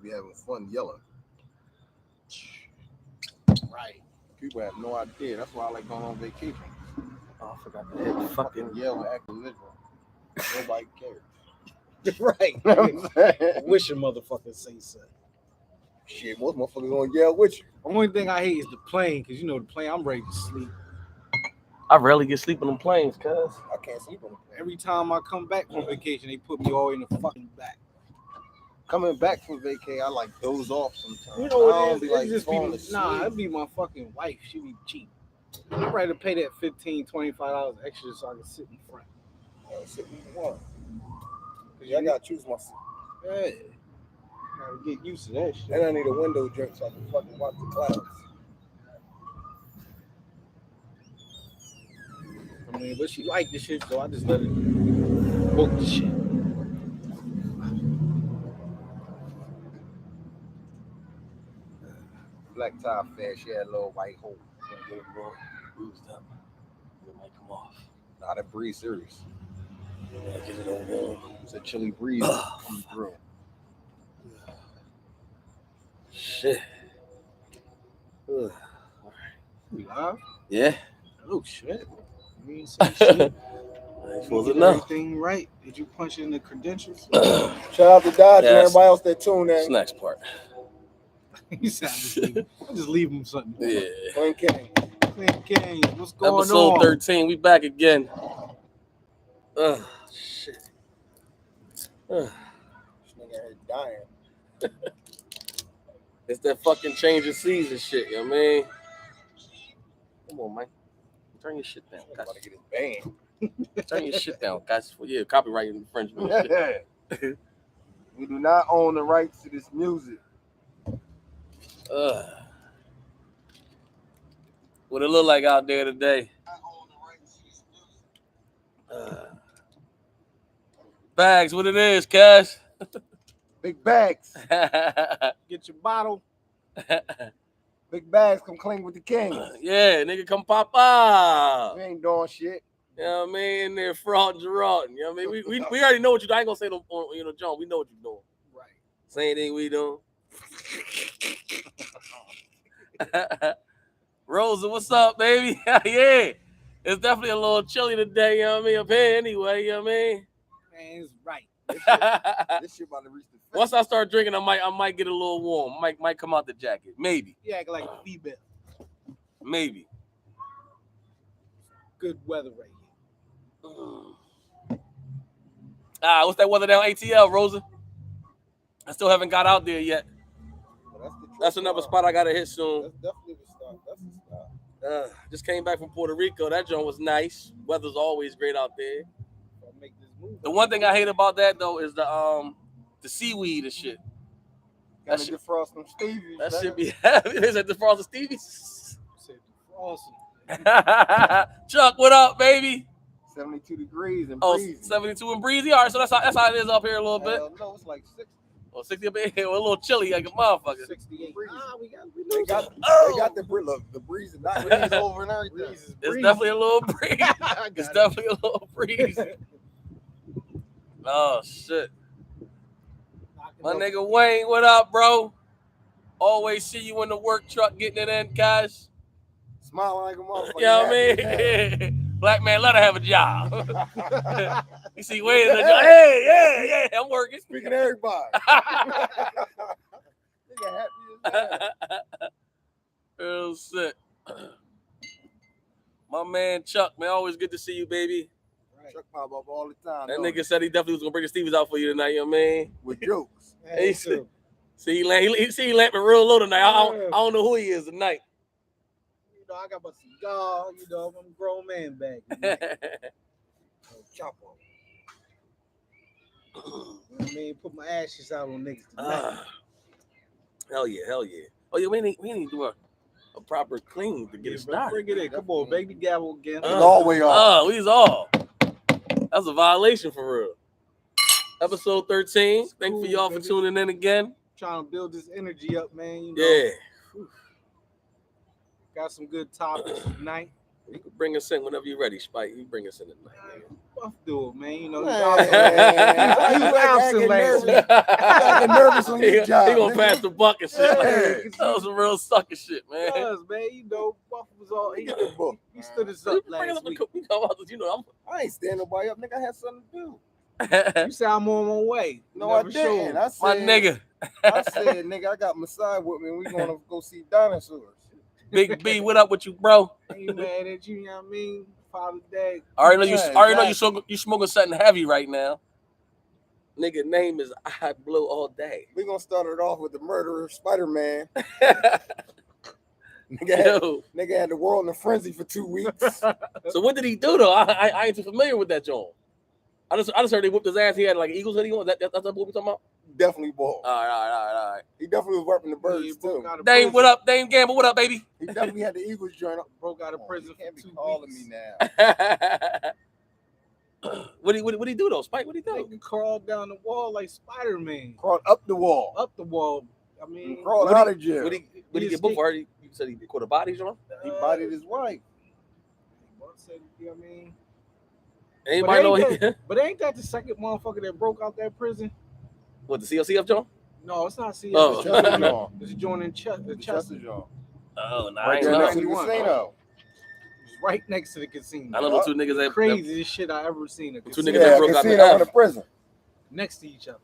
be having fun yelling. Right. People have no idea. That's why I like going on vacation. Oh, I forgot to hit Fucking yell and act belligerent. Nobody cares. Right. You know what I'm saying? Wish a motherfucker say something. Shit, most motherfuckers gonna yell with you. The only thing I hate is the plane, because the plane, I'm ready to sleep. I rarely get sleep on them planes, cuz. I can't sleep on the plane. Every time I come back from vacation, they put me all in the fucking back. Coming back from vacay, I like doze off sometimes. You know what I it don't is? be It like just falling be, asleep. nah, it'd be my fucking wife. She be cheap. I'd rather pay that $15, $25 extra so I can sit in front. Sit in the one. I gotta choose my seat. Yeah. Gotta get used to that shit. And I need a window drink so I can fucking watch the clouds. I mean, but she liked the shit, so I just let her book the shit. Black tie fair, she had a little white hole. Get it bruised up. It might come off. Nah, that breeze serious. Yeah, get it over. It's a chilly breeze coming through. Shit. All right. We live? Yeah. Oh, shit. You ain't say shit. I supposed You to did know. everything right? Did you punch in the credentials? Shout out to Dodge and Yes. everybody else that tuned This in. next part. He said, I'll just leave him something. Yeah. Clingkingz, what's going Episode on? 13. We back again. Shit. This nigga here dying. It's that fucking change of season shit, you know what I mean? Come on, man. Turn your shit down, I'm guys. about to get his banned. Turn your shit down, guys. Yeah, copyright infringement. Shit. We do not own the rights to this music. What it look like out there today? Bags, what it is, Cash? Big bags. Get your bottle. Big bags come clean with the king. Yeah, nigga, come pop up. We ain't doing shit. You know what I mean? In there, fraud and Gerard. You know what I mean? We already know what you do. I ain't gonna say no, John. We know what you're doing. Right. Same thing we doing. Rosa, what's up, baby? Yeah. It's definitely a little chilly today, you know what I mean? Up here anyway, you know what I mean? Man, it's right. This shit about to reach the fence. Once I start drinking, I might get a little warm. Might come out the jacket. Maybe. You act like a female. Maybe. Good weather right here. What's that weather down ATL, Rosa? I still haven't got out there yet. That's another spot I gotta hit soon. That's definitely the start. That's the start. Just came back from Puerto Rico. That joint was nice. Weather's always great out there. I'll make this move. The one thing I hate about that though is the seaweed and shit. Gotta defrost them Stevies. That should be happy. Is that the Frost of Stevies? Awesome. Chuck, what up, baby? 72 degrees and Oh, breezy. 72 and breezy. All right, so that's how it is up here a little bit. No, it's like 60. Oh, 60 up here. A little chilly like a motherfucker. 68. They got the breeze and not breeze over and everything. It's definitely a little breeze. It's definitely a little breeze. Oh, shit. My nigga Wayne, what up, bro? Always see you in the work truck getting it in, guys. Smiling like a motherfucker. You know what I mean? Black man, let her have a job. You see Wayne in the job. Hey, yeah, I'm working. Speaking to everybody. Nigga happy as hell. Oh, shit. My man Chuck, man, always good to see you, baby. Chuck pop up all the time. That nigga said he definitely was gonna bring the Stevies out for you tonight, you know what I mean? With jokes. Hey, see, he lamping real low tonight. I don't know who he is tonight. I got my cigar, I'm a grown man back. Chop on. You know what I mean? Put my ashes out on niggas tonight. Hell yeah. Oh yeah, we need to do a proper clean to get it started. Bring it in. Come on, baby gavel again. All way off. We's all. That's a violation for real. Episode 13. Thank you for y'all for tuning in again. Trying to build this energy up, man. Yeah. Got some good topics tonight. You can bring us in whenever you're ready, Spike. You bring us in tonight, nigga. Buff dude, man. You know, Man, he was absent last week. acting nervous on your job. He gonna nigga. pass the buck and shit. Like, Yeah. that was some real sucker shit, man. Cause, man, you know, Buff was all he stood us You up bring last week. You know, I ain't stand nobody up, nigga. I had something to do. You said I'm on my way. No, I Never didn't. showed. I said, my nigga. I said, nigga, I got Messiah with me. We gonna go see dinosaurs. Big B, what up with you, bro? Ain't mad at you, you know what I mean? Father's Day. I already know you. Yeah, I already know exactly. you smoking something heavy right now. Nigga, name is I Blow All Day. We gonna start it off with the murderer Spider-Man. Nigga had the world in a frenzy for 2 weeks. So what did he do though? I ain't too familiar with that joint. I just heard they whooped his ass. He had like an Eagles hoodie on. That's what we talking about. Definitely ball. All right. He definitely was working the birds too. Dame, what up? Dame Gamble, what up, baby? He definitely had the Eagles joint. Broke out of prison He can't for be 2 calling weeks. me now. What he do though? Spike, what he do? Nigga crawled down the wall like Spider-Man. Crawled up the wall. Up the wall. I mean, Crawled out of jail. What he get booked for? You said he caught a body, John? He bodied his wife. You know what I mean? Anybody know But ain't that the second motherfucker that broke out that prison? what the CLCF, John? No, it's not CF. Oh. It's joining the Chester. Joint. Oh, no, I Right ain't there know. next to the casino. It's right next to the casino. I know the two niggas that Craziest shit I ever seen. A Two casino niggas that broke out the casino in F. the prison. next to each other.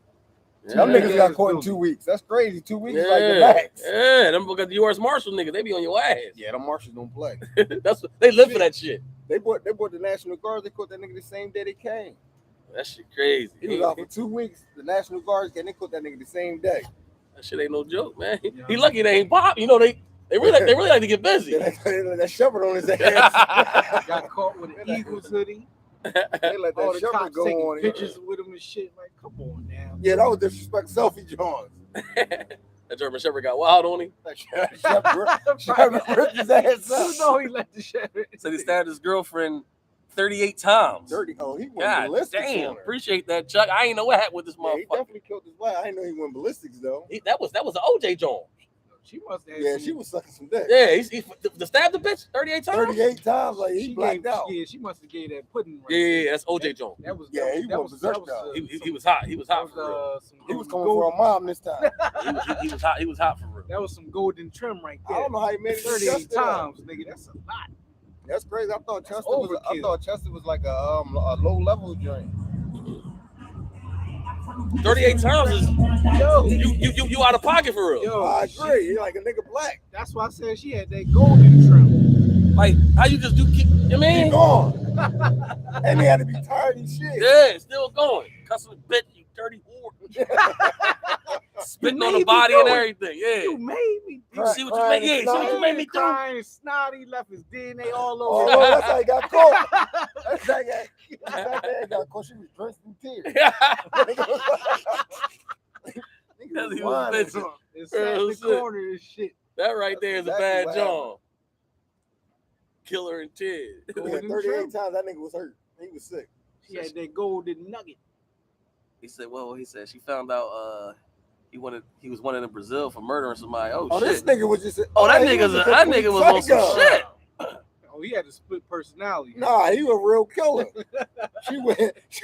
Them Yeah. niggas got caught in 2 weeks. That's crazy. 2 weeks is like the Yeah, max. yeah, them got the U.S. Marshal niggas. They be on your ass. Yeah, them marshals don't play. That's what, they live for that shit. They brought the National Guard. They caught that nigga the same day they came. That shit crazy. He was out for 2 weeks. The National Guard came. They caught that nigga the same day. That shit ain't no joke, man. Yeah. He lucky they ain't pop. You know they really like to get busy. That shepherd on his ass. Got caught with an Eagles hoodie. They let All that the shepherd cops go taking on. pictures with him and shit. Like, come on now. Yeah, that was disrespect selfie Johns. That German Shepherd got wild on him. Shepherd ripped his ass up. You know he let the shepherd. Said he stabbed his girlfriend 38 times. Dirty. Oh, he went God ballistics damn. on her. Appreciate that, Chuck. I ain't know what happened with this Yeah, he motherfucker. definitely killed his wife. I didn't know he went ballistics though. That was an OJ joint. She must have. Yeah, she was sucking some dick. Yeah, he stabbed the bitch 38 times. 38 times, like he blacked out. Yeah, she must have gave that pudding. Right Yeah, that's OJ joint. That was. Yeah, he that went was. berserk, That was, though. He was hot. He was hot for real. He was coming for a mom this time. He was hot. He was hot for real. That was some golden trim right I there. don't know how he made it 38 times, nigga. That's a lot. That's crazy. I thought That's Chester was like a low level joint. 38 times is Yo, you out of pocket for real. yo, I agree. He like a nigga black. that's why I said she had that golden trim. Like how you just do? You He mean? gone. And he had to be tired and shit. Yeah, it's still going. Cussing a bitch, you dirty whore. Spitting on made the body me and do it. everything. Yeah. You made me. You see what you made? Yeah, see what you made me do. Crying, snotty, left his DNA all Oh, over. no, that's how he got caught. That's how he got caught. She was drenched in tears. Because he was whining. bitching. It sat in Real the shit. corner and shit. That right there is a Exactly bad what John. Killer and Ted. Yeah, Golden 38 trim. times that nigga was hurt. He was sick. She had that golden nugget. He said she found out he was wanted in Brazil for murdering somebody. Oh, Oh, shit. this nigga was just. That he was a nigga was on some psycho. shit. Oh, he had a split personality. Nah, he was a real killer. she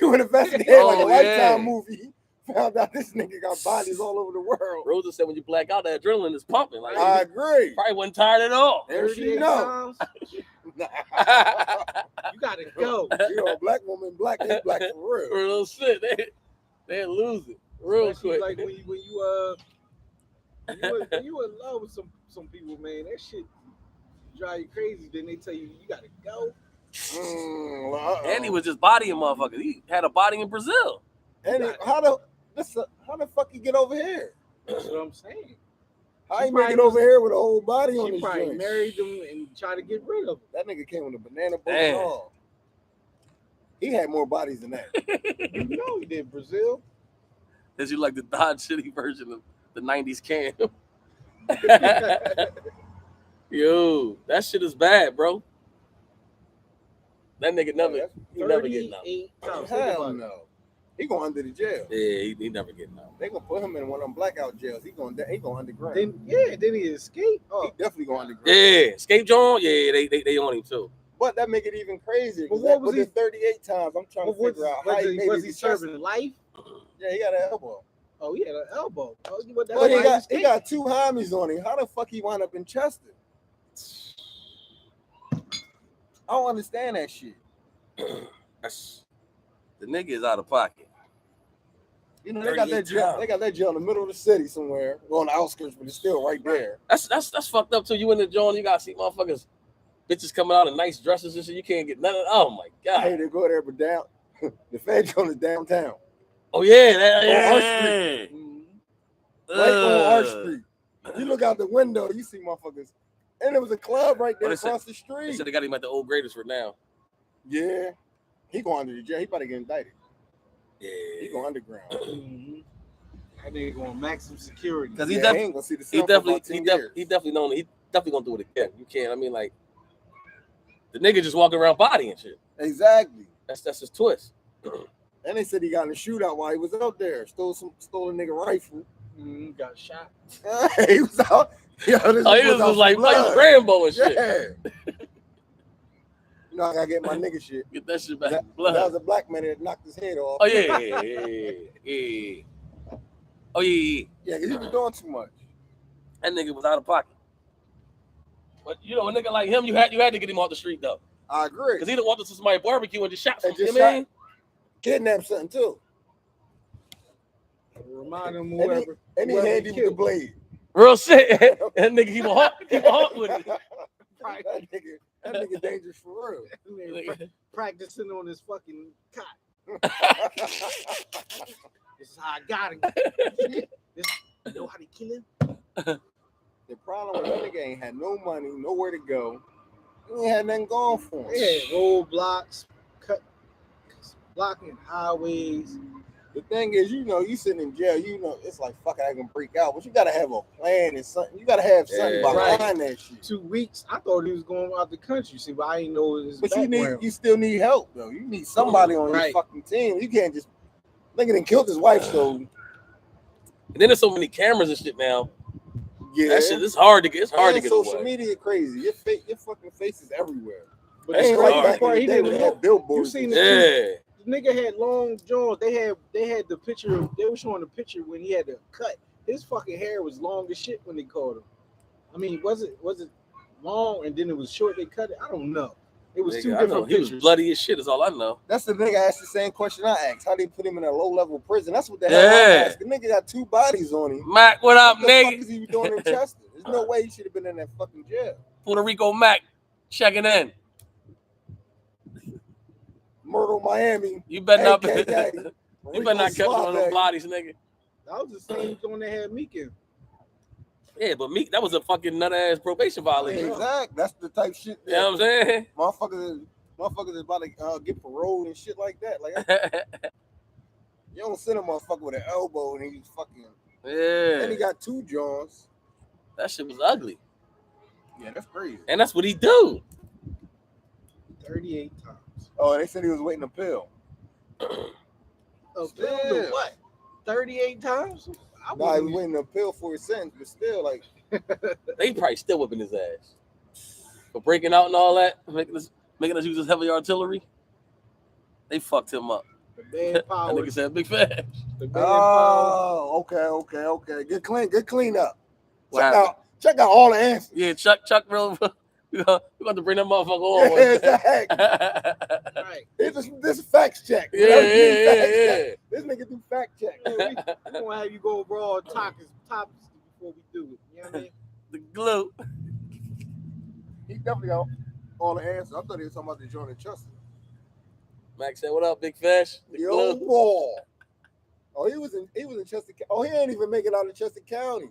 went investigating like a Oh, yeah. Lifetime movie. Found out this nigga got bodies all over the world. Rosa said when you black out, that adrenaline is pumping. Like I agree. probably wasn't tired at all. There she 38 know. times. You gotta go. You know, a black woman, they black for real. Real shit. They lose it real Especially quick. like when you in love with some people, man, that shit drive you crazy. Then they tell you gotta go. And he was just bodying motherfuckers. He had a body in Brazil. How the fuck he get over here? That's what I'm saying. How She he make probably it over here with a whole body on She his probably joint? married him and tried to get rid of him. That nigga came with a banana boat Damn. and all. He had more bodies than that. You know he did, Brazil. As you like the Dodge City version of the 90s Cam. Yo, that shit is bad, bro. That nigga never getting out. 38 times. Think Hell about it. no. He going under the jail. Yeah, he never getting out. They gonna put him in one of them blackout jails. He going underground. Then he escaped. He definitely going underground. Yeah, Escape John. Yeah, they on him too. But that make it even crazier. But what was he? 38 times. I'm trying to figure out how he was he serving life? Yeah, he got an elbow. Oh, he had an elbow. But he got 2 homies on him. How the fuck he wound up in Chester? I don't understand that shit. The nigga is out of pocket. You know, they got that jail. They got that jail in the middle of the city somewhere. Well, on the outskirts, but it's still right there. That's fucked up too. You in the joint, you gotta see motherfuckers, bitches coming out in nice dresses and shit. You can't get none of. Oh my god. Hey, they go there, but down. The Fed joint is downtown. Oh yeah, on our street. Right on our street. You look out the window, you see motherfuckers, and there was a club right there across the street. They said they got him at the old Graders for now. Yeah, he going under the jail. He about to get indicted. Yeah, he going underground. That nigga going maximum security. Because he ain't gonna see the sun he definitely known he definitely gonna do it again. You can't. I mean, like the nigga just walking around bodying shit. Exactly. That's his twist. And they said he got in a shootout while he was out there. Stole a nigga rifle. Got shot. He was out. Yo, this was like Rambo and shit. Yeah. You know, I gotta get my nigga shit. Get that shit back. That was a black man that knocked his head off. Oh yeah. Oh yeah. Yeah, because he was doing too much. That nigga was out of pocket. But you know, a nigga like him, you had to get him off the street though. I agree. Because he didn't want to somebody barbecue and just shot some. Kidnap something too. Remind him whoever. And he handed him the blade. Real shit. That nigga keep a hawk with it. Right. That nigga dangerous for real. Practicing on his fucking cot. This is how I got him. You know how to kill him? The problem was that nigga ain't had no money, nowhere to go. He ain't had nothing going for him. Yeah, roadblocks, blocking highways. The thing is, you know, you sitting in jail, you know, it's like, fuck it, I can break out. But you got to have a plan and something. You got to have something behind that shit. 2 weeks. I thought he was going out the country. See, but I didn't know his But you still need help, though. You need somebody on your fucking team. You can't just, nigga done killed his wife, so. And then there's so many cameras and shit now. Yeah. That shit, it's hard to get social away. media crazy. Your fucking face is everywhere. But it's like he didn't have billboards. You seen the nigga had long jaws. They had the picture. They were showing the picture when he had the cut. His fucking hair was long as shit when they caught him. I mean, was it long and then it was short? They cut it. I don't know. It was 2 different pictures. He was bloody as shit. Is all I know. That's the nigga asked the same question I asked. How they put him in a low-level prison? That's what the hell I asked. The nigga got 2 bodies on him. Mac, what up, nigga? What the fuck is he doing in Chester? There's no way he should have been in that fucking jail. Puerto Rico Mac checking in. Myrtle, Miami. You better not. You better not catch one of those bodies, nigga. That was the same one that had Meek in. Yeah, but Meek, that was a fucking nut ass probation violation. Exactly. That's the type shit. You know what I'm saying? Motherfuckers is about to get paroled and shit like that. Like, you don't send a motherfucker with an elbow and he's fucking. Yeah. And he got 2 jaws. That shit was ugly. Yeah, that's crazy. And that's what he do. 38 times. Oh, they said he was waiting a pill. A pill to what? 38 times? Nah, he was waiting a pill for his sentence, but still, like. They probably still whipping his ass. For breaking out and all that, making us use this heavy artillery. They fucked him up. The power. That nigga said big fat. Oh, okay. Get clean up. Check out all the answers. Yeah, Chuck real. We're going to bring that motherfucker on. Yeah, exactly. Right. This is facts check. Yeah. This nigga do fact check. We're going to have you go raw topics before we do it. You know what I mean? The glue. He definitely got all the answers. I thought he was talking about the joint in Chester. Max said, "What up, big fish?" Yo, boy. Oh, he was in Chester. Oh, he ain't even make it out of Chester County.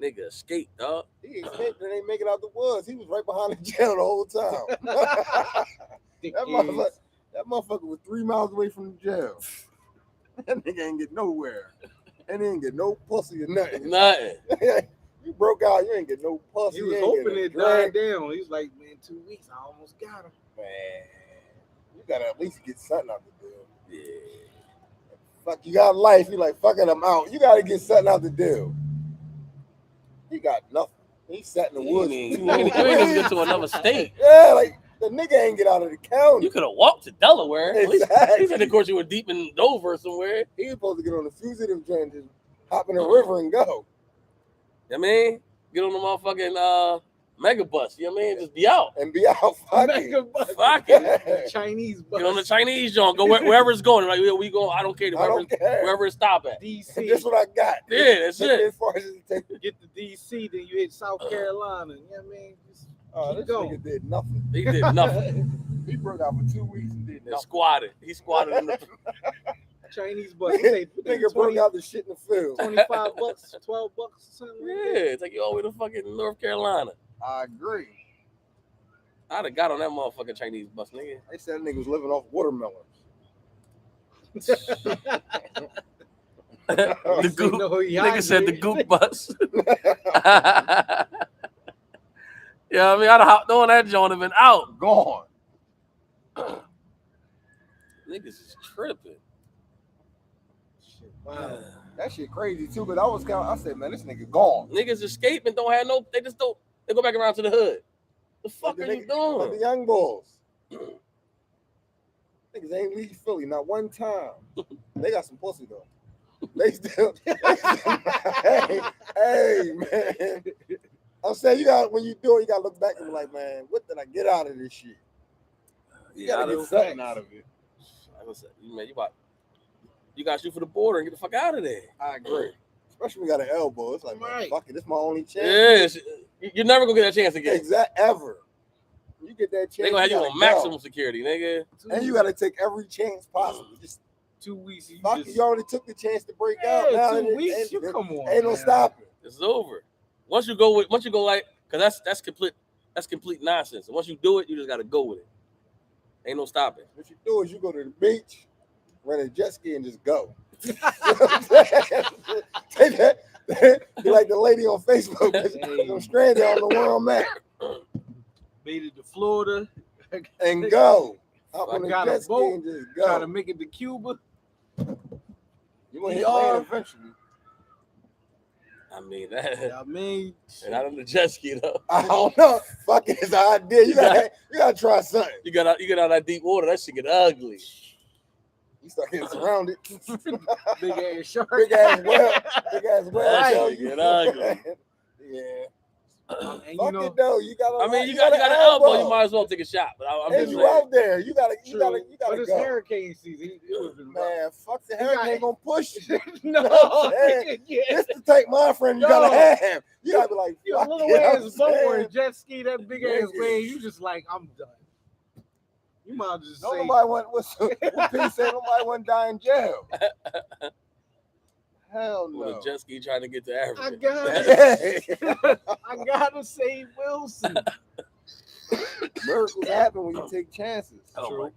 Nigga escaped, dog. He escaped and ain't make it out the woods. He was right behind the jail the whole time. That motherfucker was 3 miles away from the jail. That nigga ain't get nowhere. And he ain't get no pussy or nothing. Nothing. You broke out, you ain't get no pussy. He was hoping it died down. He was like, man, 2 weeks, I almost got him. Man, you gotta at least get something out the deal. Yeah. Fuck, you got life. You like, fucking, I'm out. You gotta get something out the deal. He got nothing. He sat in the You woods. ain't gonna get to another state. Yeah, like the nigga ain't get out of the county. You could have walked to Delaware. Exactly. At least, of course, you were deep in Dover somewhere. He was supposed to get on the fugitive train, just hop in the river and go. I mean, get on the motherfucking mega bus. You know what I mean? Just be out. And be out. Fuck Mega bus. Fuck it. Chinese bus. Get on the Chinese joint. Go wherever it's going. Like we go. I don't care. Wherever it stop at. DC. And that's what I got. Yeah, that's it. As far as it takes. Get to DC, then you hit South Carolina. You know what I mean? Just This going. nigga did nothing. He did nothing. He broke out for 2 weeks and did He nothing. squatted. He squatted in the Chinese bus. Nigga broke out the shit in the field. $25, $12 or something. Yeah, take you all the way to fucking North Carolina. I agree. I'd have got on that motherfucking Chinese bus, nigga. They said that nigga was living off watermelons. The goop. Nigga said the goop bus. Yeah, I mean, I'd have hopped on that joint and been out. Gone. Niggas is tripping. Shit, wow. That shit crazy too, but I said, man, this nigga gone. Niggas escaping, don't have no, they just don't, they go back around to the hood. The fuck are you Like doing? the young bulls. Niggas ain't leave Philly not one time. They got some pussy though. They still hey man. I'm saying when you do it, you gotta look back and be like, man, what did I get out of this shit? You gotta get something out of it. I was saying, man, you gotta shoot for the border and get the fuck out of there. I agree. Especially when we got an elbow. It's like, man, fuck it, this is my only chance. Yes, you're never gonna get that chance again. Exactly, ever. You get that chance. They gonna have you on maximum security, nigga. And you gotta take every chance possible. Just 2 weeks. you already took the chance to break out. Now 2 weeks. You come on. Ain't no stopping. It's over. Once you go like, cause that's complete nonsense. And once you do it, you just gotta go with it. Ain't no stopping. What you do is you go to the beach, rent a jet ski, and just go. Be like the lady on Facebook. I'm stranded on the world map. Made it to Florida. And go. Hop I on the got jet a ski boat. and just Try go. to make it to Cuba. You gonna hit land eventually. I mean And not on the jet ski though. I don't know. Fuck it, it's an idea. You gotta try something. You get out that deep water, that shit get ugly. You start getting surrounded. big ass shark. Big ass well. That Yo, shit get ugly. Yeah. And Fuck it though. You gotta. I mean, you got an elbow. You might as well take a shot. But I'm and just you saying. out there. You gotta But it's go. hurricane season. It was Man, fuck the hurricane gonna push you. no, Yeah. This to take my friend, you gotta have. You gotta be like, you a fuck little it, ass boat or a jet ski, that big ass Nigga. wave. You just like, I'm done. You might as well just No, say, nobody want. What P said? Nobody want to die in jail. Hell With no. a jet ski trying to get to Africa. I got it. I gotta save Wilson. Miracles happen when you take chances. Oh my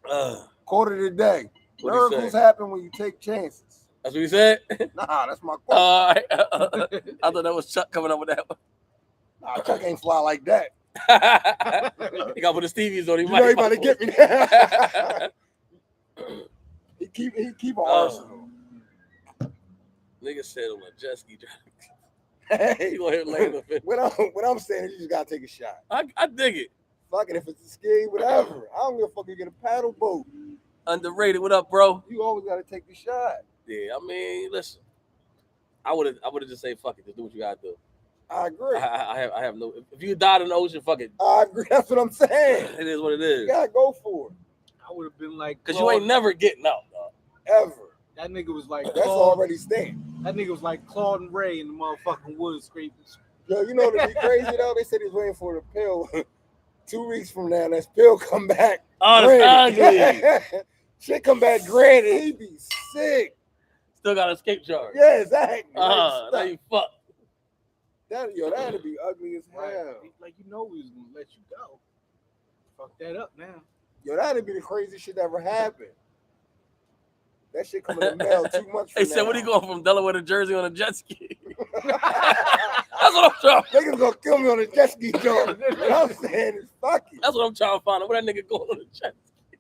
god. Quarter today. What'd he Miracles say? happen when you take chances. That's what he said. Nah, that's my quote. I thought that was Chuck coming up with that one. Nah, Chuck ain't fly like that. He got to put the Stevies on him. You know he about to get me there. he keep on Arsenal. Nigga said on a jet ski. Hey, He gonna hit land the fish. what I'm saying is you just gotta take a shot. I dig it. Fuck it, if it's a ski, whatever. I don't give a fuck. You get a paddle boat. Underrated. What up, bro? You always gotta take the shot. Yeah, I mean, listen. I would have just said fuck it. Just do what you gotta do. I agree. I have no. If you died in the ocean, fuck it. I agree. That's what I'm saying. It is what it You is. gotta go for it. I would have been like, Cause you ain't never getting out, dog. Ever. that nigga was like, That's already stamped. That nigga was like Claude and Ray in the motherfucking woods scraping. Yo, you know what'd be crazy though? They said he's waiting for the pill. 2 weeks from now, that pill come back. Oh, that's ugly. Shit come back granted. He be sick. Still got escape charge. Yeah, exactly. Now you fuck. That'd be ugly as hell. Right. Like, you know, we was gonna let you go. Fuck that up now. Yo, that'd be the craziest shit that ever happened. That shit coming in the mail 2 months from They said, now. what are you going from Delaware to Jersey on a jet ski? That's what I'm trying. Niggas gonna kill me on a jet ski joint. What I'm saying is fuck it. That's what I'm trying to find out. Where that nigga going on a jet ski?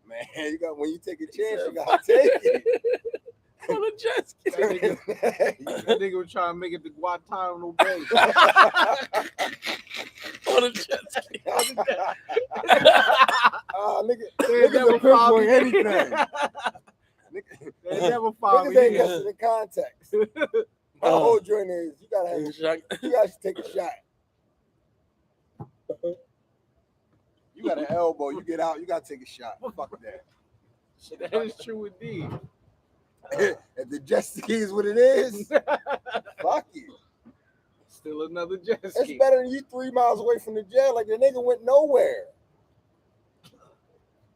Man, when you take a chance, you gotta take it. On a jet ski. That nigga was trying to make it to Guantanamo Bay. On a jet ski. Niggas never pinpoint anything. They never found me. Niggas ain't got the context. My whole joint is you gotta take a shot. You got an elbow, you get out, you gotta take a shot. Fuck that. That is true indeed. If the jet ski is what it is, fuck you. Still another jet ski. It's better than you 3 miles away from the jail. Like the nigga went nowhere.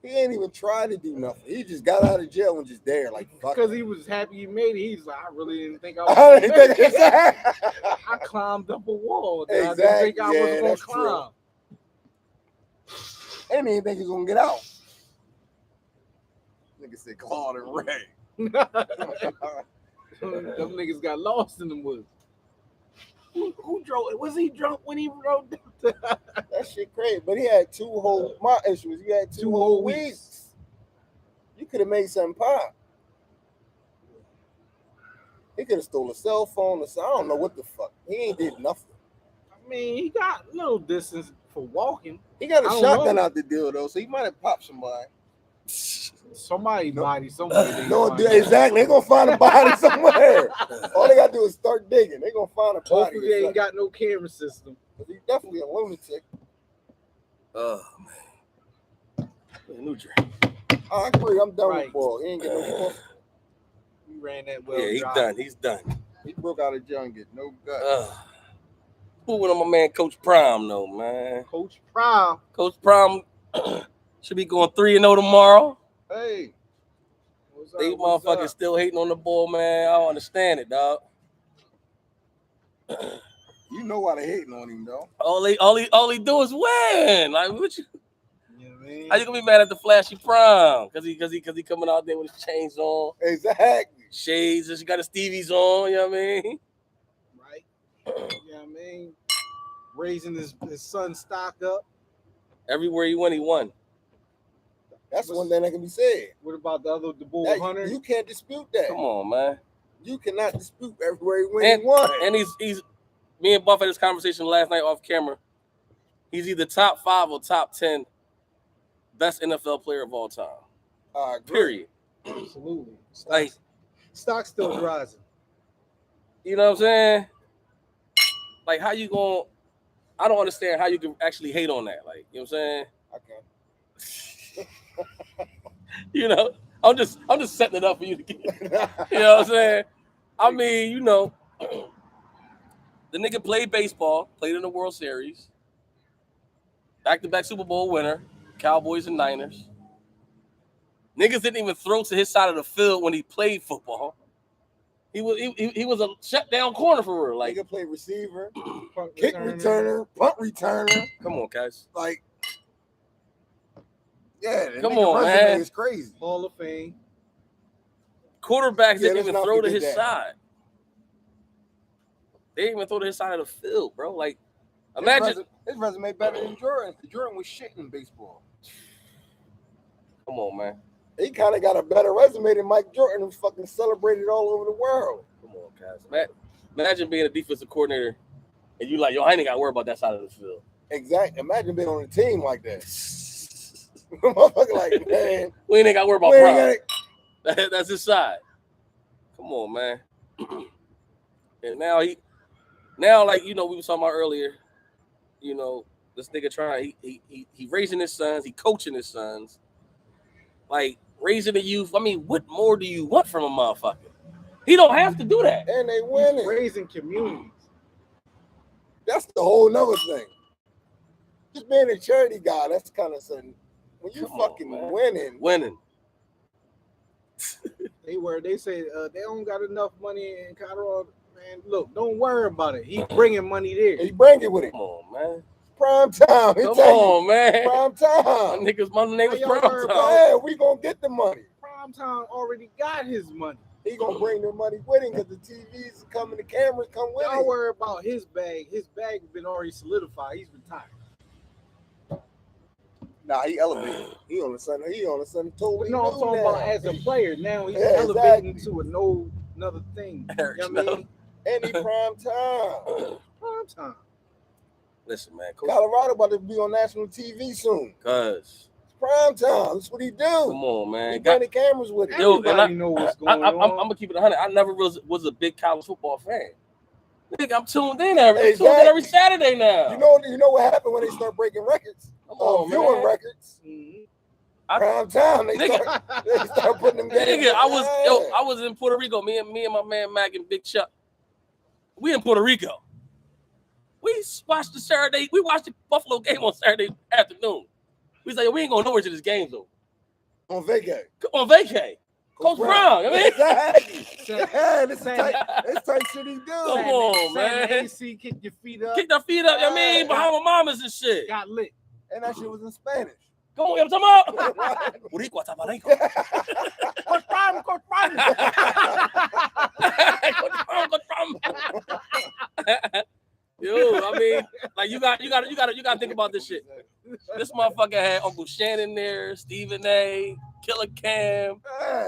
He ain't even tried to do nothing. He just got out of jail and just there. Like fuck. Because he was happy he made it. He's like, I really didn't think I was. I climbed up a wall. That I didn't think I was gonna climb. I didn't even think he was gonna get out. Nigga said Claude and Ray. Them niggas got lost in the woods. Who drove? Was he drunk when he rode? That shit crazy. But he had my issue was he had two whole weeks. You could have made something pop. He could have stole a cell phone or something. I don't know what the fuck. He ain't did nothing. I mean, he got a little distance for walking. He got a shotgun out the deal though, so he might have popped somebody. Somebody body somewhere. No, exactly. They're gonna find a body somewhere. All they gotta do is start digging. They're gonna find a body. Hopefully they ain't got no camera system. He's definitely a lunatic. Oh man. New drink. I agree. I'm done with ball. He ain't get no ball. He ran that well. Yeah, he's done. He broke out of jail and get no gut. Moving on my man Coach Prime though, man. Coach Prime should be going 3-0 tomorrow. Hey. They motherfuckers still hating on the ball, man. I don't understand it, dog. You know why they hating on him, though. All he do is win. Like what you? You know what I mean? How you gonna be mad at the flashy Prime? Cause he coming out there with his chains on. Exactly. Shades, just got his Stevies on. You know what I mean? Right. You know what I mean? Raising his son's stock up. Everywhere he went, he won. That's one thing that can be said. What about the bull hunter? You can't dispute that. Come on, man. You cannot dispute everywhere he went. He won. And he's me and Buff had this conversation last night off camera. He's either top 5 or top 10 best NFL player of all time. Period. Absolutely. Stock's still rising. You know what I'm saying? Like, how you going? I don't understand how you can actually hate on that. Like, you know what I'm saying? Okay. You know, I'm just setting it up for you to get. You know what I'm saying? I mean, you know, the nigga played baseball, played in the World Series, back-to-back Super Bowl winner, Cowboys and Niners. Niggas didn't even throw to his side of the field when he played football. He was a shutdown corner for real. Like, nigga played receiver, kick returner, punt returner. Come on, guys. Like, yeah, come on, man. It's crazy. Hall of Fame. Quarterbacks didn't even throw to his side. They didn't even throw to his side of the field, bro. Like, imagine his resume better than Jordan. Jordan was shit in baseball. Come on, man. He kind of got a better resume than Mike Jordan, who's fucking celebrated all over the world. Come on, guys. Imagine being a defensive coordinator and you like, yo, I ain't got to worry about that side of the field. Exactly. Imagine being on a team like that. Motherfucker, like, man, we ain't got to worry about Prime. That's his side. Come on, man. And now, like, you know, we were talking about earlier, you know, this nigga trying, he raising his sons, he coaching his sons. Like, raising the youth. I mean, what more do you want from a motherfucker? He don't have to do that. And they winning. He's raising communities. That's the whole nother thing. Just being a charity guy, that's kind of something. When you winning. They say they don't got enough money in Colorado. Man, look, don't worry about it. He bringing money there. He bring it with him. Come on, man. Prime time. Come on, man. Prime time. My name was Prime time. Yeah, we gonna get the money. Prime time already got his money. He gonna bring the money with him because the TVs coming, the cameras come with him. Don't worry about his bag. His bag has been already solidified. He's retired. Nah, he elevated. He on the something totally No, I'm talking now. about as a player. Now he's Yeah, elevating exactly. to another thing. You know what I mean? Any prime time. Prime time. Listen, man. Coach, Colorado about to be on national TV soon. Cuz. It's prime time. That's what he do. Come on, man. He bring the cameras with it. Everybody know what's going on. I'm gonna keep it 100. I never was a big college football fan. Nigga, I'm tuned in every Saturday now. You know what happened when they start breaking records? Come on, viewing man. records. Prime time. They start putting them games. Nigga, I was in Puerto Rico. Me and my man Mac and Big Chuck. We in Puerto Rico. We watched the Buffalo game on Saturday afternoon. We say, we ain't going nowhere to this game though. On vacay. Coach Brown. I mean, exactly. Yeah, this type shit he do. Come on, man. AC, kick your feet up. Kick their feet up. I mean, behind mamas and shit. Got lit. And that shit was in Spanish. Come on, I'm talking about. Boricua, Tabarico. Coach Brown. Coach Brown. Yo, I mean, like you got to think about this shit. This motherfucker had Uncle Shannon there, Stephen A, Killer Cam.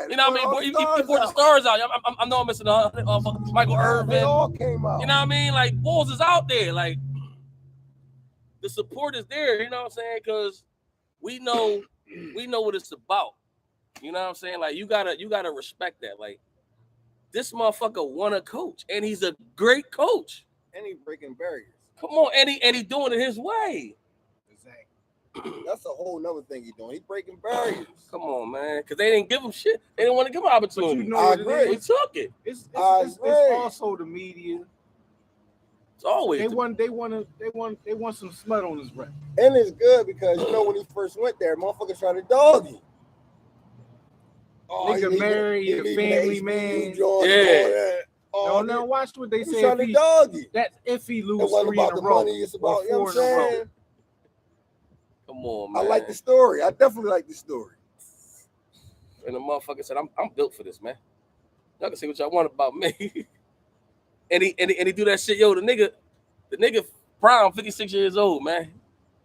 You know what I mean? He brought the stars out. I know I'm missing Michael Irvin. They all came out. You know what I mean? Like Bulls is out there. Like the support is there. You know what I'm saying? Because we know what it's about. You know what I'm saying? Like you gotta respect that. Like this motherfucker won a coach, and he's a great coach. And he breaking barriers. Come on, and he doing it his way. Exactly. That's a whole nother thing he's doing. He's breaking barriers. Come on, man, because they didn't give him shit. They didn't want to give him opportunity. But you know I what agree. it We is? took it. It's also the media. It's always They want some smut on his rep. And it's good because when he first went there, motherfuckers tried to dog him. Nigga married a family man. Yeah. No, watch what they say. That's if he loses 3 in a row. Money, it's about, you know what I'm saying? Come on, man. I like the story. I definitely like the story. And the motherfucker said, I'm built for this, man. Y'all can say what y'all want about me. and he do that shit, yo. The nigga prime, 56 years old, man.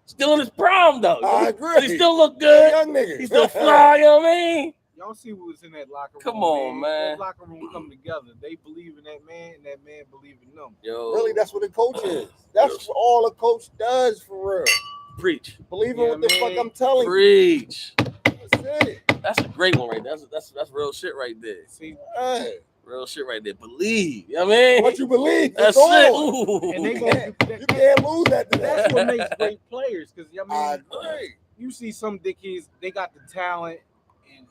Still in his prime though. I agree. He still look good. Young nigga. He still fly, you know what I mean? Y'all see what was in that locker room. Come on, man. That locker room come together. They believe in that man, and that man believe in them. Yo. Really, that's what a coach is. That's all a coach does for real. Preach. Believe in what the fuck I'm telling you. Preach. That's it. That's a great one right there. That's real shit right there. See, real shit right there. Believe. You know what I mean? What you believe. That's it. Ooh. and they you can't lose that. That's what makes great players. Because I agree. You see some dickies, they got the talent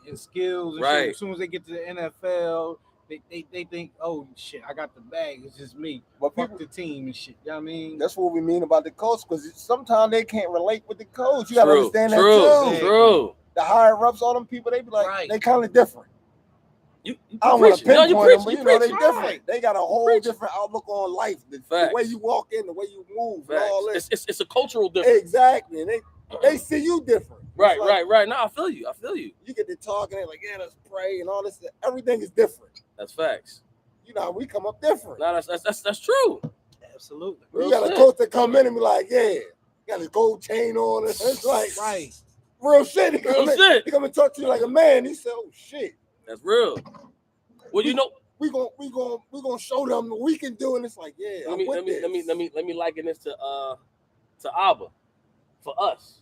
and skills. And right. shit. As soon as they get to the NFL, they think, oh shit, I got the bag. It's just me. But fuck the team and shit. You know what I mean? That's what we mean about the coach. Because sometimes they can't relate with the coach. You got to understand that too. True. The higher ups, all them people, they be like, they kind of different. You I don't want to pinpoint them, but they different. Right. They got a whole different outlook on life. The way you walk in, the way you move, and all this. It's a cultural difference. Exactly. And they see you different. Right. No, I feel you. You get to talk and they're like, yeah, let's pray and all this. Everything is different. That's facts. You know, we come up different. No, that's true. Absolutely. You got a coach that come in and be like, yeah, got his gold chain on. And it's like, right. Real shit. He come and talk to you like a man. He said, "Oh shit, that's real." Well, you know, we gonna show them what we can do, and it's like, yeah. Let me liken this to Abba. For us,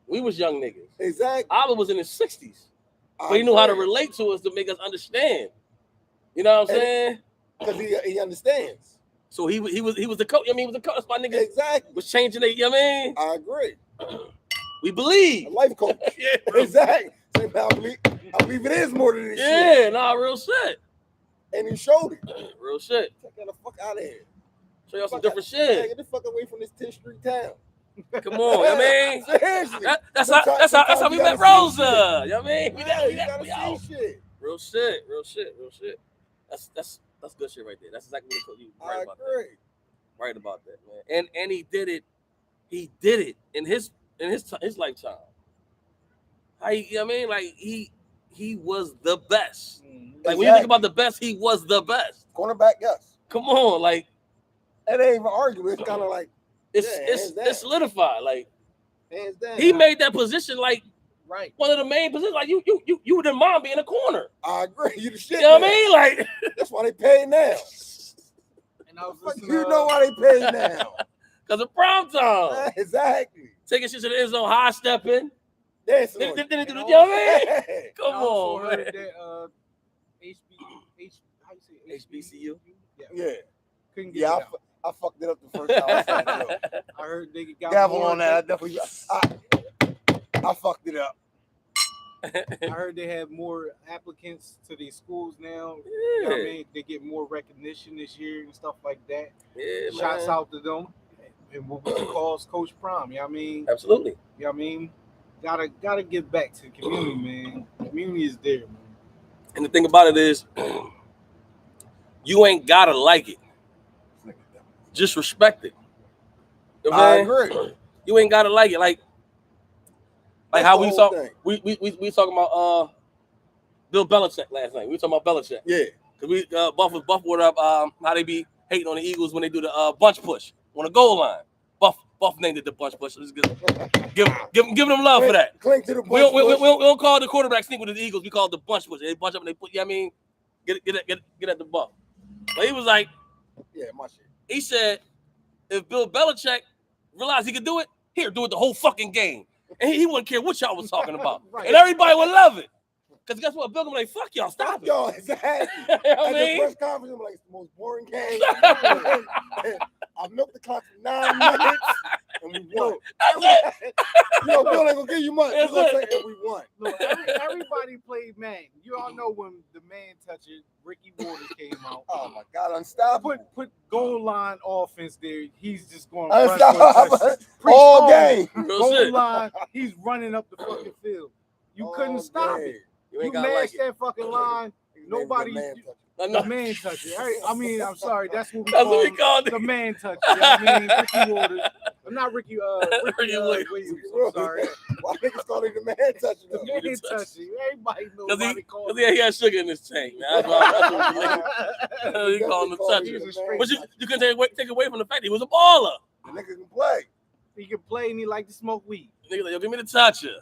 we was young niggas. Exactly. Abba was in his 60s, but he knew how to relate to us to make us understand. You know what I'm saying? Because he understands. So he was the coach. I mean, he was the coach. That's my nigga. Exactly. Was changing it. You know what I mean? I agree. We believe. A life coach. Yeah. Exactly. I believe it is more than this shit. Yeah, nah, real shit. And he showed it. Real shit. Get the fuck out of here. Show y'all some different shit. Yeah, get the fuck away from this 10th Street town. Come on, you know what I mean? Seriously. That's how we met Rosa. You know what I mean? We out. Shit. Real shit. That's good shit right there. That's exactly what you right about that. Right about that, man. And he did it. He did it in his lifetime. You know what I mean? Like he was the best. Like when you think about the best, he was the best. Cornerback, yes. Come on, like it ain't even arguable. It's kind of like it's solidified. Like Hands down. He made that position like right. one of the main positions. Like you wouldn't mind being a corner. I agree. You the shit. You know what I mean? Like that's why they pay now. And I was you know why they pay now? Because of prime time. Exactly. Taking shit to the end zone, high stepping. Dancing. Then do the, you know what I mean? Come on, man. That, how you say HBCU? Yeah. Couldn't get it out. I fucked it up the first time. I heard they got gavel on that. I definitely. I fucked it up. I heard they have more applicants to these schools now. Yeah. You know what I mean? They get more recognition this year and stuff like that. Yeah, Shouts man. out to them. And what we calls Coach Prime. You know what I mean? Absolutely. You know what I mean? Gotta give back to the community, man. The community is there, man. And the thing about it is, you ain't gotta like it. Just respect it. You know what I'm saying? Agree. You ain't gotta like it. Like That's how the we whole talk. thing. We talking about Bill Belichick last night. We talking about Belichick. Yeah. Cause we Buff word up how they be hating on the Eagles when they do the bunch push on the goal line. Buff named it the bunch push. Let's give them love for that. Cling to the bunch We don't call the quarterback sneak with the Eagles. We call it the bunch push. They bunch up and they put. You know what I mean, get at the Buff. But he was like, yeah, my shit. He said, if Bill Belichick realized he could do it, he'd do it the whole fucking game. And he wouldn't care what y'all was talking about. Right. And everybody would love it. Because guess what? Bill would be like, fuck y'all, stop it. Y'all, exactly. You know what At I mean? the press conference, I'm like, it's the most boring game. I milked the clock for 9 minutes, and we won. Bill ain't going to give you much. He's going to say, and we won. Look, everybody played man. You all know when the man toucher, Ricky Waters, came out. Oh, my God, unstoppable. Put goal line offense there. He's just going to all game. Goal line, he's running up the fucking field. You couldn't stop it. You mashed that fucking line. Nobody. The man toucher. I mean, I'm sorry. That's what we call it. The man toucher. You know what I mean? Ricky Waters. I'm not Ricky Williams. I'm sorry. Why niggas call him the man toucher? The man toucher. Everybody knows why they call him. Because he had sugar in his tank, man. That's what he call him the toucher. But you can take away from the fact he was a baller. The nigga can play. He can play and he like to smoke weed. Nigga like, yo, give me the toucher.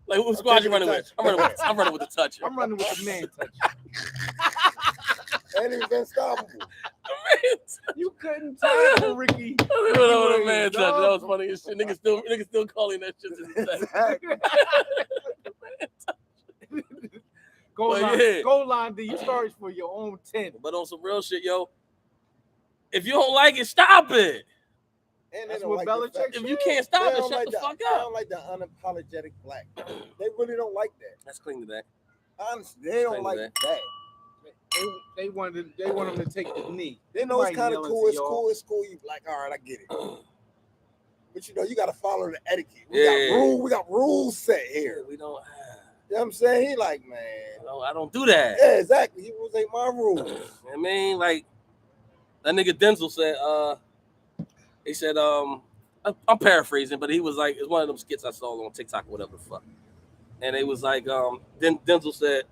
Like, who squad you running with? I'm running with the toucher. I'm running with the man toucher. And he was unstoppable. You couldn't tackle Ricky. I don't know what a man toucher. That was funny as shit. Niggas still calling that shit to this day. Goal line, do you start for your own 10. But on some real shit, yo, if you don't like it, stop it. And that's what Belichick. If you can't stop it, shut like the fuck I up. don't like the unapologetic black. They really don't like that. Let's cling to that. Honestly, they don't like that. They want him to take the knee. They know it's kind of cool. It's cool. You like, all right, I get it. But you know, you got to follow the etiquette. We got rules set here. We don't. You know what I'm saying? He like, man. No, I don't do that. Yeah, exactly. He rules ain't my rules. I mean, like that nigga Denzel said. He said, I'm paraphrasing, but he was like, it's one of them skits I saw on TikTok or whatever the fuck. And it was like, Denzel said,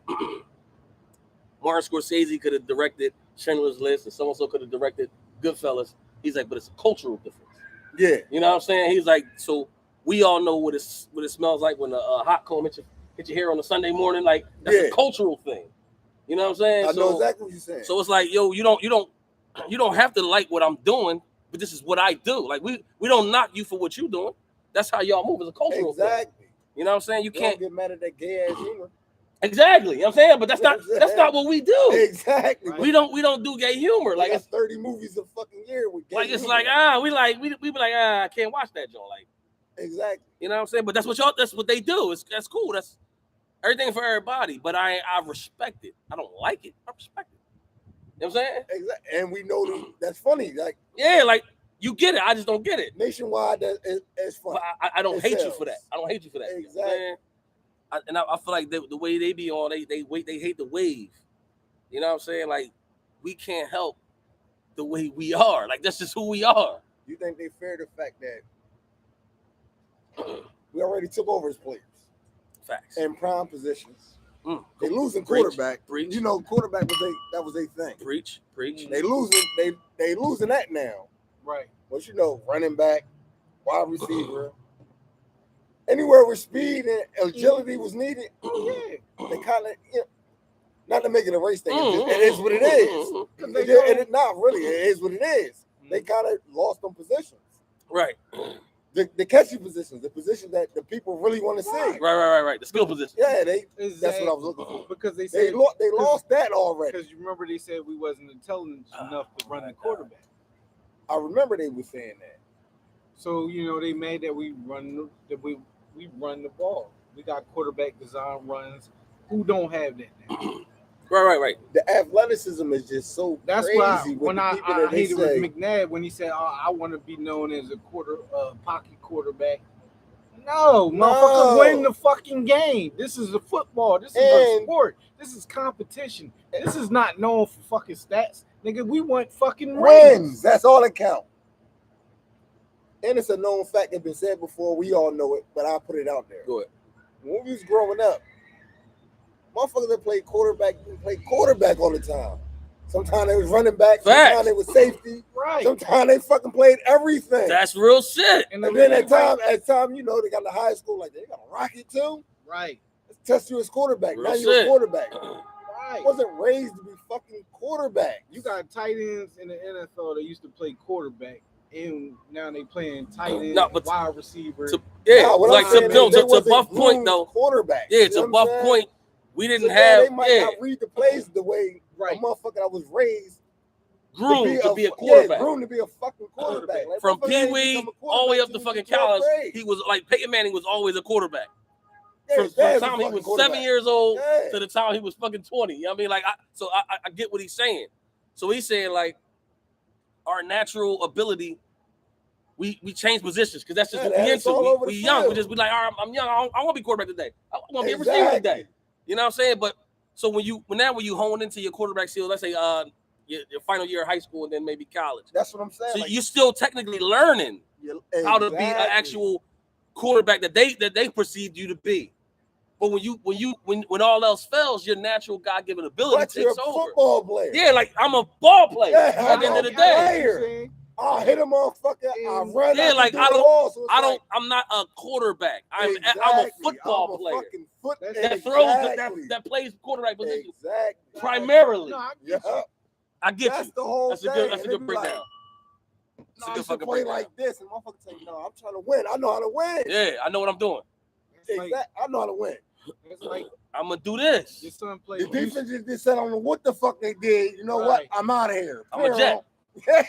Martin Scorsese could have directed Schindler's List and so-and-so could have directed Goodfellas. He's like, but it's a cultural difference. Yeah. You know what I'm saying? He's like, so we all know what it smells like when a hot comb hit your hair on a Sunday morning. Like, that's a cultural thing. You know what I'm saying? I know exactly what you're saying. So it's like, yo, you don't have to like what I'm doing. But this is what I do. Like we don't knock you for what you're doing. That's how y'all move as a cultural thing. You know what I'm saying? You can't get mad at that gay ass humor. Exactly. You know what I'm saying? But that's not what we do. Exactly. We don't do gay humor. Like it's 30 movies a fucking year with gay humor. It's like we be like I can't watch that joint. Like exactly. You know what I'm saying? But that's what they do. That's cool. That's everything for everybody. But I respect it. I don't like it. I respect it. You know what I'm saying? Exactly. And we know that's funny. Like like you get it. I just don't get it. Nationwide, it's funny. But I don't hate you for that. I don't hate you for that. Exactly. You know I feel like the way they be on, they hate the wave. You know what I'm saying? Like we can't help the way we are. Like that's just who we are. You think they fear the fact that we already took over as players? Facts. In prime positions. They losing quarterback. Preach. You know, quarterback was a thing. Preach. They losing that now. Right. But you know, running back, wide receiver, anywhere where speed and agility was needed, they kind of, not to make it a race thing, it is what it is. And it not really, it is what it is. They kind of lost them positions. Right. The catchy positions, the positions that the people really want to see. Right. The skill position. Yeah, that's what I was looking for. Because they said they lost that already. Because you remember they said we wasn't intelligent enough to run the quarterback. I remember they were saying that. So they made that we run the ball. We got quarterback design runs. Who don't have that now? Right. The athleticism is just so That's crazy. why I hated with McNabb when he said, I want to be known as a pocket quarterback. No, motherfucker, win the fucking game. This is a football. This is a sport. This is competition. This is not known for fucking stats. Nigga, we want fucking wins. That's all that counts. And it's a known fact that's been said before. We all know it, but I'll put it out there. Go ahead. When we was growing up, motherfuckers that played quarterback all the time. Sometimes they was running back. Sometimes they was safety. Right. Sometimes they fucking played everything. That's real shit. And then at time, they got the high school, like they got a rocket too. Right. Let's test you as quarterback. Real now you're a quarterback. Right. Wasn't raised to be fucking quarterback. You got tight ends in the NFL that used to play quarterback. And now they playing tight end, wide receiver. To Buff Point though. Quarterback. Yeah, to Buff Point, we didn't have. They might not read the plays the way a motherfucker that was raised groomed to be a quarterback. Groomed to be a fucking quarterback. Like, from Pee Wee all the way up to fucking college, he was like Peyton Manning was always a quarterback. From the time he was 7 years old to the time he was fucking 20. You know what I mean? Like, I get what he's saying. So he's saying like, our natural ability, we change positions because that's just what we into. We young. We just be like, all right, I'm young. I want to be quarterback today. I want to be a receiver today. You know what I'm saying? But so when you hone into your quarterback skills, let's say your final year of high school and then maybe college. That's what I'm saying. So you're still technically learning how to be an actual quarterback that they perceived you to be. But when all else fails, your natural God-given ability takes over. Football player. Yeah, like I'm a ball player at the end of the day. I'll hit a motherfucker. I'll run. Yeah, like I'm not a quarterback. I'm a football player that throws that plays quarterback position primarily. I get you. That's a good breakdown. I should play like this, and motherfucker say, "No, I'm trying to win. I know how to win. Yeah, I know what I'm doing. I know how to win. It's like I'm gonna do this. Your son the defense just said, "I don't know what the fuck they did. You know what? I'm out of here. I'm a Jet." Yeah.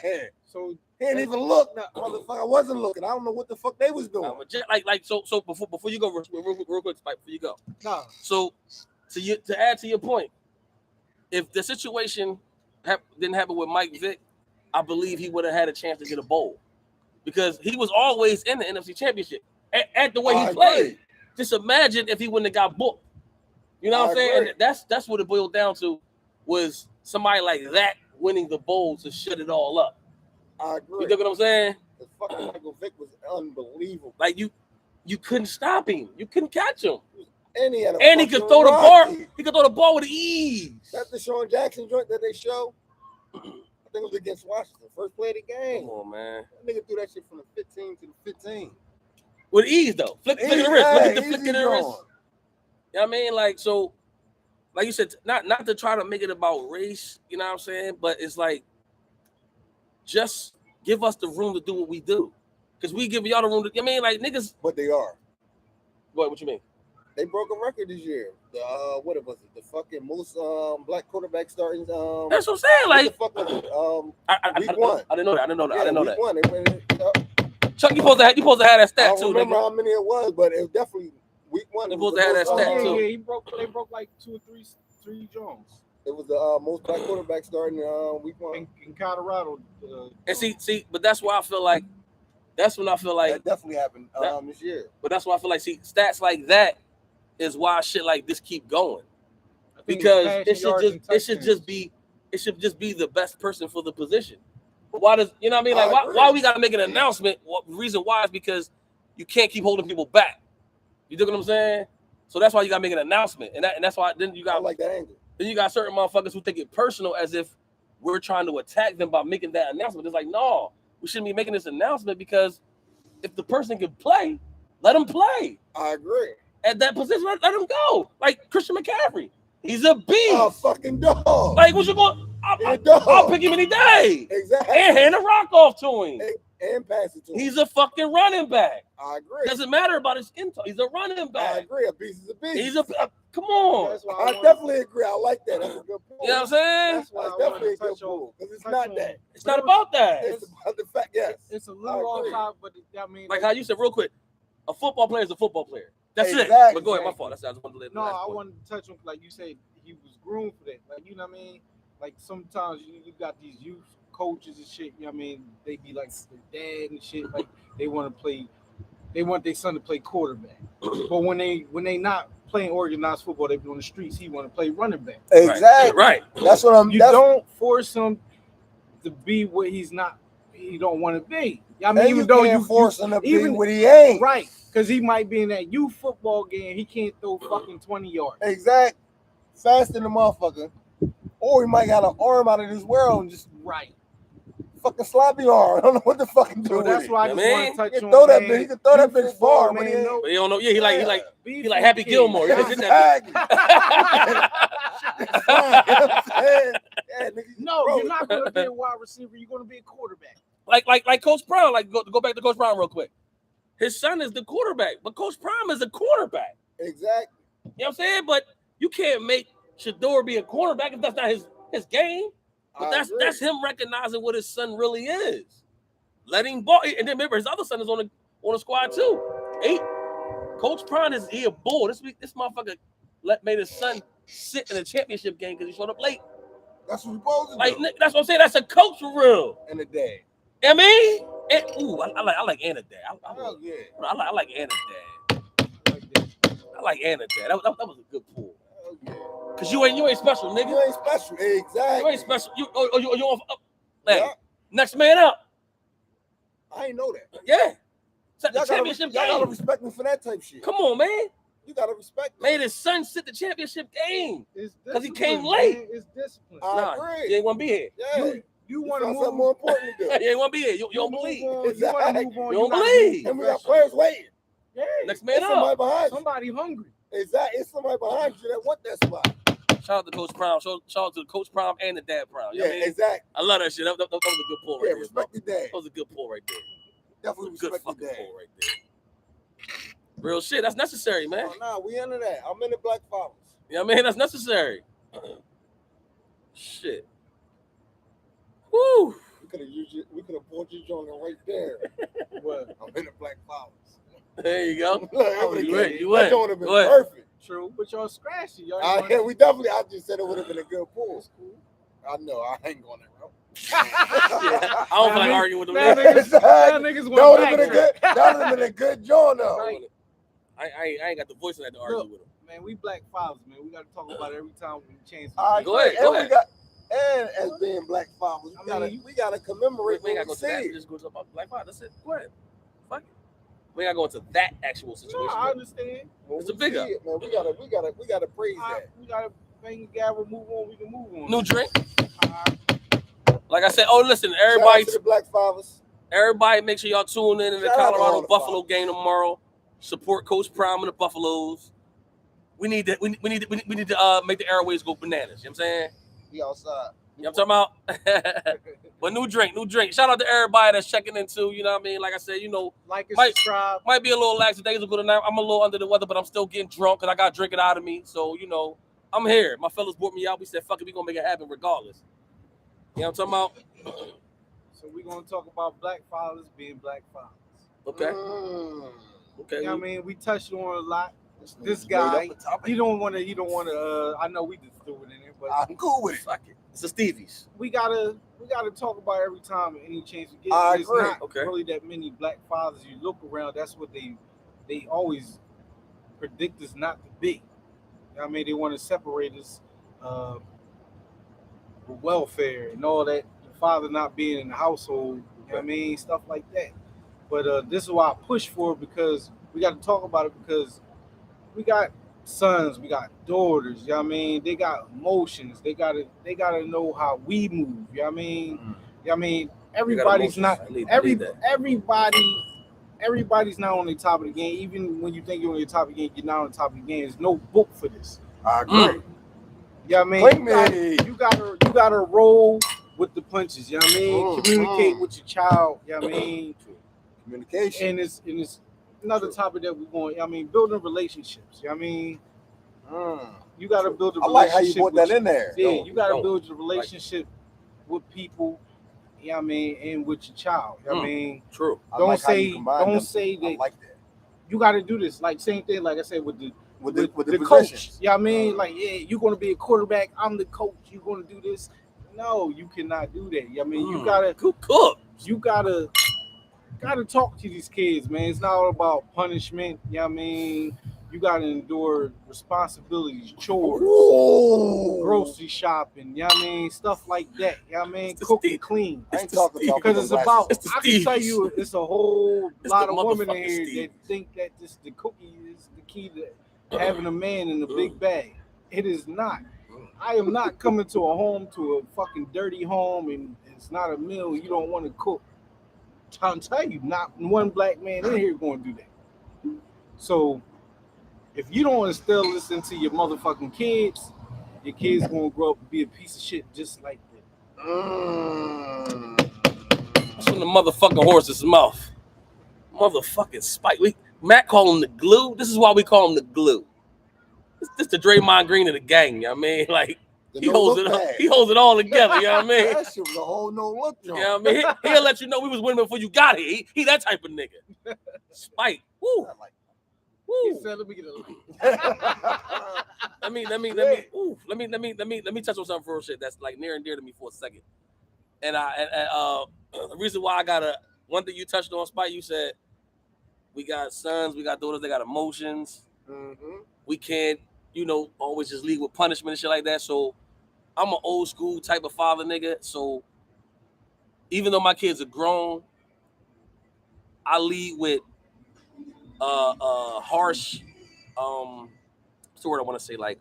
So he didn't even look. No, motherfucker, I wasn't looking. I don't know what the fuck they was doing. I'm a Jet. Like so before you go real quick, Spike, before you go. No. So to add to your point, if the situation didn't happen with Mike Vick, I believe he would have had a chance to get a bowl because he was always in the NFC Championship at the way he played. Just imagine if he wouldn't have got booked. You know what I'm saying? And that's what it boiled down to, was somebody like that winning the bowl to shut it all up. I agree. You know what I'm saying? The fucking Michael Vick was unbelievable. Like you couldn't stop him. You couldn't catch him. And he could throw the ball. He could throw the ball with ease. That's the Sean Jackson joint that they show. I think it was against Washington. First play of the game. Come on, man. That nigga threw that shit from the 15 to the 15. With ease, though. Flick of the wrist. Look at the flick of the wrist. You know what I mean? Like, so, like you said, not to try to make it about race, you know what I'm saying? But it's like, just give us the room to do what we do. Because we give y'all the room to, I mean, like, niggas. But they are. What you mean? They broke a record this year. What was it? The fucking most black quarterback starting. That's what I'm saying. Like, what the fuck was it? Week one. I didn't know that. I didn't know that. Week one. They went, Chuck, you supposed to have that stat too. I don't remember nigga. how many it was, but it was definitely week one. You supposed to have that stat too. Yeah, they broke like 2 or 3 Jones. It was the most black quarterback starting week one in Colorado. And see, but that's why I feel like that definitely happened this year. But that's why I feel like stats like that is why shit like this keep going, because it should just be the best person for the position. But why does you know what I mean? Like why we gotta make an announcement? Well, the reason why is because you can't keep holding people back. You dig what I'm saying? So that's why you gotta make an announcement, and that's why then you got I like that angle. Then you got certain motherfuckers who take it personal as if we're trying to attack them by making that announcement. It's like, no, we shouldn't be making this announcement because if the person can play, Let him play. I agree. At that position, let him go. Like Christian McCaffrey. He's a beast. A fucking dog. Like, what you going? I'll pick him any day. Exactly. And hand the rock off to him. And pass it to him. He's a fucking running back. I agree. Doesn't matter about his skin tone. He's a running back. I agree. A beast is a beast. He's a come on. I definitely agree. I like that. That's a good point. You know what I'm saying? That's why That's I definitely a wanted good to point. Because it's touch not on- that. It's not about that. It's about the fact, yes. It's a little off top, but I mean, Like how you said real quick, a football player is a football player. That's it. Exactly. But go ahead, my fault. That's I just wanted to let no, I wanted to touch on, like you said, he was groomed for that. Like, you know what I mean? Like, sometimes you got these youth coaches and shit, you know what I mean? They be like their dad and shit, like they want their son to play quarterback. But when they not playing organized football, they be on the streets, he want to play running back. Exactly. Right. That's what I'm. You don't force him to be what he don't want to be. I mean, even though you force him to be even- what he ain't. right, because he might be in that youth football game, he can't throw fucking 20 yards. Exactly. Fast in the motherfucker. Or he might got an arm out of this world and just Right. fucking sloppy arm. I don't know what the fuck to do So with that's it. why I Yeah, just man. want to touch He on. can throw that man, bitch. He can throw that youth bitch football, far, man. no- But he don't know. Yeah, he like be he like Happy kid. Gilmore. He just hit that. Exactly. Yeah, nigga, No, bro. you're not going to be a wide receiver. You're going to be a quarterback. like Coach Brown. Like go back to Coach Brown real quick. His son is the quarterback, but Coach Prime is a quarterback. Exactly. You know what I'm saying? But you can't make Shador be a quarterback if that's not his game. But I agree. that's him recognizing what his son really is. Letting ball, and then remember his other son is on the squad too. Coach Prime is a bull. This motherfucker made his son sit in a championship game because he showed up late. That's what you're supposed to Like do. that's what I'm saying. That's a coach for real. In the day. I mean, I like Anna Dad. Oh, yeah. I like Anna Dad. I like Anna Dad. That was a good pull. Oh, yeah. Cause you ain't special, nigga. You ain't special. Exactly. You ain't special. You off up. Hey, Yeah. next man up. I ain't know that. Yeah. Set the Y'all championship gotta game. respect me for that type shit. Come on, man. You gotta respect me. Made his son sit the championship game. It's 'Cause he came discipline, late. man. It's discipline. I agree. You ain't want to be here. Yeah. You want to found move something more important to do. You ain't want to be here. You don't move believe. on, You want to Exactly. move on. You don't gotta believe. be And we got professional. players waiting. Yeah. Next man There's somebody up. behind you. Somebody hungry. Exactly. It's somebody behind you that want that spot. Shout out to Coach Prime. Shout out to Coach Prime and the Dad Prime. You Yeah, know what I mean? exactly. I love that shit. That was a good pull right Yeah, there. respect your dad. That was a good pull right there. Definitely Good respect fucking your dad. pull right there. Real shit. That's necessary, man. Oh, nah, we under that. I'm in the Black Fathers. You know what I mean? That's necessary. Shit. Woo. We could have bought you joint right there. What? I'm in the Black Fathers. There you go. Look, you went. You that went. joint would have been Go ahead. perfect. True, but y'all scratchy. Y'all Yeah, we definitely. I just said it would have been a good pull. I know. I ain't going that route. I don't feel like arguing with them. That niggas. niggas, that niggas That want would have been a good. That would have been a good joint though. Right. I ain't got the voice of that to argue Look. with him. Man, we Black Fathers, man. We got to talk about it every time we chance. Go ahead, And go we ahead. got, and as being Black Fathers, I mean, we gotta commemorate We ain't got what to go we to that. see. We just go to about Black Power. That's it. Go ahead. Fuck it. We ain't got to go into that actual No, situation. I understand. When It's a we big see up. it, man. We gotta praise that. We got to bang the gavel, move on. We can move on. New drink. Alright. Like I said, listen, Shout out everybody, to the Black Fathers. everybody, make sure y'all tune in the Shout out to all Colorado the Buffalo fathers. game tomorrow. Support Coach Prime and the Buffaloes. We need to make the airways go bananas. You know what I'm saying? We outside. You know what I'm talking about? But new drink. Shout out to everybody that's checking in too. You know what I mean? Like I said, Like and Mike- subscribe. might be a little lackadaisical tonight. I'm a little under the weather, but I'm still getting drunk because I got drinking out of me. So, I'm here. My fellas brought me out. We said, fuck it, we gonna make it happen regardless. You know what I'm talking about? So we're going to talk about Black Fathers being Black Fathers. Okay. Okay. You know what I mean? We touched on a lot. This Straight guy, up the topic. he don't want to, I know we just threw it in there, but I'm cool with it. Fuck it. It's the Stevies. we gotta talk about every time any chance we get. I There's agree. not Okay. really that many Black fathers. You look around, that's what they always predict us not to be. You know what I mean, they want to separate us with welfare and all that. The father not being in the household. You know what I mean, stuff like that. But this is why I push for it, because we got to talk about it, because we got sons, we got daughters, you know what I mean? They got emotions. They gotta know how we move, you know what I mean? You know what I mean? Everybody's emotions. not I need everybody everybody's not on the top of the game. Even when you think you're on the top of the game, you're not on the top of the game. There's no book for this. I agree. Yeah, you gotta roll with the punches. You know what I mean? Communicate with your child. You know what I mean? Communication. And it's another topic that we're going. You know what I mean, building relationships. You know what I mean? You gotta build a relationship. I like how you put that in there. Yeah, you gotta build your relationship with people. You know what I mean, and with your child. You know what I mean? True. Don't say that. I like that. You got to do this. Like same thing. Like I said with the positions. coach. You know what I mean? Like you're gonna be a quarterback. I'm the coach. You're gonna do this. No, you cannot do that. You know what I mean? You gotta cook. You gotta talk to these kids, man. It's not all about punishment. You know what I mean? You gotta endure responsibilities, chores, grocery shopping, you know what I mean? Stuff like that. You know what I mean? Cook and clean. I ain't talking about because it's about I can tell Steves. you it's a whole lot of women in here that think that the cookie is the key to having a man in a big bag. It is not. I am not coming to a home, to a fucking dirty home, and it's not a meal you don't want to cook. I'm telling you, not one black man in here going to do that. So if you don't instill this into your motherfucking kids, your kids gonna grow up and be a piece of shit just like that. That's from the motherfucking horse's mouth. Motherfucking Spike. Matt call him the glue. This is why we call him the glue. This the Draymond Green of the gang, you know what I mean? Like he holds it all together, you know what I mean? That shit was a whole no look joint. You know what I mean? He'll let you know we was winning before you got here. He that type of nigga. Spike. Woo. He said, "Let me get a Let me touch on something for real shit that's like near and dear to me for a second. And the reason why I got one thing you touched on, Spike, you said we got sons, we got daughters, they got emotions. We can't, always just lead with punishment and shit like that. So I'm an old school type of father nigga. So even though my kids are grown, I lead with harsh, what's the word I want to say, like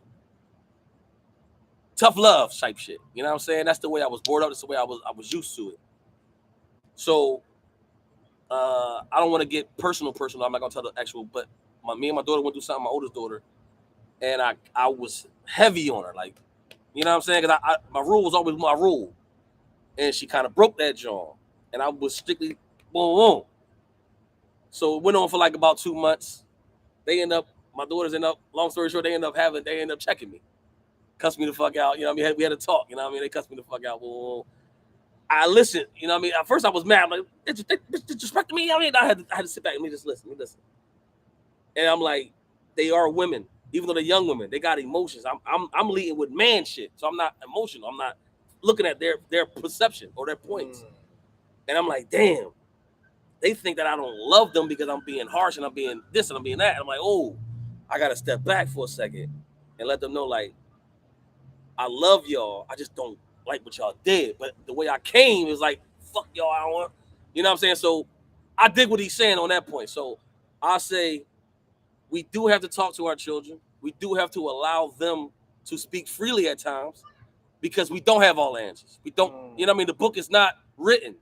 tough love type shit. You know what I'm saying? That's the way I was brought up. That's the way I was used to it. So I don't want to get personal. I'm not gonna tell the actual, but me and my daughter went through something. My oldest daughter, and I was heavy on her, like, you know what I'm saying? Because my rule was always my rule, and she kind of broke that jaw, and I was strictly boom boom. So it went on for like about 2 months. My daughters end up, long story short, they end up checking me. Cussed me the fuck out. You know what I mean? We had to talk. You know what I mean? They cussed me the fuck out. Well, I listened. You know what I mean? At first I was mad. I'm like, they disrespected me. I mean, I had to sit back and just listen. And I'm like, they are women. Even though they're young women, they got emotions. I'm leading with man shit. So I'm not emotional. I'm not looking at their perception or their points. And I'm like, damn. They think that I don't love them because I'm being harsh and I'm being this and I'm being that. And I'm like, oh, I got to step back for a second and let them know, like, I love y'all. I just don't like what y'all did. But the way I came is like, fuck y'all. I don't want, you know what I'm saying? So I dig what he's saying on that point. So I say we do have to talk to our children. We do have to allow them to speak freely at times because we don't have all the answers. We don't, you know what I mean? The book is not written.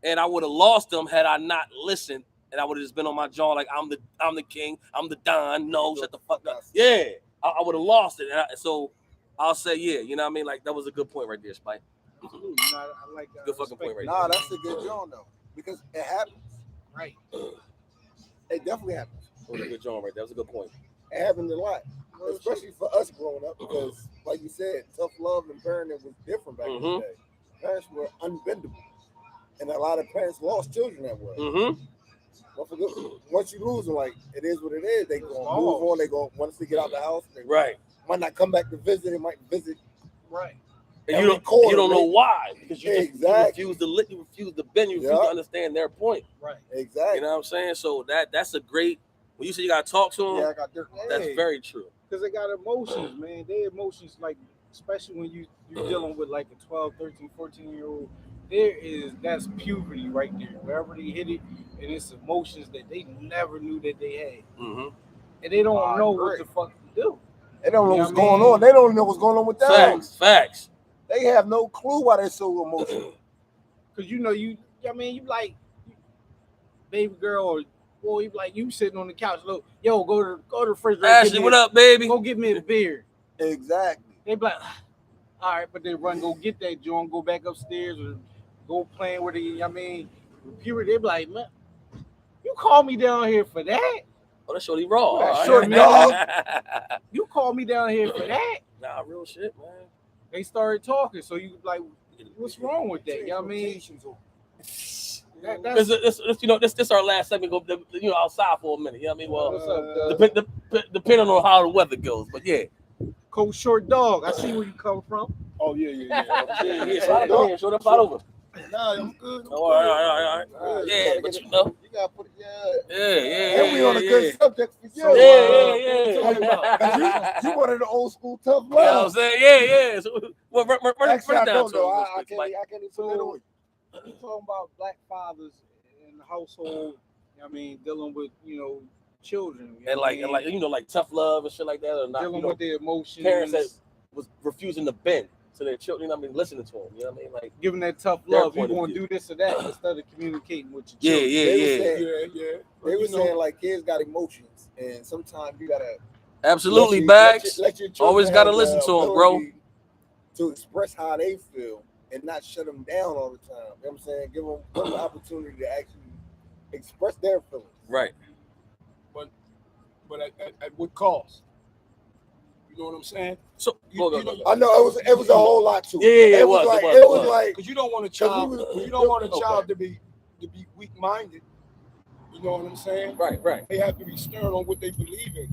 And I would have lost them had I not listened, and I would have just been on my jaw like I'm the king, I'm the don. No, shut the fuck up. Yeah, I would have lost it. So I'll say, yeah, you know what I mean? Like that was a good point right there, Spike. Absolutely. I like that. Good fucking point right there. Nah, that's a good John though, because it happens. Right. It definitely happens. That was a good John right there. That was a good point. It happens a lot, especially for us growing up, because, like you said, tough love and parenting was different back in the day. Parents were unbendable. And a lot of parents lost children that way. Once you lose them, like, it is what it is. They go move on. They go, once they get out the house, they might not come back to visit. They might visit. Right. And you don't know why. Because you refuse to bend, you refuse to understand their point. Right. Exactly. You know what I'm saying? So that's a great, when you say you got to talk to them, that's very true. Because they got emotions, man. Their emotions, like, especially when you're dealing with like a 12, 13, 14-year-old, that's puberty right there. Wherever they hit it, and it's emotions that they never knew that they had. And they don't know what the fuck to do. They don't know what's going on. They don't know what's going on with them. Facts. They have no clue why they're so emotional. Because you like, baby girl or boy, like you sitting on the couch, look, yo, go to the refrigerator. Ashley, what up, baby? Go get me a beer. Exactly. They be like, all right, but they run, go get that joint, go back upstairs or go playing with it. I mean, puberty, they be like, man, you call me down here for that? Oh, that's Shorty Raw. Yeah, Shorty dog. You call me down here for that? Nah, real shit, man. They started talking, so you like, what's wrong with that? You know what I mean? This our last segment. Go, outside for a minute. You know what I mean? Well, What's up, depending on how the weather goes, but yeah. Coach Short Dog, I see where you come from. Oh yeah. Show that pot over. Nah, I'm good. All right. Yeah, but you gotta put it. Yeah. And we on a good subject for you. Yeah. You one of the old school tough love. You know what I'm saying? Yeah. So, well, run Actually, it I down don't to know. him. I can't even put it on. You talking about black fathers in the household? I mean, dealing with children And like tough love and shit like that, or not dealing with their emotions. Parents that was refusing to bend to their children. I mean, listening to them. You know what I mean? Like giving that tough their love. You point of want to view. do this or that instead of communicating with your children. Yeah. They were saying like kids got emotions, and sometimes you gotta Absolutely, Bags. let your children Always gotta have listen the to them, bro. ability to express how they feel and not shut them down all the time. You know what I'm saying? Give them the opportunity to actually express their feelings. Right. But at what cost? You know what I'm saying? So I know it was a whole lot to it. Yeah, it was like because you don't want a child. You don't want a child to be weak-minded. You know what I'm saying? Right. They have to be stern on what they believe in.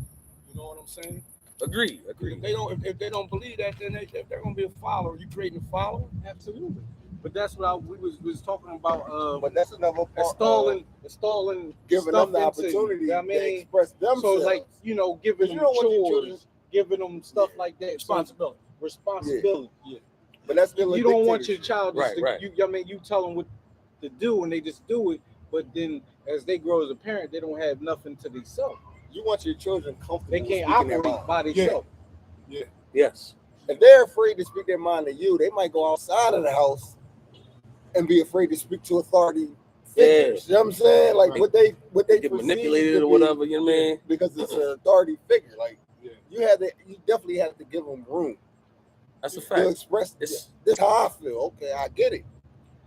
You know what I'm saying? Agreed. If they don't believe that, then they're gonna be a follower. You creating a follower? Absolutely. But that's what we was talking about. But that's another part. Installing giving them the opportunity to express themselves. So it's like giving them chores, giving them stuff like that. Responsibility. Yeah. But that's still you don't want your child just right. You tell them what to do and they just do it. But then as they grow as a parent, they don't have nothing to themselves. You want your children comfortable. They can't operate by themselves. Yeah. Yes. If they're afraid to speak their mind to you, they might go outside of the house and be afraid to speak to authority figures. You know what I'm saying? Like what they get manipulated or whatever, you know what I mean? Because it's an authority figure. Like you definitely have to give them room. That's a To fact. express this how I feel. Okay, I get it.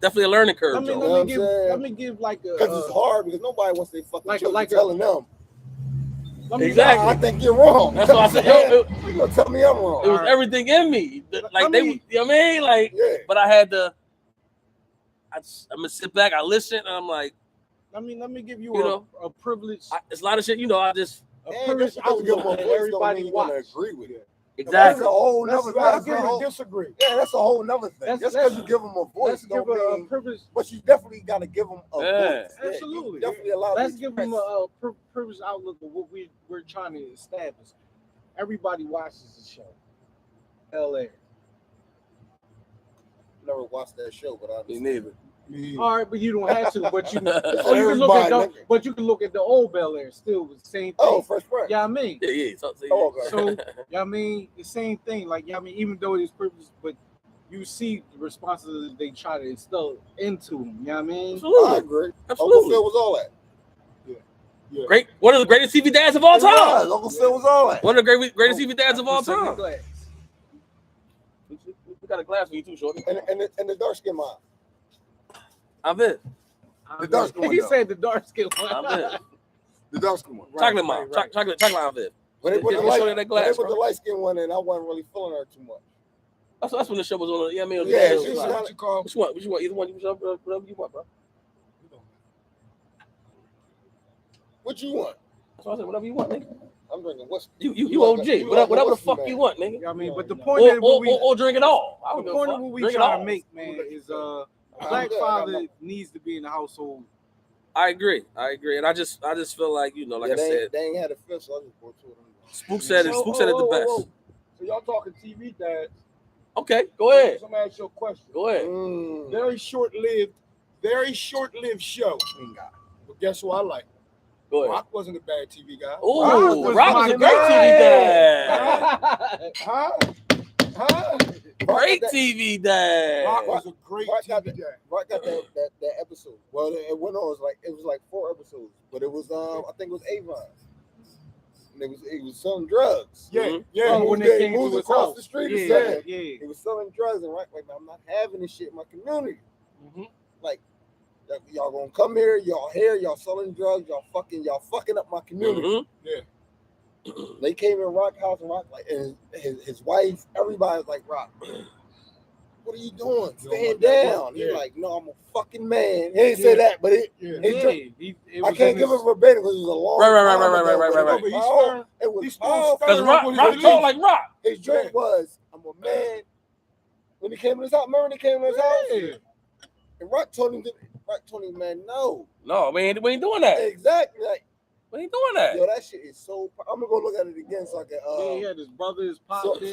Definitely a learning curve, Let Joe. me give like a because it's hard because nobody wants their fucking children telling them. Exactly. I think you're wrong. That's what I said. You gonna tell me I'm wrong? It was everything in me. Like you know what I mean? Like, but I had to. I'm gonna sit back. I listen, and I'm like, let me give you, a privilege. It's a lot of shit. I just a privilege outlook that everybody wants. Agree with it. Exactly. That's a whole nother thing. Disagree. Yeah, that's a whole nother thing. Just because you give them a voice, give a privilege. But you definitely got to give them a voice. Absolutely. Definitely allow. Let's give them a privileged outlook of what we're trying to establish. Everybody watches the show. L.A. Never watched that show, but I neither. All right, but you don't have to. But you can look at the old Bel Air. Still the same thing. Oh, Fresh Prince. Yeah, I mean. Yeah. So I mean, the same thing. Like, I mean, even though it's privileged, but you see the responsibility they try to instill into them. You know what I mean? Absolutely. I agree. Absolutely. Uncle Phil was all that. Yeah. Great. One of the greatest TV dads of all time. Uncle Phil was all that. One of the greatest TV dads of all time. We got a glass for you too, Shorty. And the dark skin mom. I'm in. The dark skin one. He said the dark skin one. I'm in. The dark skin one. Chocolate mom. Chocolate I'm in. When they put the light skin one in, I wasn't really feeling her too much. That's when the show was on. Yeah, I mean, yeah. What you call? Which one? Either one. You whatever you want, bro. What you want? That's what I said. Whatever you want, nigga. I'm drinking whiskey. You OG. Whatever the fuck you want, nigga. I mean, but the point or drink it all. The point of what we trying to make, man, is black father needs to be in the household. I agree, and I just feel like like I said, they ain't had a fifth, so I just brought two of them. Spook said it the best. So y'all talking TV dads? Okay, go ahead. Let me ask you a question. Go ahead. Very short-lived show. But guess who I like? Go ahead. Rock wasn't a bad TV guy. Oh, Rock was a great TV dad. Huh? Great TV dad. Rock was a great Rock got TV dad. Rock got that episode. Well, it went on. It was like 4 episodes, but it was I think it was Avon. And it was selling drugs. Yeah, Oh, when they came moved to his across house. the street. Yeah. He was selling drugs, and Rock like, man, I'm not having this shit in my community. Like, y'all gonna come here, y'all selling drugs, y'all fucking up my community. They came in Rock house, and Rock like, and his wife, everybody's like, Rock, what are you doing? Stand down. He's like, no, I'm a fucking man. He didn't say that, but I can't give him verbatim because it was a long Right. It was powerful. Because Rock talk like Rock. His drink was, I'm a man. When he came in his house, remember when he came in his house? And Rock told him, man, no. No, we ain't doing that. Exactly. Like, we ain't doing that. Yo, that shit is so. I'm gonna go look at it again so I can. He had his brother, his pop. We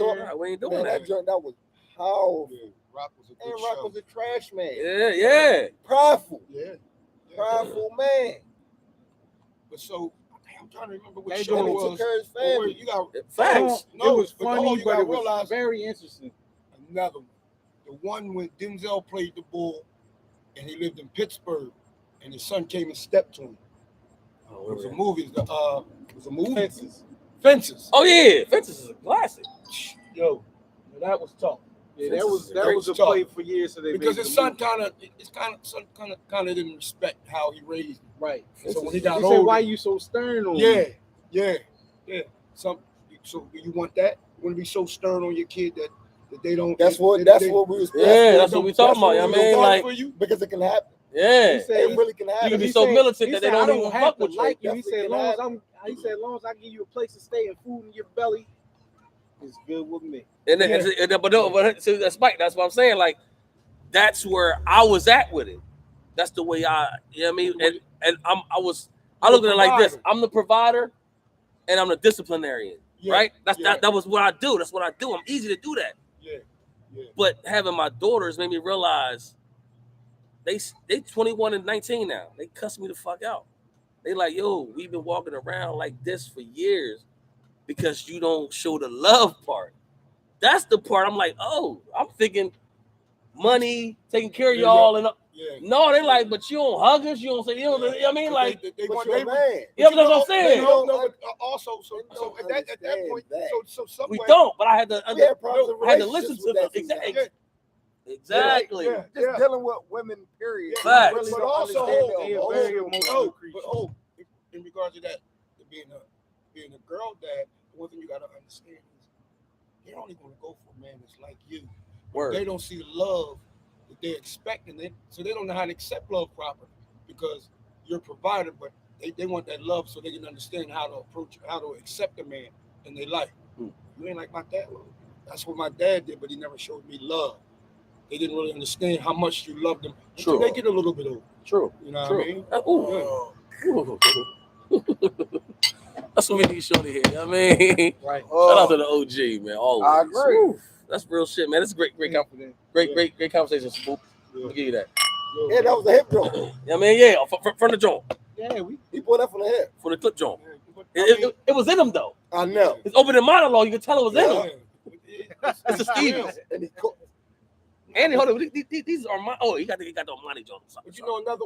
ain't doing that. That joint, that was powerful. Rock was a good And Rock show. was a trash man. Yeah. Prideful. Yeah. Prideful man. But so, I'm trying to remember what They show it He was. took care of his family. You got Facts. It was but funny, you but gotta it was realize very interesting. another one. The one when Denzel played the bull, and he lived in Pittsburgh, and his son came and stepped to him. It was a movie. It was a movie. Fences. Oh yeah, Fences is a classic. Yo, That was tough. Yeah, that was a tough. play for years. So they because made his the son movie. kind of didn't respect how he raised him. Right. So when he got He older, said, "Why you so stern on me?" Yeah. So do you want that? You want to be so stern on your kid that they don't? That's what we was. That's what we talking about. I mean, like, for you because it can happen. yeah. He said, It really can happen. You can be he so said- militant he that said, they I don't even have fuck to with you. like you. He Definitely said, can as long as I give you a place to stay and food in your belly, it's good with me. But see, that's Mike. That's what I'm saying. Like, that's where I was at with it. That's the way you know what I mean? And I looked at it like this. I'm the provider and I'm the disciplinarian. Right? That was what I do. That's what I do. I'm easy to do that. Yeah. But having my daughters made me realize they 21 and 19 now. They cuss me the fuck out. They like, yo, we've been walking around like this for years because you don't show the love part. That's the part I'm like, oh, I'm thinking money, taking care of y'all, and no, they like, but you don't hug us, you don't say, you know what I mean? Like, they want But you're a man. yeah, but that's what I'm saying. Also, so at that point, so somewhere We don't, but I had to, We had problems in I had to listen relationships to with them. that Exactly. Just dealing with women, period. Facts. Really But don't also, understand in regards to that, being a girl dad, one thing you got to understand is they're only going to go for a man that's like you. Word. They don't see the love that they're expecting, so they don't know how to accept love properly because you're a provider, but they want that love so they can understand how to approach, how to accept a man in their life. You ain't like my dad. That's what my dad did, but he never showed me love. They didn't really understand how much you loved them until they get a little bit older. True. You know what I mean? Ooh. That's what we need Shorty here. You know what I mean? Right. Shout out to the OG, man. Always. I agree. Woo. That's real shit, man. That's a great conversation, Spook. I'll give you that. Yeah, that was a hip joint. You know what I mean? Yeah, from the joint. Yeah, He pulled that from the hip. From the clip joint. It was in him, though. I know. His opening monologue, you could tell it was in him. It's a Stevens. And Andy, hold on. These are my. Oh, he got the Armani joints. But you know another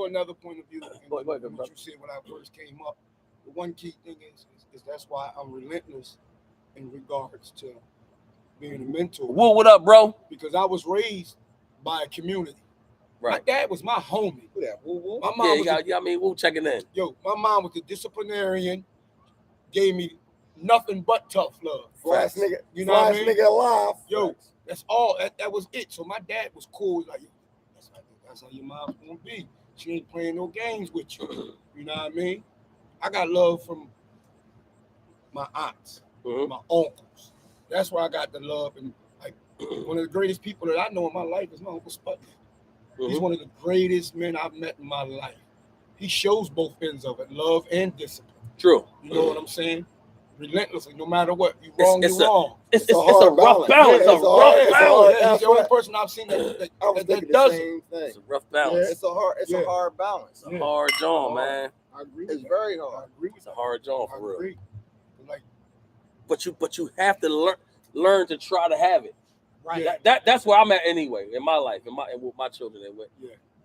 another point of view. Go ahead, what you said when I first came up. The one key thing is that's why I'm relentless in regards to being a mentor. Whoa, what up, bro? Because I was raised by a community. Right. My dad was my homie. My mom Woo checking in. Yo, my mom was the disciplinarian. Gave me nothing but tough love. Flash nigga, you know what I mean? Nigga alive. Yo, that's all. That was it. So my dad was cool. Like, that's how your mom's gonna be. She ain't playing no games with you. You know what I mean? I got love from my aunts, my uncles. That's where I got the love. And like one of the greatest people that I know in my life is my Uncle Sputnik. He's one of the greatest men I've met in my life. He shows both ends of it, love and discipline. True. You know what I'm saying? Relentlessly, no matter what. You wrong, you're wrong. It's a rough balance. It's a rough balance. He's the only person I've seen that does it. It's a rough balance. It's a hard balance. It's a hard job, man. I agree. It's very hard. It's a hard job for real. Like, But you have to learn. learn to try to have it. Right. That's where I'm at anyway in my life and with my children. And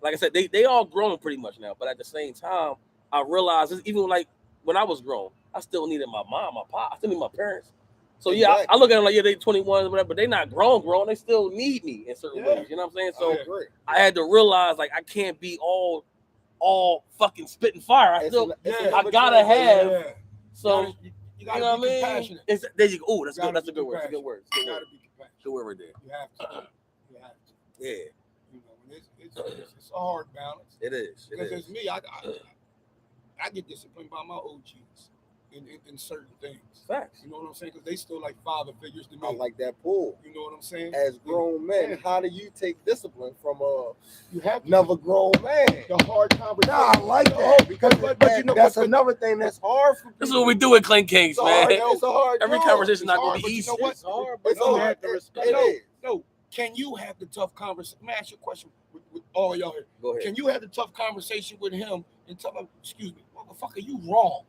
like I said, they all grown pretty much now. But at the same time, I realized even like when I was grown, I still needed my mom, my pop. I still need my parents. So Exactly. I look at them like they 21 or whatever, but they not grown. They still need me in certain ways. You know what I'm saying? So I had to realize like I can't be all fucking spitting fire. I gotta have. So you gotta be compassionate. There you go. Oh, that's good. That's a good word. That's a good word. You gotta be compassionate. Good word right there. You have to. You have to. Yeah. You know, it's a hard balance. It is. Because as me, I get disciplined by my OGs in certain things. Facts. You know what I'm saying? Because they still like father figures to me. I like that pull. You know what I'm saying? As grown men, how do you take discipline from you have another grown man? The hard conversation. Nah, I like that because you know, that's another thing that's hard for people. This is what we do at Clingkingz, man. It's a hard Every job. conversation not going to be easy. You know what? It's hard, It's but you have to respect it. No. Can you have the tough conversation? Let me ask you a question with all y'all here. Go ahead. Can you have the tough conversation with him and tell him, excuse me, motherfucker, you wrong.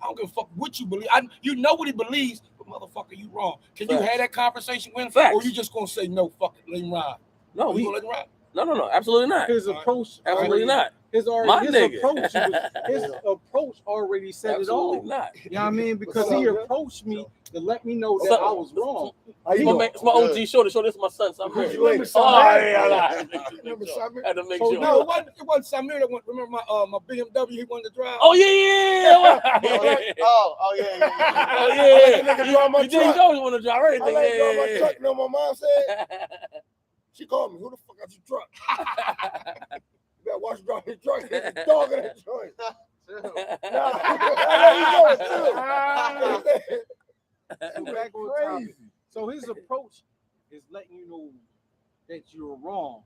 I don't give a fuck what you believe. You know what he believes, but motherfucker, you wrong. Can you have that conversation with him? Facts. Or you just gonna say, no, fuck it, let him ride? No, you gonna let him ride? No, absolutely not. His approach, Absolutely not. His approach already said Absolutely it all. not. You know what I mean? Because he approached me to let me know that I was wrong. It's my OG. Show this my son. Samir. Remember I had to make sure. No, it wasn't Samir that went. Remember my BMW he wanted to drive? Oh yeah. Oh yeah. Oh yeah. You didn't know you want to drive everything. I like drive my truck. You know what my mom said? She called me. Who the fuck got your truck? You better watch drive your truck. There's a dog in that joint. So his approach is letting you know that you're wrong,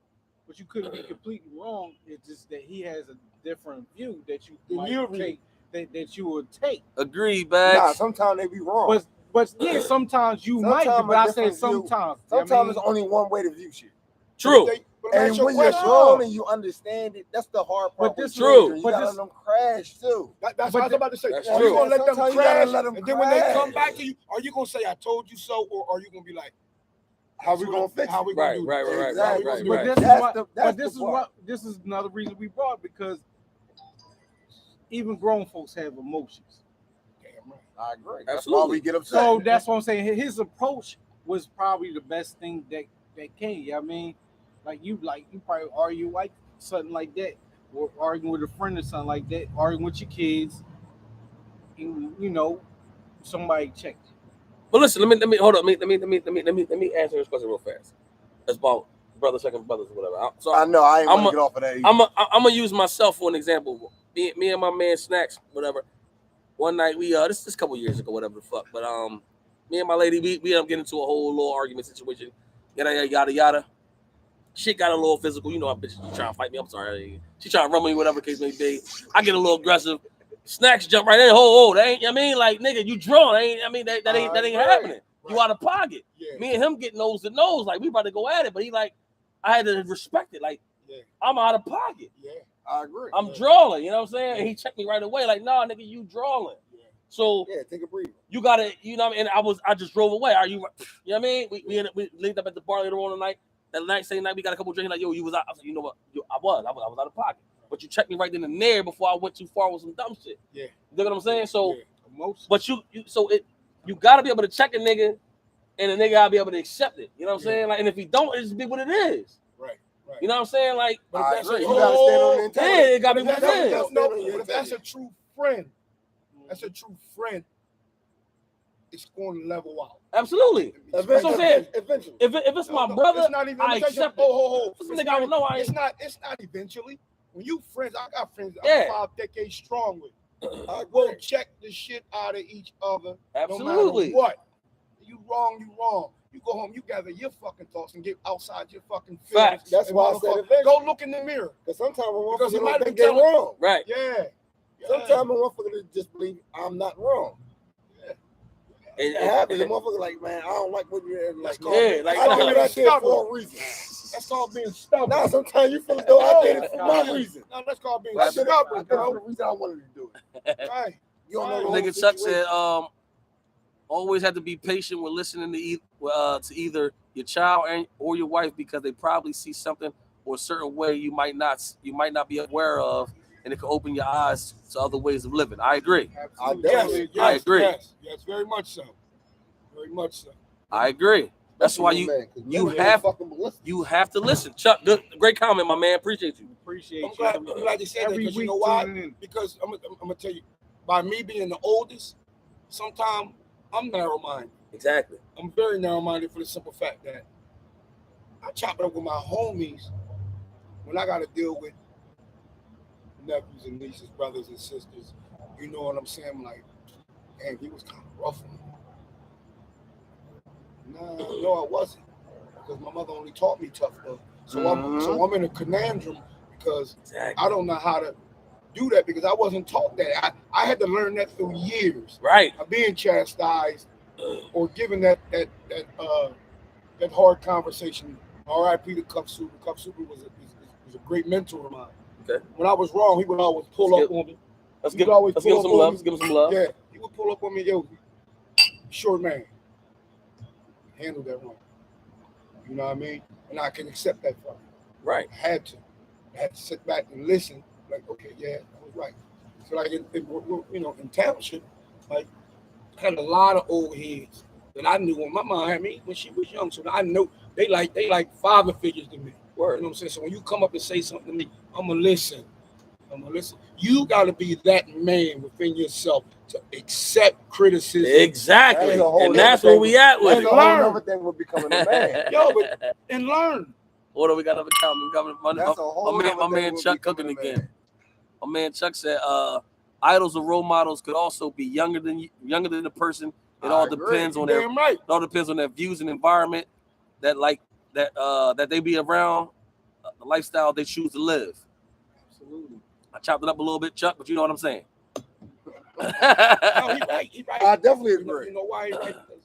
but you couldn't be completely wrong. It's just that he has a different view that you might take, that you would take. Agreed, Bags. Nah, sometimes they be wrong. But yeah, sometimes you might. But I said sometimes. Sometimes there's only one way to view shit. True. And when you're grown and you understand it, that's the hard part. But this true. You gotta let them crash too. That's what I was about to say. That's Are true. you gonna let them crash? And then when they crash. come back to you, are you gonna say I told you so, or are you gonna be like, how we gonna fix it? How we gonna do Right. Exactly. But this is another reason we brought, because even grown folks have emotions. Damn right. I agree. Absolutely. That's why we get upset. So that's what I'm saying. His approach was probably the best thing that came. You know what I mean? Like you probably argue like something like that, or arguing with a friend or something like that, arguing with your kids. You know, somebody checked you. But listen, let me hold up. Let me answer this question real fast. It's about brothers, second brothers, or whatever. So I know I ain't want to get off of that either. I'm gonna use myself for an example. Me and my man Snacks, whatever. One night we this a couple years ago, whatever the fuck. But me and my lady, we ended up getting into a whole little argument situation. Yada. Shit got a little physical. You know, bitch, she trying to fight me. I'm sorry. She trying to run me, whatever case may be. I get a little aggressive. Snacks jump right in. That ain't. I mean, like, nigga, you drawn. That ain't happening. Right. You out of pocket. Yeah. Me and him get nose to nose. Like, we about to go at it. But he like, I had to respect it. Like, I'm out of pocket. Yeah, I agree. I'm drawing. You know what I'm saying? And he checked me right away. Like, nah, nigga, you drawing. Yeah. So take a breather. You gotta, you know what I mean? And I just drove away. Are you know what I mean? We linked up at the bar later on tonight. That same night we got a couple drinks. Like, yo, you was out. I was like, you know what? I was out of pocket. But you checked me right then and there before I went too far with some dumb shit. Yeah. You know what I'm saying? So, but you gotta be able to check a nigga, and the nigga gotta be able to accept it. You know what I'm saying? Like, and if he don't, it just be what it is. Right. You know what I'm saying? Like, but if that's you gotta stand on the integrity. Yeah, it gotta be what it is. But if that's a true friend, it's going to level out. Absolutely. That's what I'm saying. Eventually. If it's my brother, it's not even, I accept it. It's not eventually. When you friends, I got friends I'm 5 decades strong with. We'll check the shit out of each other. Absolutely. No matter what. You wrong. You go home, you gather your fucking thoughts and get outside your fucking feelings. Facts. That's why I said eventually. Go look in the mirror. Because sometimes when because motherfucker think they're wrong. Right. Yeah. Sometimes when motherfucker just believe I'm not wrong. And it happens. The motherfucker like, man, I don't like what you're like. I did that shit for a reason. That's called being stubborn. Now sometimes you feel as though I did it for my reason. No, that's called being stubborn. That's the reason I wanted to do it. Right. You don't know Nigga Chuck said, Always have to be patient with listening to either your child or your wife because they probably see something or a certain way you might not be aware of, and it can open your eyes to other ways of living. I agree. Absolutely. I agree. Yes, very much so. Very much so. I agree. That's why you have to listen. Chuck, great comment, my man. Appreciate you. I'm glad you said that because you know why? Because I'm gonna tell you, by me being the oldest, sometimes I'm narrow-minded. Exactly. I'm very narrow-minded for the simple fact that I chop it up with my homies when I got to deal with nephews and nieces, brothers and sisters. You know what I'm saying? I'm like, damn, he was kind of rough on me. No, I wasn't, because my mother only taught me tough love. So I'm in a conundrum because I don't know how to do that because I wasn't taught that. I had to learn that through years. Right. Of being chastised or given that hard conversation. R.I.P. to Cup Super. Cup Super was a great mentor of mine. Okay. When I was wrong, he would always pull up on me. Let's give him some love. Let's give him some love. Yeah, he would pull up on me. Yo, short man, handle that wrong. You know what I mean? And I can accept that from him. Right. I had to sit back and listen. Like, okay, yeah, I was right. So like in township, like I had a lot of old heads that I knew when my mom had me when she was young. So I know they like father figures to me. Word. You know what I'm saying? So when you come up and say something to me, I'm gonna listen. You gotta be that man within yourself to accept criticism. Exactly. And that's where we at with it. Learn everything with becoming a man. Yo, and learn. What do we got up comment? My man Chuck cooking again. My man Chuck said, idols or role models could also be younger than the person. It all depends on it all depends on their views and environment that they be around, the lifestyle they choose to live. Absolutely. I chopped it up a little bit, Chuck, but you know what I'm saying. No, he right. I definitely agree. You know why he right? Because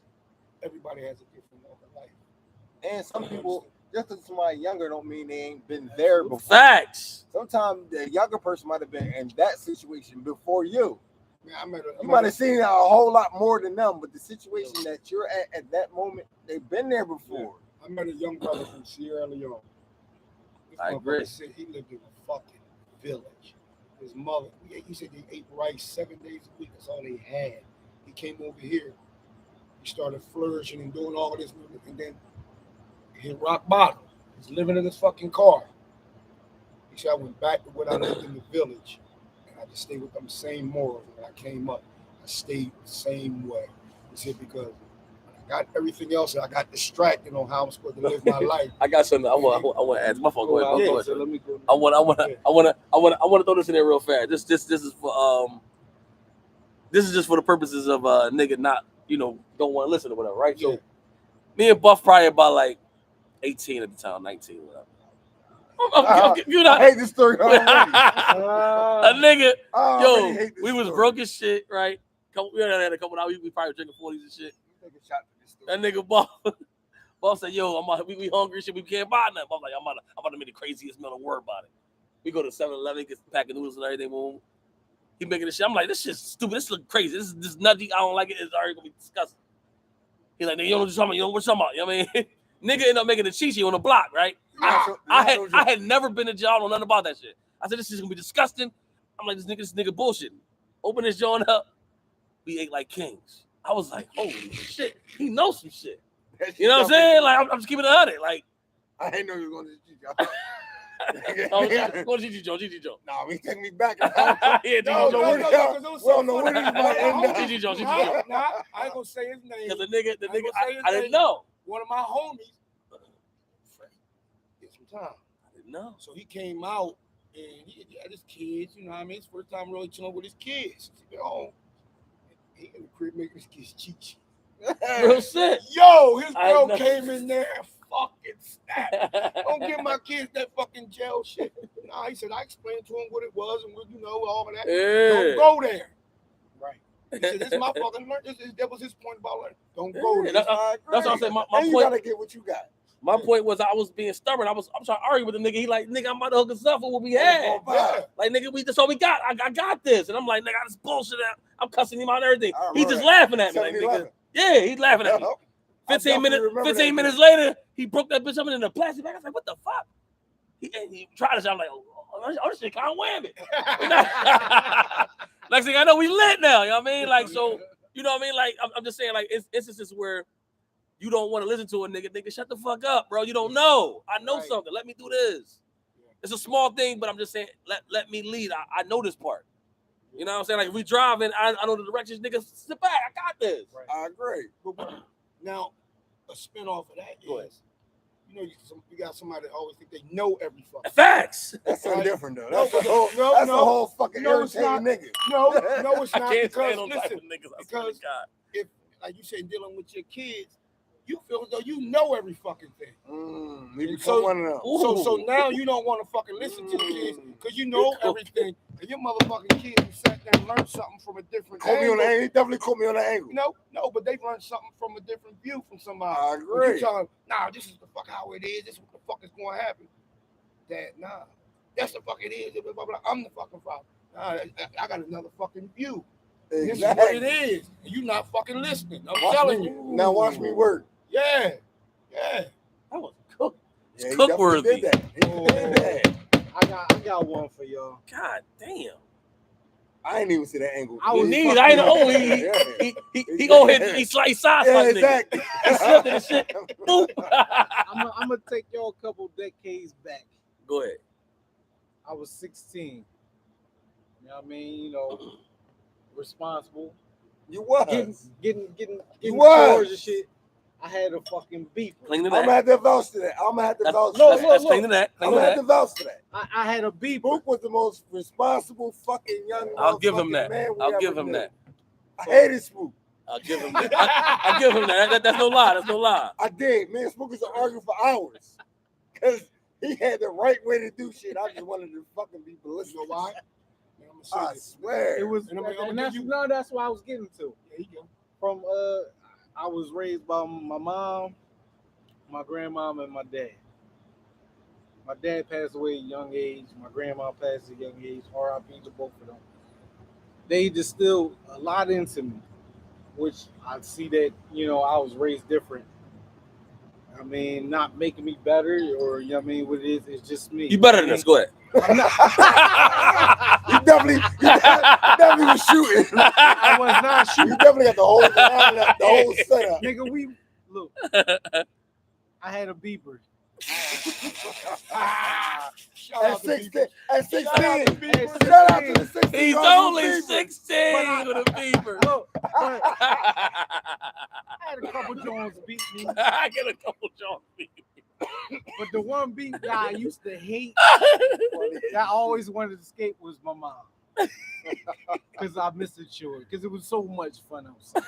everybody has a different walk of life. And some people, just because somebody younger don't mean they ain't been there before. Facts. Sometimes the younger person might have been in that situation before you. Man, you might have seen a whole lot more than them, but the situation that you're at that moment, they've been there before. I met a young brother from Sierra Leone. I agree. Said he lived in a fucking village. His mother, he said they ate rice 7 days a week. That's all they had. He came over here. He started flourishing and doing all of this, and then he hit rock bottom. He's living in his fucking car. He said, I went back to what I lived in the village, and I just stayed with them same morals. When I came up, I stayed the same way. He said, because I got everything else, and I got distracted on how I'm supposed to live my life. I got something I want to ask. My phone. Go ahead. So let me go. I want to throw this in there real fast. This is for this is just for the purposes of nigga not don't want to listen or whatever, right? Yeah. So me and Buff probably about like 18 at the time, 19, whatever. I hate this story already. A nigga, we was broke as shit, right? We had a couple hours. We probably drinking 40s and shit. That nigga Boss said, "Yo, we hungry shit. We can't buy nothing." I'm like, I'm about to make the craziest meal in the world about it. We go to 7-Eleven, get a pack of noodles and everything. Boom. He making this shit. I'm like, this shit's stupid. This look crazy. This is nutty. I don't like it. It's already gonna be disgusting. He's like, you know what you're talking about? You know what you're talking about? You know what I mean? Nigga ended up making a chichi on the block, right? I had never been to jail. I don't know nothing about that shit. I said, this is gonna be disgusting. I'm like, this nigga bullshit. Open this joint up. We ate like kings. I was like, holy shit, he knows some shit. You know what I'm saying? Like, I'm just keeping it 100. Like, I didn't know you were going to Go to Gigi Joe. Nah, we take me back. Yeah, no, Gigi Joe. Nah, I ain't gonna say his name. Because the nigga, I didn't know. One of my homies, get some time. I didn't know. So he came out and he had his kids. You know what I mean? It's first time really chilling with his kids. He in the crib making his kids chichi. Real shit. Yo, his girl came in there and fucking snapped. Don't give my kids that fucking jail shit. Nah, he said, I explained to him what it was and all of that. Yeah. Don't go there. Right. He said, this is my fucking learn. That was his point about learning. Don't go there. That's what I said. My you point. Gotta get what you got. My point was I was being stubborn. I'm trying to argue with the nigga. He like, nigga, I'm about to hook us up for what we had. Like, nigga, that's all we got. I got this. And I'm like, nigga, this bullshit. I'm cussing him out and everything. He just laughing at me. Like, nigga, Yeah, he's laughing at me. 15 minutes later, he broke that bitch up in a plastic bag. I was like, what the fuck? He tried to. I'm like, oh, this shit can't wham it. Next thing I know, we lit now. You know what I mean? Like, so, you know what I mean? Like, I'm just saying, like, it's instances where you don't want to listen to a nigga. Nigga, shut the fuck up, bro. You don't know. I know something. Let me do this. It's a small thing, but I'm just saying, let me lead. I know this part. You know what I'm saying? Like, if we driving, I know the directions. Nigga, sit back. I got this. Right. I agree. Now, a spinoff of that is, you know, you got somebody that always think they know every fucking facts. That's something different, though. That's a whole fucking irritating nigga. No, it's not. Because if, like you said, dealing with your kids, you feel as though you know every fucking thing. So now you don't want to fucking listen to the kids because you know everything. And your motherfucking kids sat there and learned something from a different angle. He definitely caught me on the angle. No, but they've learned something from a different view from somebody. I agree. You tell them, nah, this is the fuck how it is. This is what the fuck is going to happen. Dad, nah, that's the fuck it is. Blah, blah, blah. I'm the fucking father. Nah, I got another fucking view. Exactly. This is what it is. And you not fucking listening. I'm telling you. Now watch me work. Yeah. That was cook. It's cook worthy. He did that. I got one for y'all. God damn. I ain't even see that angle. I ain't only he go ahead he slice size like exactly. He slipped in the shit. Boop. I'm gonna take y'all a couple decades back. Go ahead. I was 16. You know what I mean? You know, responsible. You was getting chores and shit. I had a fucking beef. I'm gonna have to vouch to that. I'm gonna have to vouch to that. I'm gonna have to vouch to that. I had a beef. Book was the most responsible fucking young man. I'll give him that. I'll give him that. I hated Spook. I'll give him that. I'll give him that. That's no lie. That's no lie. I did. Me and Spook used to argue for hours because he had the right way to do shit. I just wanted to fucking be ballistic. You know why? I swear. It was. That's what I was getting to. There you go. From I was raised by my mom, my grandmom, and my dad. My dad passed away at a young age. My grandma passed at a young age. R.I.P. to both of them. They distilled a lot into me, which I see that, you know, I was raised different. I mean, not making me better or, you know what I mean, what it is, it's just me. You better than us. Go ahead. I'm not. you definitely was shooting. I was not shooting. You definitely got the whole setup. Nigga, look. I had a beeper. At 16. Shout out to the 16. He's only 16 with a beaver. Look, I had a couple Jones beat me. I get a couple Jones beat me. But the one beat that I used to hate, that I always wanted to escape, was my mom. Because I missed it short. Because it was so much fun outside.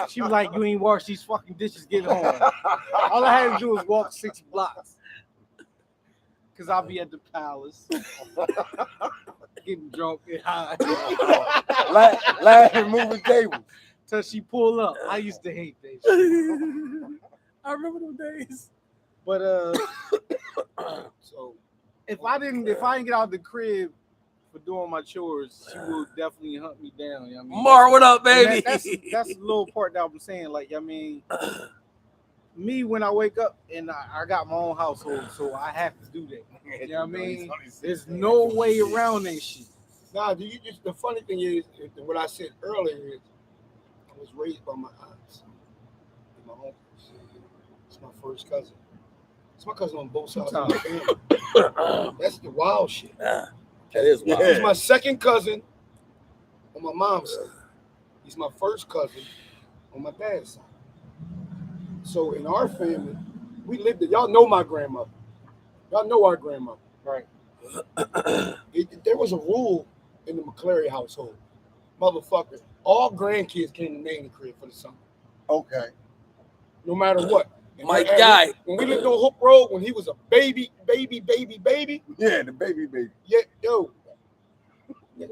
She was like, you ain't wash these fucking dishes, get home. All I had to do was walk 6 blocks. Because I'll be at the palace. Getting drunk and high. Laughing, moving tables. Till she pull up. I used to hate that shit. I remember those days. But so if I didn't get out of the crib for doing my chores, she will definitely hunt me down. You know what I mean? Mar, what up, baby? That's the little part that I'm saying. Like, I mean, me when I wake up and I got my own household, so I have to do that. You know what I mean? There's no way around that shit. Nah, the funny thing is, what I said earlier is, I was raised by my aunts and my uncles. It's my first cousin. It's my cousin on both sides of my family. That's the wild shit. That is wild. He's my second cousin on my mom's side. He's my first cousin on my dad's side. So in our family, we lived it. Y'all know my grandmother. Y'all know our grandmother. Right. There was a rule in the McClary household. Motherfucker, all grandkids came to name the crib for the summer. Okay. No matter what. My guy. When we lived on Hook Road, when he was a baby. Yeah, the baby. Yeah, yo. We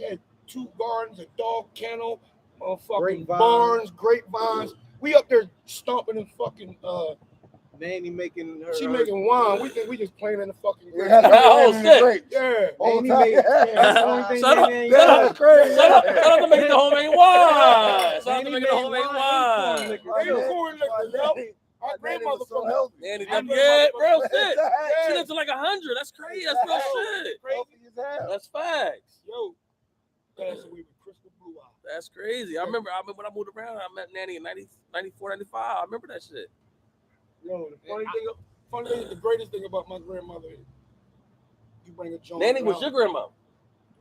had 2 gardens, a dog kennel, motherfucking barns, grapevines. We up there stomping in fucking Nanny making her. She making wine. We think we just playing in the fucking grape. Oh, shit. Yeah. All the Nanny time. made, that's the only thing Shut up. Nanny ain't Shut done. up. Shout out to making the homemade wine. Shout out to Nanny making the homemade wine and wine. corn liquor. They too. corn liquor, yo. Our grandmother so from healthy. Nanny, Our yeah, grandmother real from- shit. She Yeah. lives to like 100. That's crazy. That's real shit. Healthy as hell. That's facts. Yo, passed away with crystal blue eyes. That's crazy. I remember when I moved around, I met Nanny in 90, 94, 95. I remember that shit. Yo, the funny thing, the greatest thing about my grandmother is you bring a joint Nanny around. was your grandma.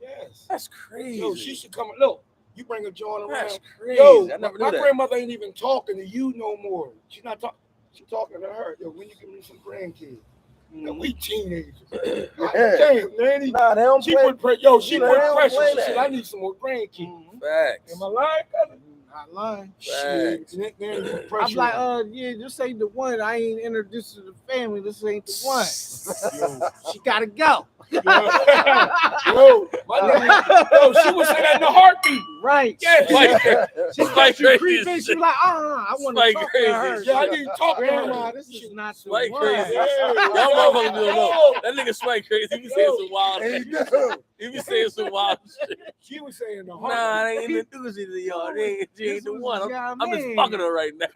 Yes. That's crazy. Yo, she should come. Look, you bring a joint That's around. crazy. Yo, I never my knew that. grandmother ain't even talking to you no more. She's not talking. She's talking to her. Yo, when you give me some grandkids. And we teenagers. Damn, Nanny. Nah, they don't She play. put pressure. Yo, she You know, put they don't pressure. play She that. said, I need some more grandkids. Facts. Am I lying, cousin? Not lying. Shit. Nanny put I'm pressure. like, yeah, this ain't the one. I ain't introduced to the family. This ain't the one. She gotta go. Yo, my nigga, yo, she was saying that in the heartbeat. Right. Yeah, She Spike she crazy creeping. as She shit. like, I want to Spike talk crazy to her. as yeah, I shit. need to talk to Grandma, her. this is not the Spike one. crazy. Yeah, Y'all motherfuckers don't know. That nigga Spike crazy. He be saying some wild Hey, shit. dude. He be saying some wild shit. She was saying the Nah, heart. I ain't introducing to y'all. She ain't the one. Yeah, I'm just man. fucking her right now.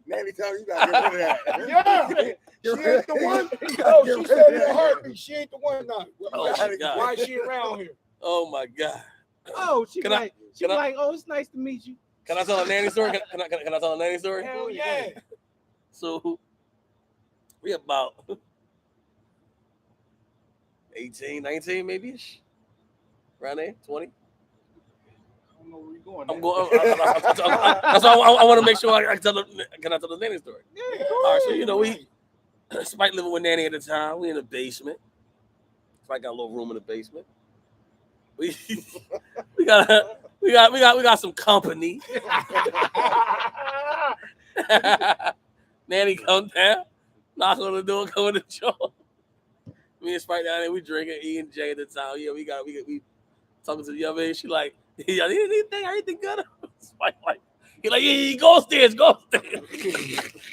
Nanny tell you gotta get rid of that. Yeah, she ain't the one. You Yo, gotta she get said rid in of the that. heartbeat. She ain't the one now. Oh, my God. Why is she around here? Oh my God. Oh, she Can I- like, can I- like, oh, it's nice to meet you. Can I tell a nanny story? Can I tell a nanny story? Hell yeah. So we about 18, 19 maybe-ish. Around there, 20. I don't know where you're going. I'm going. That's why I want to make sure I can I tell the nanny story? Yeah, All right, so you know we Spike living with Nanny at the time. We in the basement. Spike got a little room in the basement. We got some company. Nanny come down, knock on the door, come in the door. Me and Spike down there, we drinking E and J at the time. Yeah, we talking to the young man. She like, yeah, everything good? Spike like, he like, yeah, go upstairs.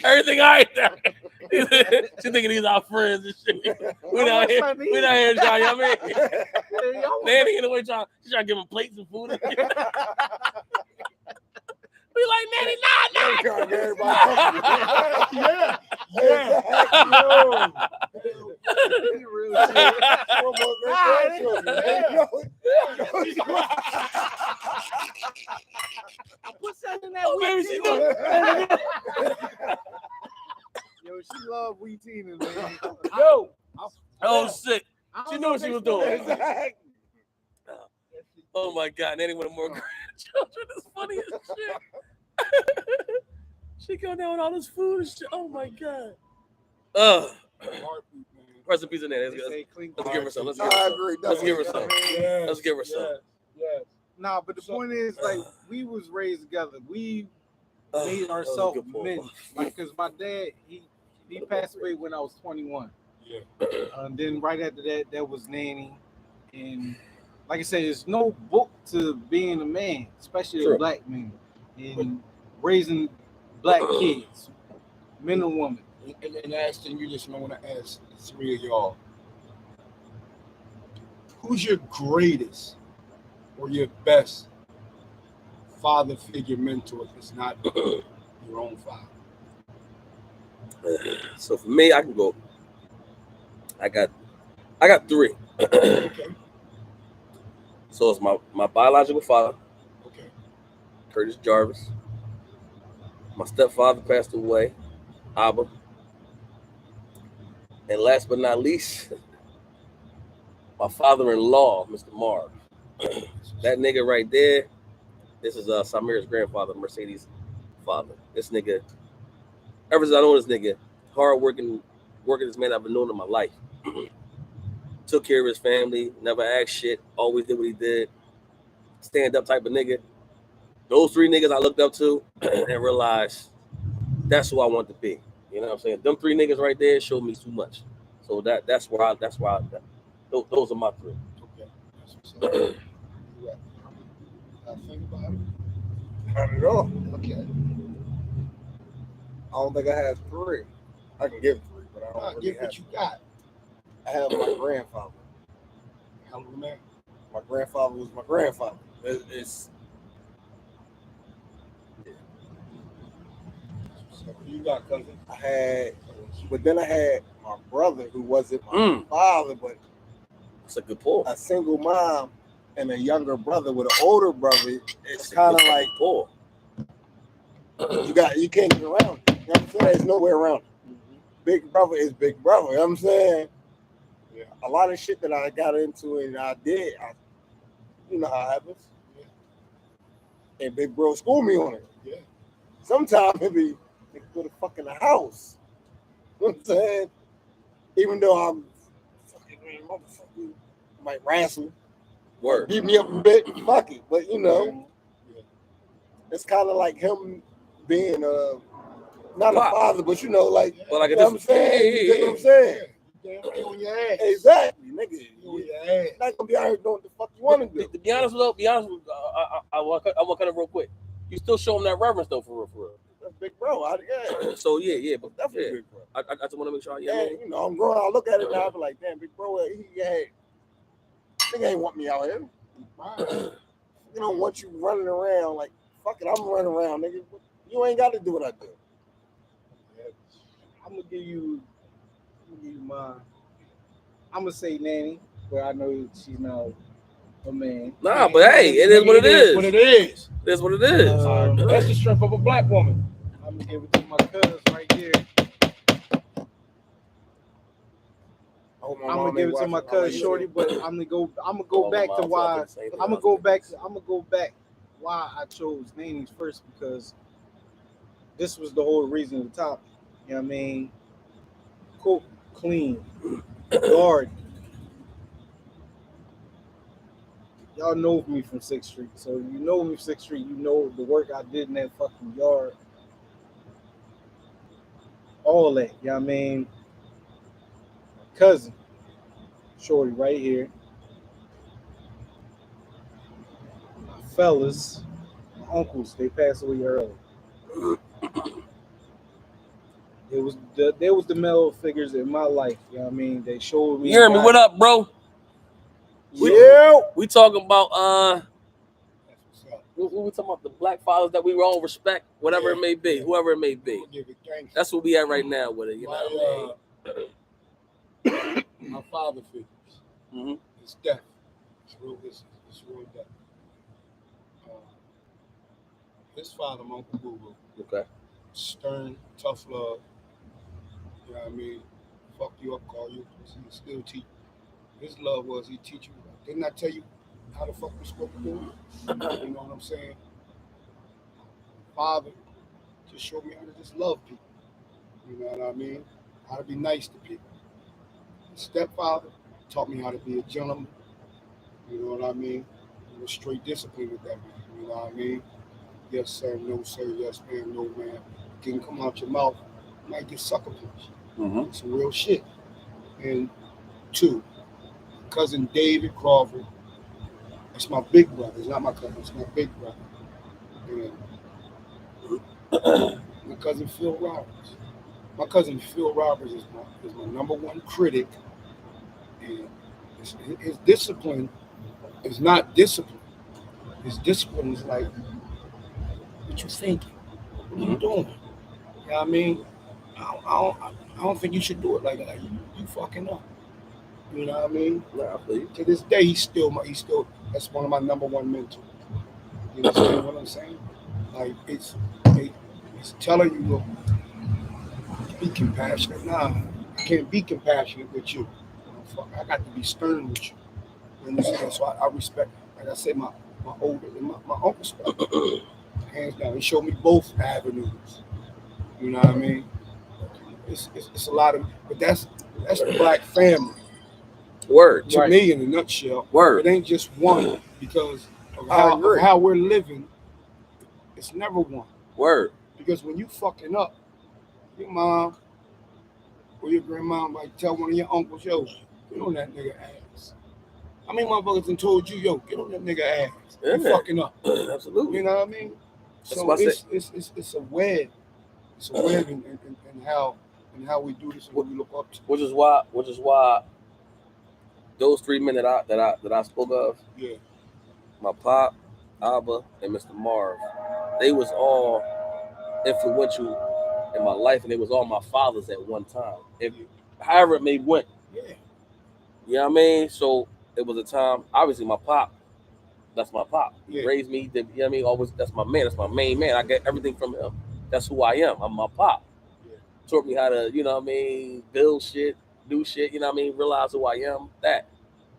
Everything all right there. She thinking these our friends and shit. We down here trying, you know what I mean? Nanny in the way trying to give him plates and food. We like, Nanny, nah. Trying to get everybody comfortable. Yeah. real shit. One more great-grandchildren. What's that in that Oh, baby, she know. Yo, she love Wee Tina, man. Yo. Oh shit. I don't She knew know what if she they was still doing. have- Oh my God, Nanny wanted more grandchildren. It's funny as shit. She come down with all this food and shit. Oh my God. Rest in peace in there. They say Clingkingz. Let's give her some. Let's I give her some. agree. Let's give her some. Yes, Let's give her some. Yes. Nah, but the point is, like, we was raised together. We Oh, made that was a ourselves good point. men. Like, cause my dad, he passed away when I was 21. Yeah. And then right after that, that was Nanny. And like I said, there's no book to being a man, especially True. a black man, and raising black kids, men and women. And Ashton, you just want to ask the three of y'all, who's your greatest or your best father figure mentor if it's not your own father? So for me, I can go. I got three. Okay. So it's my biological father, Okay. Curtis Jarvis. My stepfather passed away, Abba. And last but not least, my father-in-law, Mr. Marv. That nigga right there, this is Samir's grandfather, Mercedes' father. This nigga, ever since I know this nigga, hard-working this man I've been known in my life. Took care of his family, never asked shit, always did what he did. Stand-up type of nigga. Those three niggas I looked up to and realized that's who I want to be. You know what I'm saying? Them three niggas right there showed me too much. So that's why those are my three. Okay. That's what's up. I think about it. Not at all. Okay. I don't think I had 3. I can give 3, but I don't really Get have. what you got. I have my grandfather. Hell of a man. My grandfather was my grandfather. It's So who you got, cousin? I had, but then I had my brother who wasn't my father, but That's a good pull. a single mom and a younger brother with an older brother. It's kind of like pull. you can't get around it. You know what I'm saying? There's nowhere around it. Big brother is big brother. You know what I'm saying? Yeah. A lot of shit that I got into and I did, you know how it happens. Yeah. And big bro schooled me on it. Yeah. Sometimes it be go to fucking the house. You know what I'm saying? Even though I'm fucking motherfucker, might wrestle, Word. beat me up a bit, fuck it. But you know, it's kind of like him being not a father, but you know, like, well, like you know what I'm saying? You get what I'm saying? You on your ass. Exactly, nigga. You on your ass. You're not gonna be out here doing what the fuck you want to do. To be honest with you, I want to cut it real quick. You still show him that reverence though, for real. That's big bro. Yeah. So yeah, but Definitely big bro. I just want to make sure. Yeah, you know, I'm growing. I look at it now. I be like, damn, big bro. Nigga ain't want me out here. You don't want you running around like, fuck it, I'm running around, nigga. You ain't got to do what I do. I'm gonna give you mine. I'm gonna say Nanny, but I know she's not a man. Nah, but hey, it is what it is. What it is. It is what it is. That's the strength of a black woman. I'm gonna give it to my cousin right here. I'm gonna give it to my cousin Shorty, but I'm gonna go back to why. I'm gonna go back why I chose Nanny's first, because this was the whole reason of the topic. You know what I mean? Cook, clean, guard. Y'all know me from 6th Street, so you know me from 6th Street. You know the work I did in that fucking yard. All that, you know what I mean? Cousin, Shorty, right here. My fellas, my uncles, they passed away early. There was the male figures in my life, you know what I mean? They showed me. You hear me? What up, bro? We talking about what we talking about, the black fathers that we all respect, whatever it may be, whoever it may be. That's what we at right now with it, you know what I mean? My father figures. Mm-hmm. It's death. It's real death. His father, my Uncle Boo Boo. Okay. Stern, tough love. You know what I mean? Fuck you up, call you. He still teach. His love was he teach you. Didn't I tell you how the fuck we're supposed to do it? You know what I'm saying? Father just showed me how to just love people. You know what I mean? How to be nice to people. Stepfather taught me how to be a gentleman. You know what I mean? It was straight discipline with that man. You know what I mean? Yes, sir. No, sir. Yes, ma'am. No, ma'am. Can come out your mouth. You might get sucker punched. Mm-hmm. Some real shit. And 2, cousin David Crawford. It's my big brother. It's not my cousin. It's my big brother. And my cousin Phil Roberts. My cousin Phil Roberts is my number one critic. And his discipline is not discipline. His discipline is like, what you thinking? What are you doing? You know what I mean? I don't think you should do it like that. You fucking up. You know what I mean? Nah, please. To this day, he's still that's one of my number one mentors. You understand what I'm saying? Like it's telling you, look, be compassionate. Nah, I can't be compassionate with you. I got to be stern with you. You understand? So I respect, like I said, my uncle stuff. Hands down. He showed me both avenues. You know what I mean? It's a lot of, but that's the black family. Word. To me, in a nutshell. Word. It ain't just one because of how we're living. It's never one. Word. Because when you fucking up, your mom or your grandma might tell one of your uncles, yo, get on that nigga ass. How many motherfuckers done told you, yo, get on that nigga ass? You fucking up. Absolutely. You know what I mean? So it's a web. to win and how we do this and what we look up to. Which is why those 3 men that I spoke of, Yeah. my pop, Abba, and Mr. Marv, they was all influential in my life, and they was all my fathers at one time. However it may went. Yeah. You know what I mean? So it was a time, obviously my pop, that's my pop. He raised me, you know what I mean? Always, that's my man, that's my main man. I get everything from him. That's who I am. I'm my pop. Yeah. Taught me how to, you know what I mean, build shit, do shit, you know what I mean, realize who I am. That.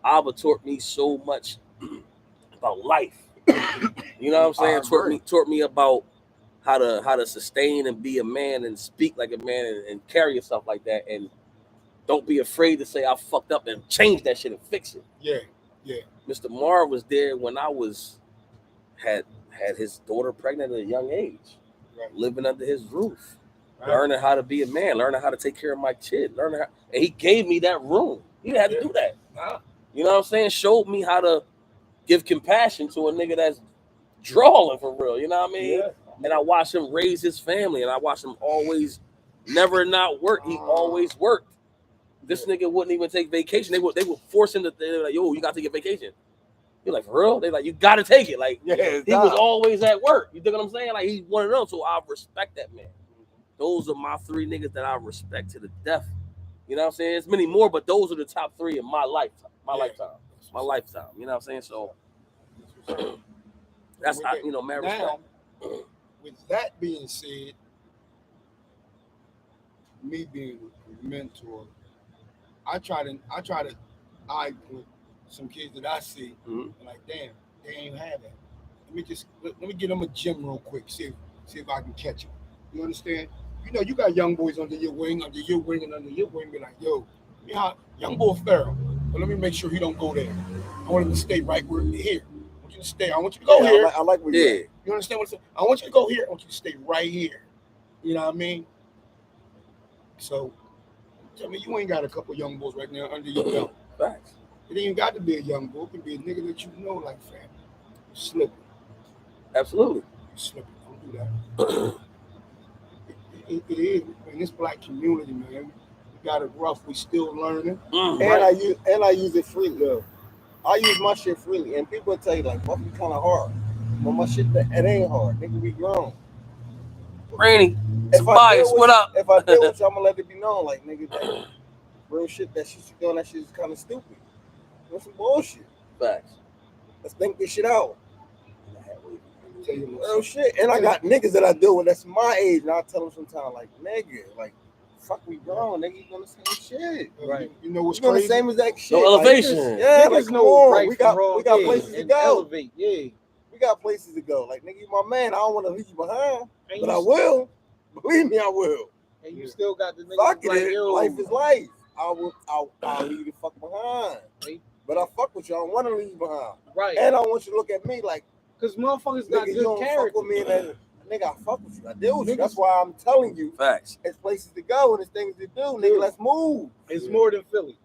Abba taught me so much about life. You know what I'm saying? Taught me about how to sustain and be a man and speak like a man and carry yourself like that, and don't be afraid to say I fucked up and change that shit and fix it. Yeah, yeah. Mr. Marv was there when I had his daughter pregnant at a young age, living under his roof, learning how to be a man, learning how to take care of my kid, and he gave me that room. He didn't have to do that. You know what I'm saying? Showed me how to give compassion to a nigga that's drawing for real. You know what I mean? Yeah. And I watched him raise his family, and I watched him always never not work. He always worked. This nigga wouldn't even take vacation. They would force him to. They were like, "Yo, you gotta take a vacation." You're like, "For real?" They like, "You gotta take it." Like, he was always at work. You dig what I'm saying? Like, he's one of them. So I respect that man. Those are my 3 niggas that I respect to the death. You know what I'm saying? There's many more, but those are the top 3 in my lifetime. My lifetime. You know what I'm saying? So that's how, you know, marriage. Now, with that being said, me being a mentor, I try to put some kids that I see, like, damn, they ain't have that. Let me get them a gym real quick, see if I can catch them. You understand? You know, you got young boys under your wing, and under your wing. Be like, yo, young boy Farrell, but let me make sure he don't go there. I want him to stay right where he's here. I want you to stay. I want you to go here. I like what you You understand what I'm saying? I want you to go here. I want you to stay right here. You know what I mean? So, tell me, you ain't got a couple young boys right now under your belt. Facts. It ain't got to be a young boy. It can be a nigga that you know, like, fam. You're slipping. Absolutely. You're slipping. Don't do that. It is, in this black community, man. We got it rough. We still learning. And I use it freely. Though. I use my shit freely, and people tell you like, "Fuck, you kind of hard." But my shit, it ain't hard. Nigga, we grown. Rainy, Tobias, what up? If I deal with you, I'm gonna let it be known, like, nigga, that real shit, that shit you doing, that shit is kind of stupid. That's some bullshit. Facts. Let's think this shit out. Tell you real shit. And I got niggas that I deal with that's my age, and I tell them sometimes, like, nigga, like, fuck, we grown, nigga, you doing the same shit. Right. You know what's doing crazy? the same exact shit. No elevation. Yeah, like, come on. Right, we got places to go. Elevate, yeah. We got places to go. Like, nigga, you my man. I don't want to leave you behind, but I will. Believe me, I will. And you still got the niggas fuck like, it. yo, Life is life. I'll leave you the fuck behind. Right. But I fuck with you. I don't want to leave you behind. Right. And I want you to look at me like, because motherfuckers got nigga, good you don't character. fuck with me, and nigga, I fuck with you. I deal with you. That's why I'm telling you. Facts. It's places to go and it's things to do. Nigga, let's move. It's more than Philly.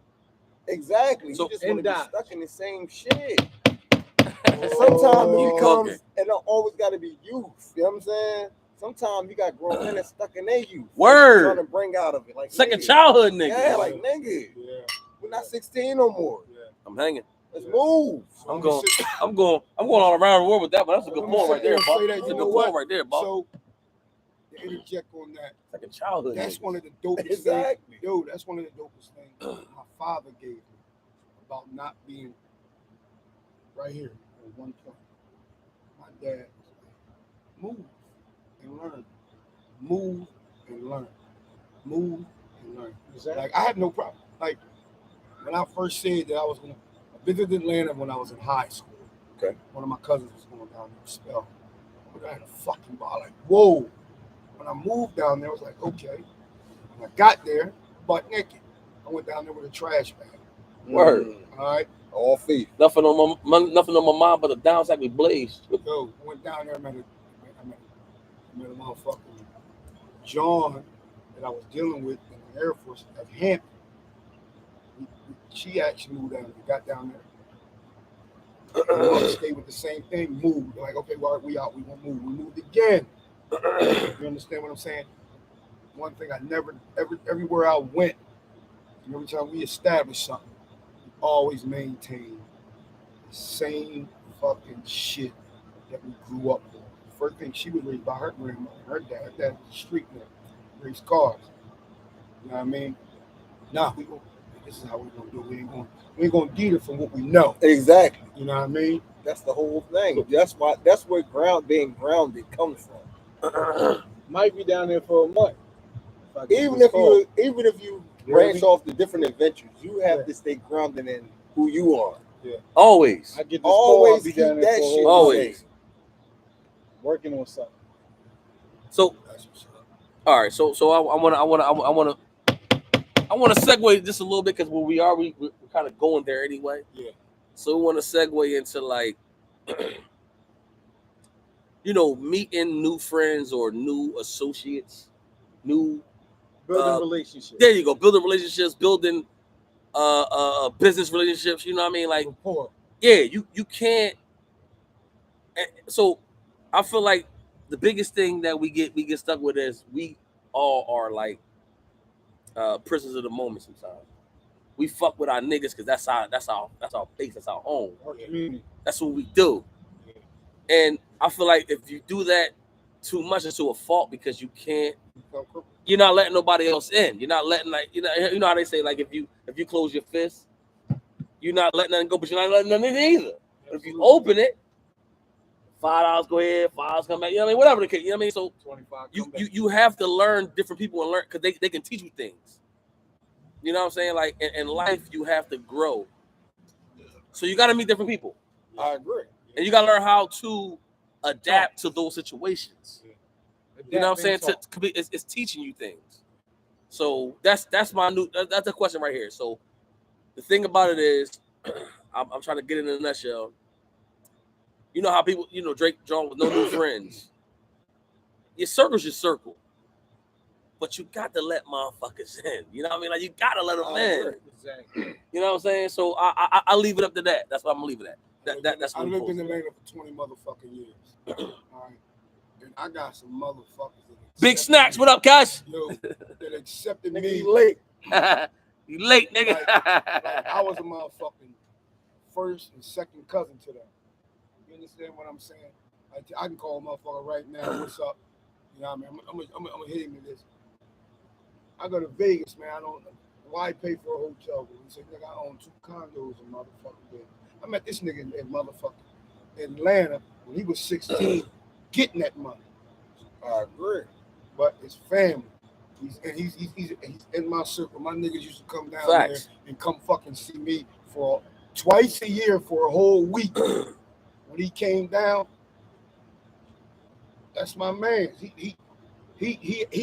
Exactly. So, you just want to be stuck in the same shit. And sometimes it becomes, and it always got to be youth. You know what I'm saying? Sometimes you got grown men that's stuck in their youth. Word. Trying to bring out of it. Like, second nigga. childhood nigga. Yeah, like, nigga. Yeah. We're not 16 no more. Yeah. I'm hanging. Let's move. I'm going all around the world with that, but that's a good point right there, Bob. That's a good point right there, Bob. So, to interject on that, second childhood. That's one of the dopest things. Dude, that's one of the dopest things my father gave me about not being right here at one point. My dad was like, move and learn. Move and learn. Move and learn. Exactly. Like, I had no problem. Like, when I first said that I was going to visit Atlanta when I was in high school. Okay. One of my cousins was going down there to spell. But I had a fucking bar. Like, whoa. When I moved down there, I was like, okay. When I got there, butt naked. I went down there with a trash bag. Word. All right. All feet. Nothing on my mind but the downside we blazed. Yo, I went down there, I met a motherfucker, John, that I was dealing with in the Air Force at Hampton. She actually moved down there, got down there. Stayed with the same thing, moved. Like, okay, well, we out, we gonna move. We moved again. You understand what I'm saying? one thing I never, everywhere I went, and every time we established something, we always maintained the same fucking shit that we grew up with. First thing, she was raised by her grandmother, her dad. That street man, raised cars. You know what I mean? Nah, this is how we gonna do it. We ain't gonna deed it from what we know. Exactly. You know what I mean? That's the whole thing. That's where being grounded comes from. Might be down there for a month. Even if you branch off to different adventures, you have to stay grounded in who you are. Yeah. Always. I get this Always call, I'll be keep down there that for a shit. whole Always. day, working on something. So, all right. So I want to segue just a little bit because where we are, we're kind of going there anyway. Yeah. So we want to segue into like, meeting new friends or new associates, new Building relationships. There you go, building relationships, building business relationships. You know what I mean? Like, Rapport. yeah, you can't. So I feel like the biggest thing that we get stuck with is we all are like prisoners of the moment sometimes. We fuck with our niggas because that's our base, that's our home. Our community. That's what we do. And I feel like if you do that too much, it's to a fault because you're not letting nobody else in. You're not letting you know how they say like if you close your fist, you're not letting nothing go, but you're not letting nothing in either. But if you open it, $5 go ahead, $5 come back. You know what I mean? Whatever the case. You know what I mean? So 25 you have to learn different people and learn because they can teach you things. You know what I'm saying? Like in life, you have to grow. So you got to meet different people. I agree. And you got to learn how to adapt to those situations. You know what I'm saying? It's teaching you things. So that's the question right here. So the thing about it is, I'm trying to get it in a nutshell. You know how people, Drake John with no new friends. Your circle's your circle. But you got to let motherfuckers in. You know what I mean? Like, you got to let them in. Exactly. You know what I'm saying? So I leave it up to that. That's what I'm going to leave it at. That's I what lived in Atlanta for 20 motherfucking years. All right. And I got some motherfuckers that Big Snacks, what up, guys? Yo, that accepted me. You late. You late, nigga. Like I was a motherfucking first and second cousin to them. You understand what I'm saying? I can call a motherfucker right now. What's up? You know what I mean? I'm gonna hit him with this. I go to Vegas, man. I don't. Why pay for a hotel room? He said, "Nigga, I own 2 condos in motherfucking Vegas." I met this nigga in motherfucking Atlanta when he was 16, getting that money. I agree, but his family. He's in my circle. My niggas used to come down there and come fucking see me for twice a year for a whole week. When he came down, that's my man. He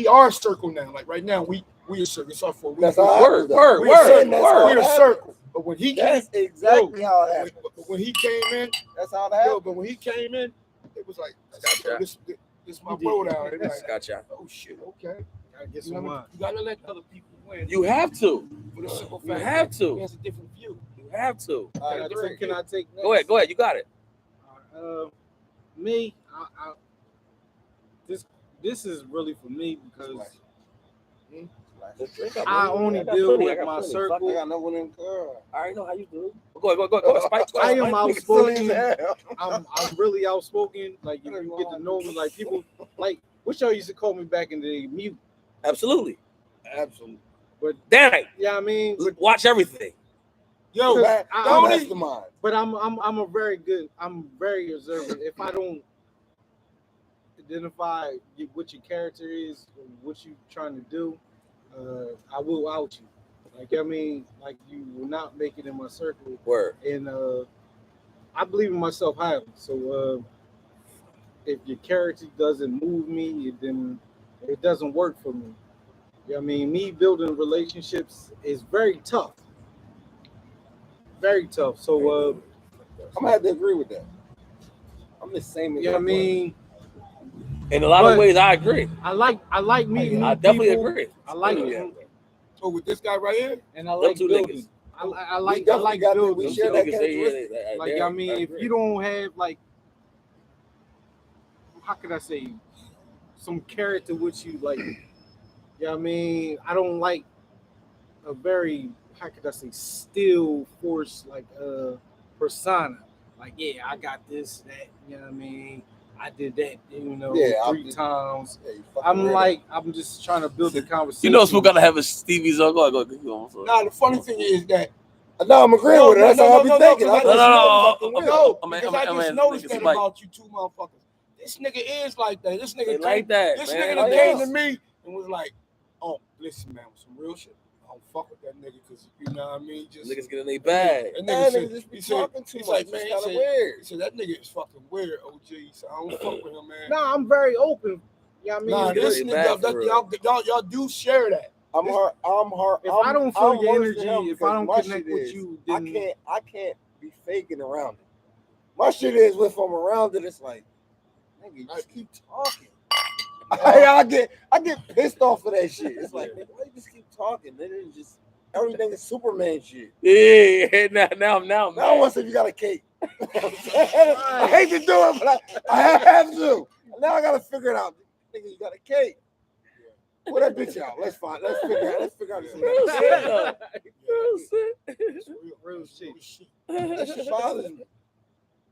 our circle now. Like right now, we a circle. It's our for That's how word. We're a circle. But when he That's came, exactly how it happened. but when he came in, That's how that happened. but when he came in, it was like, Gotcha. this my bro down here. Like, Gotcha. oh shit, okay. Gotta get You know some what I mean? wine. You gotta let other people win. You have to. For the simple You fact have that to. He has a different view. You have to. Can I take next? Go ahead. You got it. Me, this is really for me because I only deal with my circle. I got no one in the car. I already know how you do. Go ahead. Spike. I am outspoken. Hell. I'm really outspoken. Like if you get to know me, like people, like what y'all used to call me back in the day, mute. Absolutely. But Damn it. yeah, I mean, Watch everything. Yo, I'm mastermind. but I'm very observant. If I don't identify what your character is, or what you trying to do, I will out you. Like I mean, like you will not make it in my circle. Word. And I believe in myself highly. So if your character doesn't move me, then it doesn't work for me. You know what I mean? Me building relationships is very tough. Very tough. So I'm gonna have to agree with that. I'm the same. you know what I mean? In a lot of ways, I agree. I like meeting new I definitely people. agree. I like So with this guy right here, and I like two building. niggas. I like got building. we share that Like I mean, if you don't have like, how could I say, some character with you, like Yeah, I mean, I don't like a very, how could I say, still force like persona. Like, yeah, I got this, that, you know what I mean? I did that, three times. Yeah, you fucking I'm weirdo. like, I'm just trying to build a conversation. You know, Spook gotta have a Stevie's on. Go on. Nah, the funny thing is that No, I'm agreeing with it. That's how I be thinking. No, because I just noticed that Mike. about you two motherfuckers. This nigga is like that. This nigga like that. This man. nigga came to me and was like, "Oh, listen, man, with some real shit. I don't fuck with that nigga because you know what I mean. Just niggas get in their bag. That That nigga nigga just be said, talking too he's much. like, man, It's he kind of said, weird. he said that nigga is fucking weird, OG. So I don't fuck with him, man. Nah, I'm very open. Yeah, I mean, Nah, this nigga, y'all do share that. I'm hard. If I don't feel your worse than energy, him if I don't because my connect shit with is, you, I then can't be faking around it. My shit is if I'm around it, it's like, nigga, you just keep talking. I get pissed off of that shit. It's like, nigga, why you just keep talking? Then it's just everything is Superman shit. Yeah, now. Now I want to say if you got a cake. I hate to do it, but I have to. Now I gotta figure it out. Nigga, you got a cake. Pull that bitch out. Let's figure out this. real shit. That shit bothers me.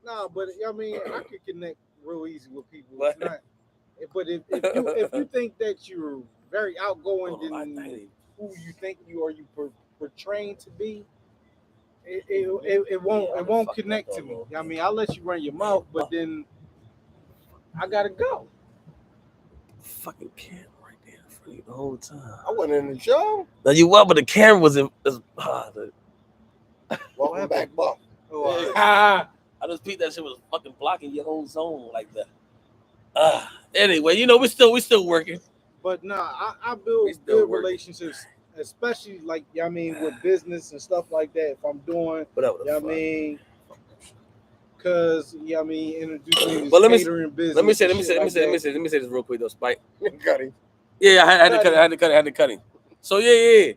Nah, but I mean, I can connect real easy with people. What? It's not, but if you think that you're very outgoing than who you think you are, you portraying to be, it won't connect to me. I mean, I'll let you run your mouth, but then I gotta go. Fucking camera right there for you the whole time. I wasn't in the show. Now you well, but the camera was in. Welcome back, Buff. I just peeped that shit was fucking blocking your whole zone like that. Anyway, you know we still working. But nah, I build good relationships, especially like I mean with business and stuff like that. If I'm doing, I mean, because I mean introducing catering business. Let me say this real quick though, Spike. Cutting. Yeah, I had to cut him. So yeah.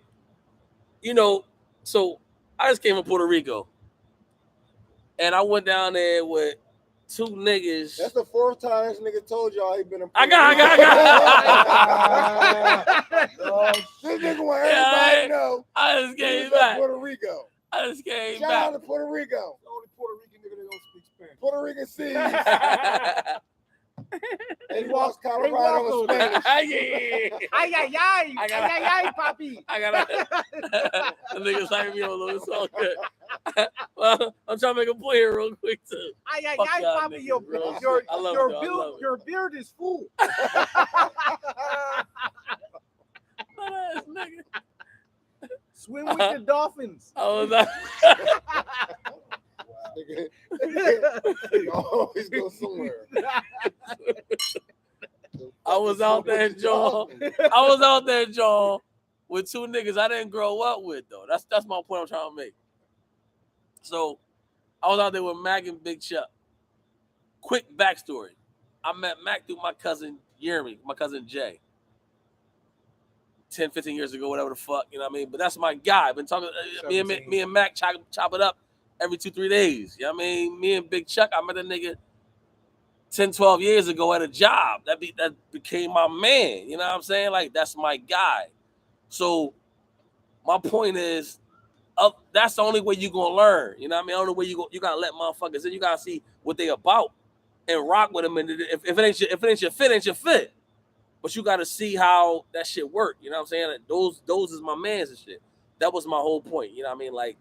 You know, so I just came from Puerto Rico, and I went down there with two niggas. That's the fourth time this nigga told y'all he been in Puerto I got. This nigga want everybody to know. I just came back. Puerto Rico. I just came Shout back. out to Puerto Rico. The only Puerto Rican nigga that don't speak Spanish. Puerto Rican seas. And he walks Colorado in Spanish. Ay, papi. I got the niggas hype me on a little so good. Well, I'm trying to make a point here real quick too. Ay, Fuck y'all papi, your beard is full. Swim with the dolphins. I was like, You always go somewhere. I was out there, John, with two niggas I didn't grow up with though. That's my point I'm trying to make. So I was out there with Mac and Big Chuck. Quick backstory. I met Mac through my cousin Jeremy, my cousin Jay. 10, 15 years ago, whatever the fuck, you know what I mean? But that's my guy. I've been talking, me and Mac chop it up every 2-3 days. You know what I mean? Me and Big Chuck, I met a nigga 10, 12 years ago at a job. That became my man. You know what I'm saying? Like, that's my guy. So my point is, that's the only way you're going to learn. You know what I mean? The only way you got to let motherfuckers in. You got to see what they about and rock with them. And if it ain't your fit, ain't your fit. But you got to see how that shit work. You know what I'm saying? Those is my mans and shit. That was my whole point. You know what I mean? Like,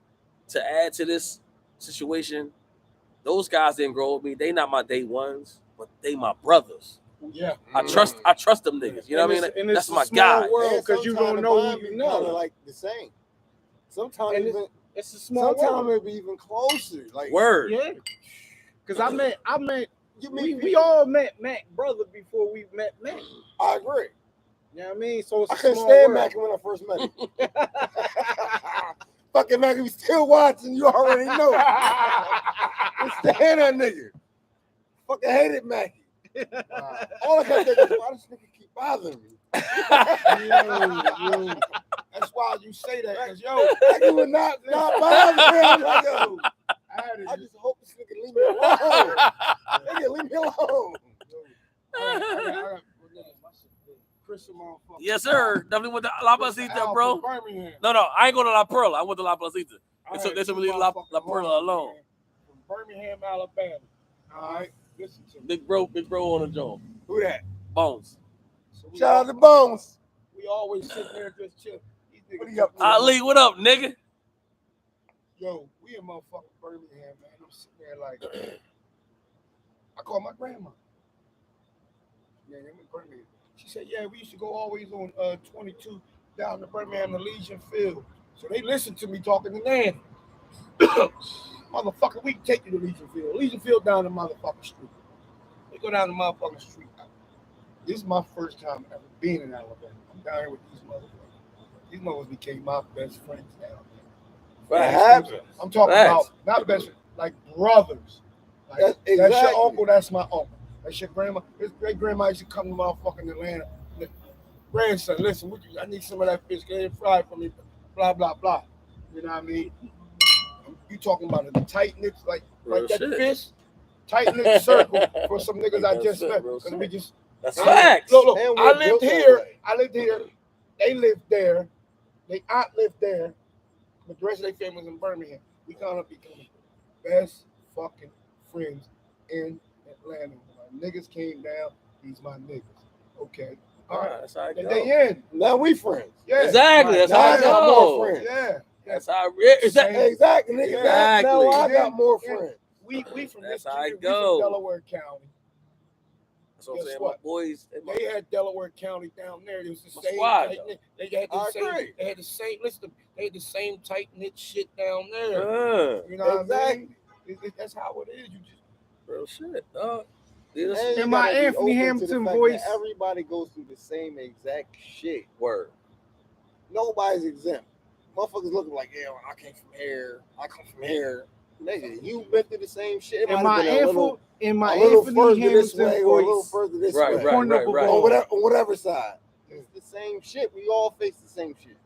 to add to this situation, those guys didn't grow with me. They not my day ones, but they my brothers. Yeah. I trust them niggas. You know what I mean? That's my guy. Because you don't know who you know. Like the same. Sometimes it's a small world. Sometimes it be even closer. Like word. Yeah. Because I met. We all met Mac brother before we met Mac. I agree. You know what I mean? So it's I couldn't stand Mac when I first met him. Fucking Mac, we still watching. You already know. I stand that nigga. Fucking hated Mackie. All I can think is, why this nigga keep bothering me? Yo. That's why you say that, because Mackie would not bother me. I'm like, yo, I just hope this nigga leave me alone. Nigga, leave me alone. Christian motherfucker. Yes, sir. Definitely went to La Placita, bro. Birmingham. No, I ain't going to La Perla. I went to La Placita. I So had they should two leave La motherfucking Perla homies, alone. man, from Birmingham, Alabama. All right, listen to me. Big bro on the joint. Who that? Bones. So Shout out to Bones. We always sit there and just chill. These niggas What are you up to? Ali, what up, nigga? Yo, we in motherfucking Birmingham, man. I'm sitting there like, I call my grandma. Yeah, I'm in Birmingham. She said, yeah, we used to go always on 22 down to Birmingham to Legion Field. So they listened to me talking to Nan. Motherfucker, we can take you to Legion Field. Legion Field down the motherfucking street. They go down the motherfucking street. This is my first time ever being in Alabama. I'm down here with these motherfuckers. These motherfuckers became my best friends down there. What happened? I'm talking about not best friends, like brothers. Like, That's That's exactly. your uncle, that's my uncle. That's your grandma. His great grandma used to come to motherfucking Atlanta. Grandson, listen, I need some of that fish. Get it fried for me. Blah, blah, blah. You know what I mean? You talking about a tight knit, like Real that shit. fish, tight knit circle for some niggas I That's just it, met. real Because shit. we just That's facts. look. And I we're lived built that here. way. I lived here. They lived there. They aunt lived there. But the rest of their family was in Birmingham. We kind of became best fucking friends in Atlanta. When my niggas came down, these my niggas. Okay. All right. That's how it go. They in. Now we friends. Yeah. Exactly. That's Now how I it got go. more friends. Yeah. That's how it is. Same. Exactly, nigga. Exactly. Now I Yeah. got more Yeah. friends. We from That's this how it community, we go. from Delaware County. That's what I'm Guess saying. what? My boys. They had Delaware County down there. It was the My same. squad, tight though. knit. They had the I same. agree. They had the same. Listen, they had the same tight knit shit down there. You know what I Exactly. mean? That's how it is. You just Real shit, dog. Yeah, that's And you In my gotta be Anthony open to the Hamilton fact voice. that everybody goes through the same exact shit. word. Nobody's exempt. Motherfuckers looking like, yeah, I came from here. I come from here. Nigga, you've been through the same shit. It In might my have been a little Anthony further this Hamilton way or a little voice. further this Right, way. right, Corn right, up a right. ball. On whatever side. It's the same shit. We all face the same shit.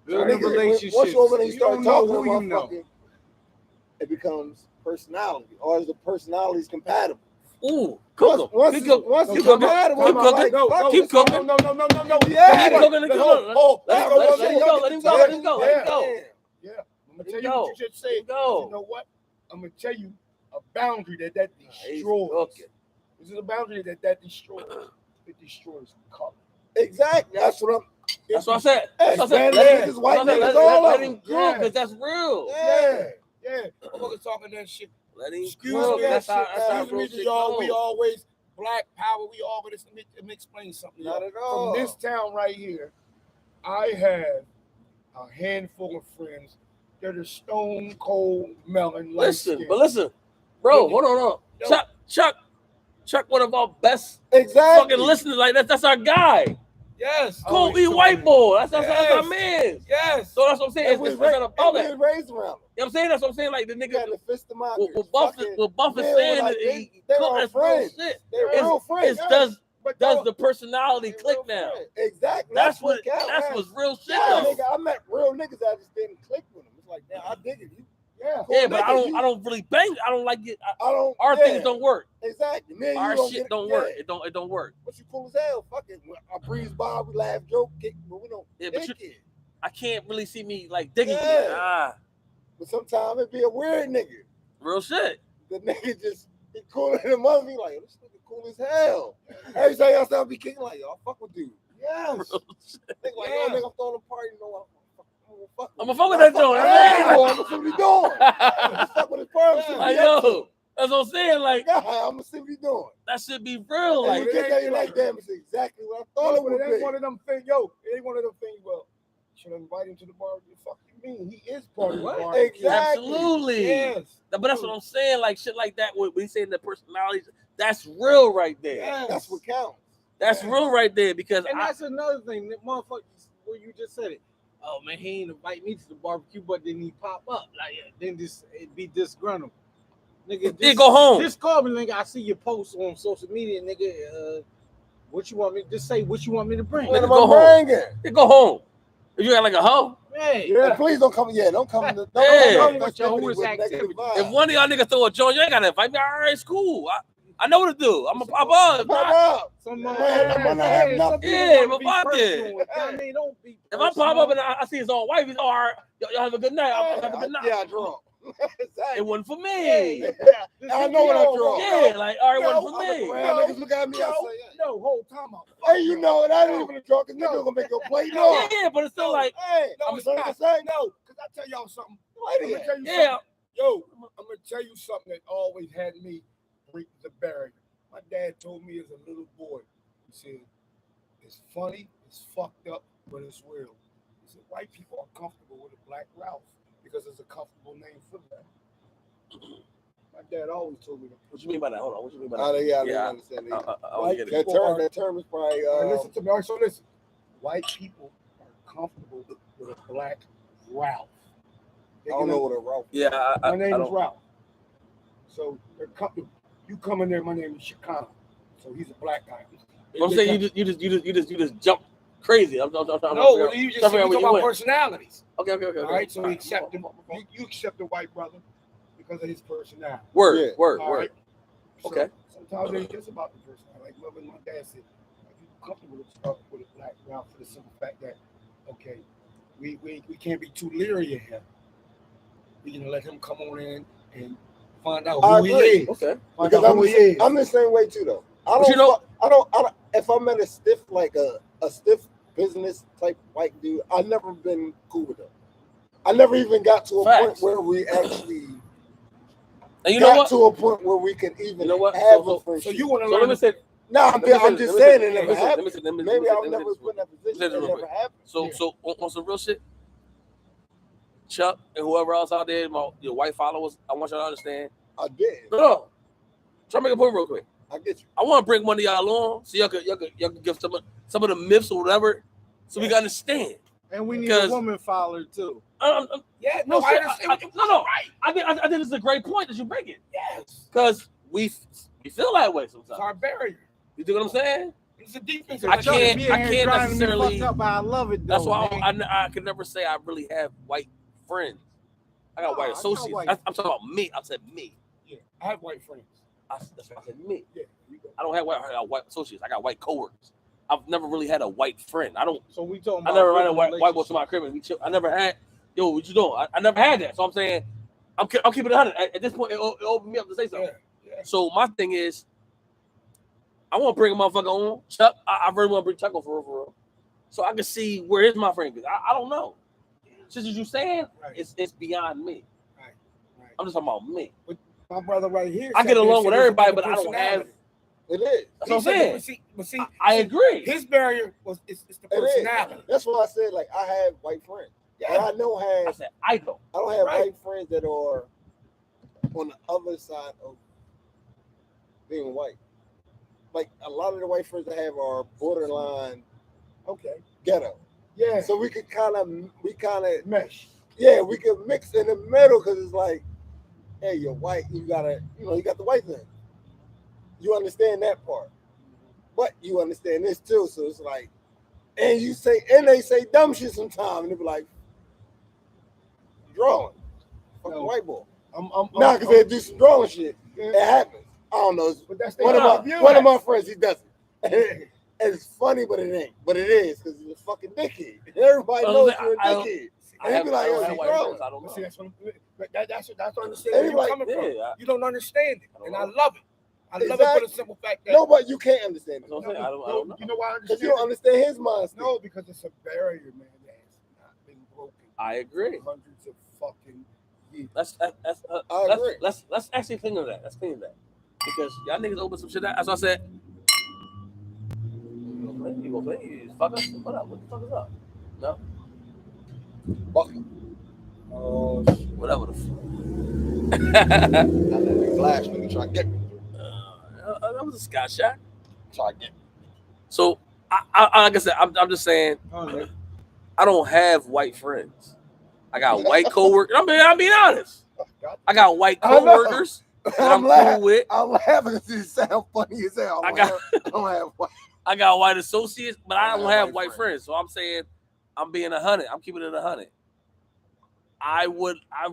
Building Nigga, relationships. once you over there, you You start don't know talking to who you know. motherfucker, it becomes personality. Or is the personalities compatible? Ooh, cook 'em. Once Keep it's cooking. once Keep it's cooking. compatible, Keep I'm cooking. like, fuck Keep it. cooking. No. Yeah. Keep cooking. Keep cooking. Oh, Let him go. Let him go. Let him go. Let him go. Yeah. I'm gonna Let tell him you go. what you just said. Let him go. You know what? I'm gonna tell you a boundary that He's destroys. cooking. This is a boundary that destroys. It destroys color. Exactly. That's what I'm. That's what I said. Hey, That's what I said. Hispanic Let niggas, white let- niggas, let- all let of him them. cook, because that's real. Yeah. Motherfuckers talking that shit. Let him Excuse cook. me, That's how Excuse real me, shit y'all. We goes. always black power. We always let me explain something. Not y'all. at all. From this town right here, I have a handful of friends that are stone cold melon. Listen, bro, hold on. Yo. Chuck, one of our best Exactly. fucking listeners. Like that's our guy. Yes. Kobe White Boy. That's our Yes. man. Yes. So that's what I'm saying. And It's not about that. You know raised around them. what I'm saying? That's what I'm saying. Like the You nigga, got the fist of my what Buff is saying, like, that he they're cook, all that's real friends. shit. They're It's- real friends. It's But does y'all- the personality They're click real now? friends. Exactly. That's what counts. that's what's real shit Yeah, though. nigga, I met real niggas that just didn't click with them. It's like, damn, I dig it. Yeah. Yeah, but nigga, I don't really bang. I don't like it. I don't. Our yeah, things don't work. Exactly. Me and you Our don't shit get, don't yeah. work. It don't work. But you cool as hell. Fuck it. I breeze by, we laugh, joke, kick, but we don't Yeah, but kick it. I can't really see me like digging you. Yeah. But sometimes it be a weird nigga. Real shit. The nigga just be cooler than mother. Be like, this nigga cool as hell. Every time y'all start be kicking, like, yo, I fuck with dude. Yes. Real shit. Think like, Yeah. yo, nigga, I'm throwing a party. You know what? I'ma fuck with that joint. I'm gonna see what he doing. I'm fuck with his firm. I know. That's what I'm saying. Like I'm gonna see what he doing. that should be real. Like, Like you get there, you're like, damn, it's exactly what I thought it But would it ain't be. one of them things. Yo, it ain't one of them things. Well, should I invite him to the bar? The fuck you mean? He is part of the What? bar. Exactly. absolutely. Yes. But that's what I'm saying. Like shit like that. When we saying the personalities, that's real right there. Yes. That's what counts. That's real right there because And that's another thing, that motherfuckers, where you just said it. Oh man, he ain't invite me to the barbecue, but then he pop up. Like then it be disgruntled. Nigga, Then go home. Just call me, nigga. I see your posts on social media, nigga. What you want me? Just say what you want me to bring. Let Let him him go bring it. Then go home. If you got like a hoe, Hey, Yeah, please don't come. Yeah, don't come. Don't Yeah. come With your with homeless negative activity. vibes. if one of y'all niggas throw a joint, you ain't gotta invite me. All right, it's cool. I know what to do. I'm a pop up. Pop up. Some might not have nothing. Yeah, but fuck it. I mean, don't be. If I pop up and I see his own wife, he's all right. Y'all have a good night. I'll have a good night. Yeah, I drunk. It wasn't for me. Yeah. I know what I drunk. Yeah, like all right, it wasn't for me. Niggas look at me. I say, no, whole time out. hey, you know it. I ain't even a drunk. Nigga gonna make your play. No. Yeah, but it's still like, hey, No, it's not. No, because I tell y'all something. I'm gonna tell you yeah. something. Yo, I'm gonna tell you something that always had me break the barrier. My dad told me as a little boy, he said, it's funny, it's fucked up, but it's real. He said, white people are comfortable with a black Ralph because it's a comfortable name for them. My dad always told me that. What you mean by that? Hold on. What you mean by that? Yeah, I didn't understand that. I get it. That term is probably. Listen to me. All right, so listen. White people are comfortable with a black Ralph. I don't know what a Ralph is. Yeah, my name is Ralph. So they're comfortable. You come in there. My name is Chicano. So he's a black guy. I'm saying you just jump crazy. I'm no, you just talk about personalities. Okay. All right, so you accept the white brother because of his personality. Word. All right. Okay. So sometimes it's just about the personality. Like my dad said, you comfortable with a black Ralph for the simple fact that, okay, we can't be too leery of him. We're gonna let him come on in and find out who he is. Okay. Because I'm the same way too, though. I don't. If I'm at a stiff a stiff business type white dude, I've never been cool with them. I never even got to a point where we actually. And you know what? To a point where we can even have a friendship. So you want to learn? Let me say. No, I'm just saying it never happened. Maybe I'll never put in that position. It never happened. So on some real shit, Chuck and whoever else out there, your white followers, I want y'all to understand. I did. No, try to make a point real quick. I get you. I want to bring one of y'all along so y'all could give some of the myths or whatever, so we can understand. And we need a woman follower too. I think this is a great point that you bring it. Yes, because we feel that way sometimes. It's our barrier. You do what I'm saying? It's a defense. I can't necessarily. Up, I love it. Though, that's why I can never say I really have white friends. I got white associates. I'm talking about me. I said me. Yeah, I have white friends. That's why I said me. Yeah, I don't have white associates. I got white coworkers. I've never really had a white friend. I don't. So we talking. I never ran a white boy to my crib and we chill. I never had. Yo, what you doing? I never had that. So I'm saying, I'm keeping it 100. At this point, it opened me up to say something. Yeah. So my thing is, I want to bring a motherfucker on. Chuck, I really want to bring Chuck on for real. So I can see where is my friend. Because I don't know. Since you saying, it's beyond me. Right. I'm just talking about me. But my brother right here. I get along with everybody, but I don't have. It is. That's what I'm saying. But see, I agree. His barrier it's the personality. That's why I said, like, I have white friends. Yeah. And I don't have. I don't have white friends that are on the other side of being white. Like, a lot of the white friends I have are borderline, ghetto. Yeah. So we kind of mesh. Yeah, we could mix in the middle because it's like, hey, you're white, you got the white thing. You understand that part, but you understand this too. So it's like, and they say dumb shit sometimes, and they be like, drawing, fucking white boy. Because they do some drawing shit. It happens. I don't know. But that's one of my friends. He does it. And it's funny, but it ain't. But it is because he's a fucking dickhead. Everybody knows you're a dickhead. And they be like, yo, you grown. I don't know. See, that's what I'm saying. Where you're coming from. You don't understand it, and I love it. I love it for the simple fact that but you can't understand it. I don't know. You know why I understand? Because you don't understand his mind. No, because it's a barrier, man, that has not been broken. I agree. Hundreds of fucking years. Let's actually think of that. Let's think of that. Because y'all niggas open some shit out. That's what I said. You gonna play? You fuck us? What up? What the fuck is up? No? Fuck. Oh, whatever the fuck. I let me flash when you try to get me. That was a Scott shot. Try to get me. So, I like I said, I'm just saying, I don't have white friends. I got white coworkers. I'm being honest. I got white coworkers. I'm cool with. I'm laughing because it sounds funny as hell. I don't have white. I got white associates, but I don't have white friends. So I'm saying, I'm being 100. I'm keeping it 100. I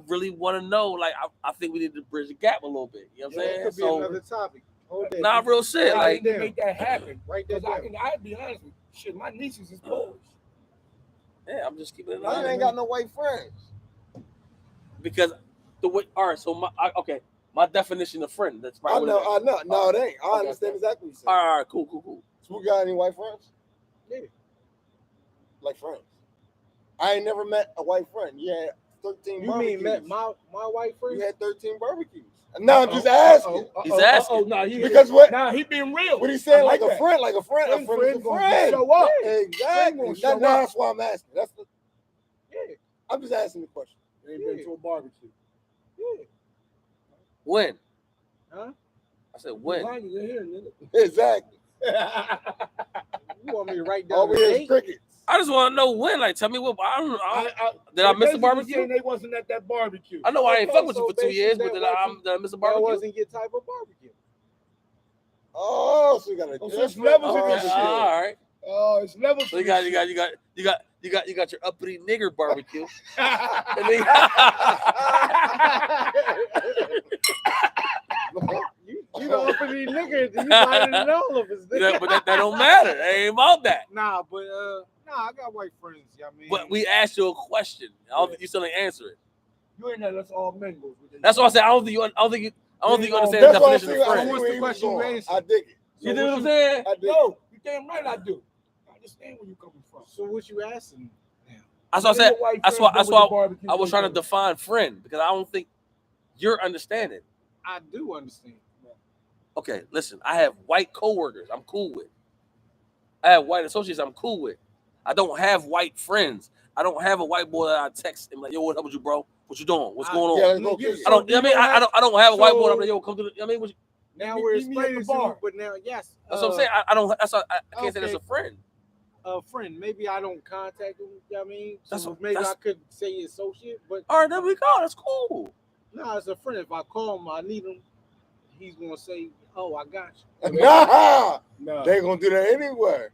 really want to know. Like, I think we need to bridge the gap a little bit. You know what I'm saying? It could be another topic. Hold that. Nah, real shit. I Like, need to make that happen. Write that Because down. I'd be honest with you. Shit, my nieces is Polish. yeah, I'm just keeping it I on. ain't got no white friends. Because the way, all right, so okay, my definition of friend. That's I probably know. what it is. No, it ain't. I Okay, understand okay. exactly what you All said. right, all right, cool. So we got any white friends? Yeah. Like friends. I ain't never met a white friend. You had 13 You barbecues. mean met my white friend? You had 13 barbecues. No, I'm just asking. He's asking. Nah, Because what? Nah, he being real. What he saying? I Like a that. friend, like a friend. A friend is a gonna friend. show up. Exactly. gonna show That's why I'm asking. That's the. Yeah. I'm just asking the question. Ain't been to a barbecue. Yeah. When? Huh? I said when. Behind you, here, nigga. Exactly. You want me to write All down we the hear is date? crickets. I Did I miss the basically barbecue? saying they wasn't at that barbecue. I know I ain't Okay, fuck with you so for 2 years, but basically did I miss the That barbecue? wasn't your type of barbecue. Oh, so you got a Oh, so different it's levels of Okay, this shit. all right. Oh, it's levels. So you got your uppity nigger barbecue. And then- You the uppity nigga. You lighter than all of us. Yeah, but that don't matter. It ain't about that. Nah, but I got white friends. I mean, But we asked you a question. I don't think you still ain't answer it. You ain't that. That's all men goes with it. That's why I said I don't think you understand the That's why I definition see. of I friend. see What's where the he was question you going. answered? I dig it. You know what I'm saying? I dig it. No, you damn right I do. I understand where you coming from. So what you asking? That's what I said. That's why I was trying to define friend because I don't think you're understanding. I do understand. Okay, listen. I have white coworkers I'm cool with. I have white associates I'm cool with. I don't have white friends. I don't have a white boy that I text and like, yo, what up with you, bro? What you doing? What's going on? Yeah, let's go kick it. I don't. I don't have a white boy. I'm like, yo, come to the. I mean, what you, Now Meet- we're meet me at the explaining to you, bar. but now, yes. that's what I'm saying. I don't. That's why I can't say that's a friend. A friend. Maybe I don't contact him. You know what I mean, so That's what- maybe that's- I could say associate, but All right, there we go. That's cool. no, it's a friend. If I call him, I need him. He's gonna say, "Oh, I got you." Nah, No. they gonna do that anywhere.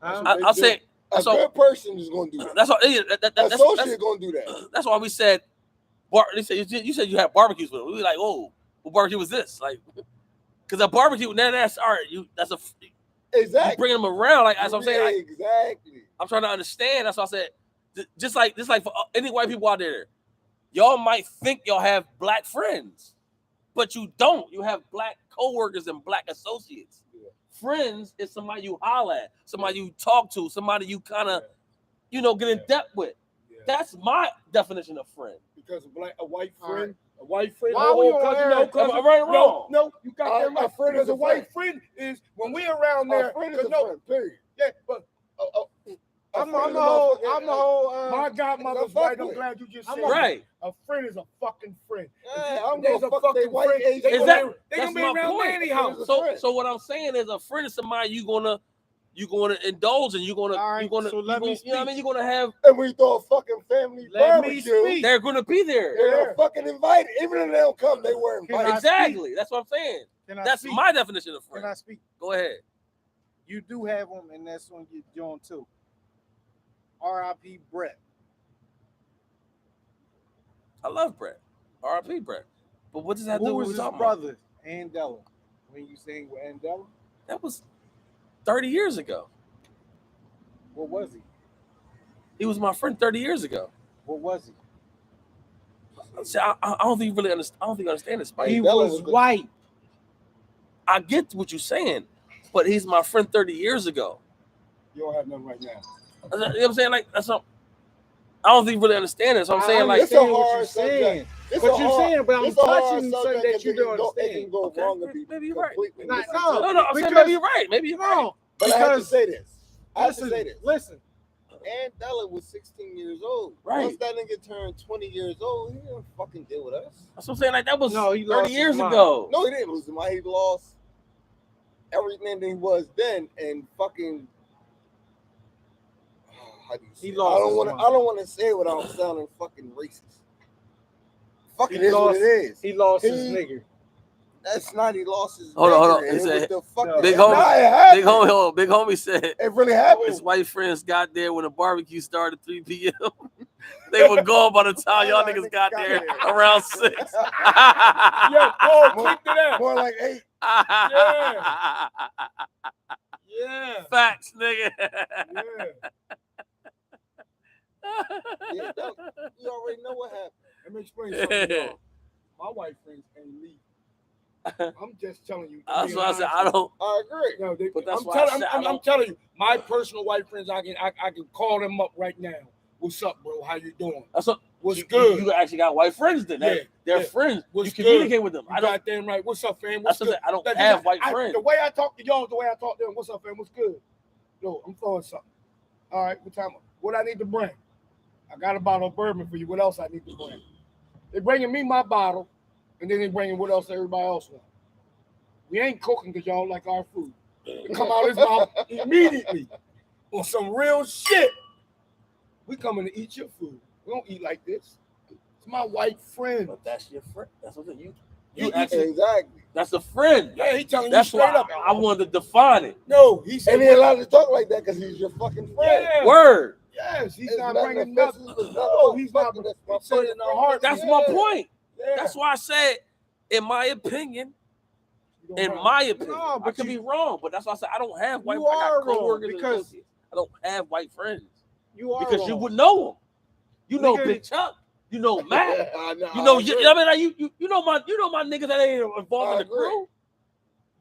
Huh? I'll say. A So good person is gonna do that. that's what. Yeah, Associate gonna do that. that's why we said. They said you said you had barbecues with them. We were like, oh, what barbecue was this? Like, because a barbecue. Now that's all right. You Exactly. bringing them around. Like that's what I'm saying. Like, Exactly. I'm trying to understand. That's why I said, just like for any white people out there, y'all might think y'all have black friends, but you don't. You have black coworkers and black associates. Yeah. Friends is somebody you holler at, somebody you talk to, somebody you kind of, get in depth with. Yeah. That's my definition of friend. Because a white All friend, right. a white friend. Why we on cousin, air? no, Am cousin. I right or wrong? No, you got that A right. friend Because is a a white friend is when we around there. A friend is 'cause a no, friend. Period. yeah, but I'm friend a is a whole. motherfucker. I'm a whole. my godmother's fuck right. I'm with. glad you just I'm said a- that. Right. A friend is a fucking friend. Yeah, I'm There's gonna a fuck they fucking white friend. Asian. They Is gonna that- be, they that's gonna be my around point. Manny house. a So friend. so what I'm saying is a friend is somebody you gonna indulge and you're gonna All right, so let me you know what I mean? You're gonna have And we throw a fucking family Let me barbecue. speak. they're gonna be there. They're Yeah. fucking invited. Even if they don't come, they were Can I invited. Exactly. That's what I'm saying. Can I That's speak? my definition of Can I friend. speak? Go ahead. You do have them, and that's on your John too. R.I.P. Brett. I love Brett. R.I.P. Brett. But what does that do Who with was what his we're talking about? brother? Andela. When you sang with Andela, That was 30 years ago. what was he? He was my friend 30 years ago. What was he? See, I don't think you really understand. I don't think you understand this, Spike. He Andela was was the- white. I get what you're saying, but he's my friend 30 years ago. You don't have none right now. You know what I'm saying? Like that's something. I don't think you really understand it. So I'm saying, like, It's a understand what hard you're saying. subject. It's What a you're hard- saying, but I'm it's a hard touching something subject that and you it can don't go- It understand. can go Okay, wrong and be maybe you're right. completely Nah, misinterpreted. no, I'm saying because- maybe you're right. Maybe you're right. No, But I have to because say this. I have to listen, say this. listen. Andela was 16 years old. Right. Once that nigga turned 20 years old, he didn't fucking deal with us. That's what I'm saying. Like that was No, he lost 30 his years mind. ago. No, he didn't lose his mind. He lost everything that he was then, and fucking. How do you say He it? lost I don't his want to. mind. I don't want to say it without sounding fucking racist. Fucking He is what lost- it is. He lost his He- nigger. That's not. He lost his. Hold on. nigger. He It said- was the fucking. No. Big Nah, homie- it happened. Big homie said It really his happened. white friends got there when the barbecue started at 3 p.m. They were gone by the time y'all niggas got there around 6. Yo, Paul, click to that. More like 8. Yeah. Facts, nigga. Yeah. Yeah, you already know what happened. Let me explain something to y'all. My white friends ain't me. I'm just telling you. That's why I said I don't. I agree. No, But that's why I'm telling you, my personal white friends, I can call them up right now. What's up, bro? How you doing? What's good? You actually got white friends then. They're friends. You communicate with them. I don't. Damn right. What's up, fam? What's good? I don't have white friends. The way I talk to y'all is the way I talk to them. What's up, fam? What's good? Yo, I'm throwing something. All right, what I need to bring? I got a bottle of bourbon for you. What else I need to bring? They bringing me my bottle, and then they bringing what else everybody else wants. We ain't cooking because y'all like our food. It come out of his mouth immediately on some real shit. We coming to eat your food. We don't eat like this. It's my white friend. But that's your friend. That's what you actually exactly. That's a friend. Yeah, he telling that's you straight why up. I wanted to define it. No, he said. And he allowed to talk like that because he's your fucking friend. Yeah. Word. Yes, he's It's not nothing bringing offensive, nothing. it's No, he's not. fucking, that's He my said it fucking in the heart. That's Yeah. my point. Yeah. That's why I said, in my opinion, You don't in have- my opinion, No, I but could be wrong, but that's why I said I don't have white. You I got are wrong, coworkers and because- associates. I don't have white friends You are because wrong. you would know them. You know Nigga. Big Chuck. You know Matt. I know, You know, I you agree. know, I mean, like, you know my niggas that ain't involved I in the agree. crew.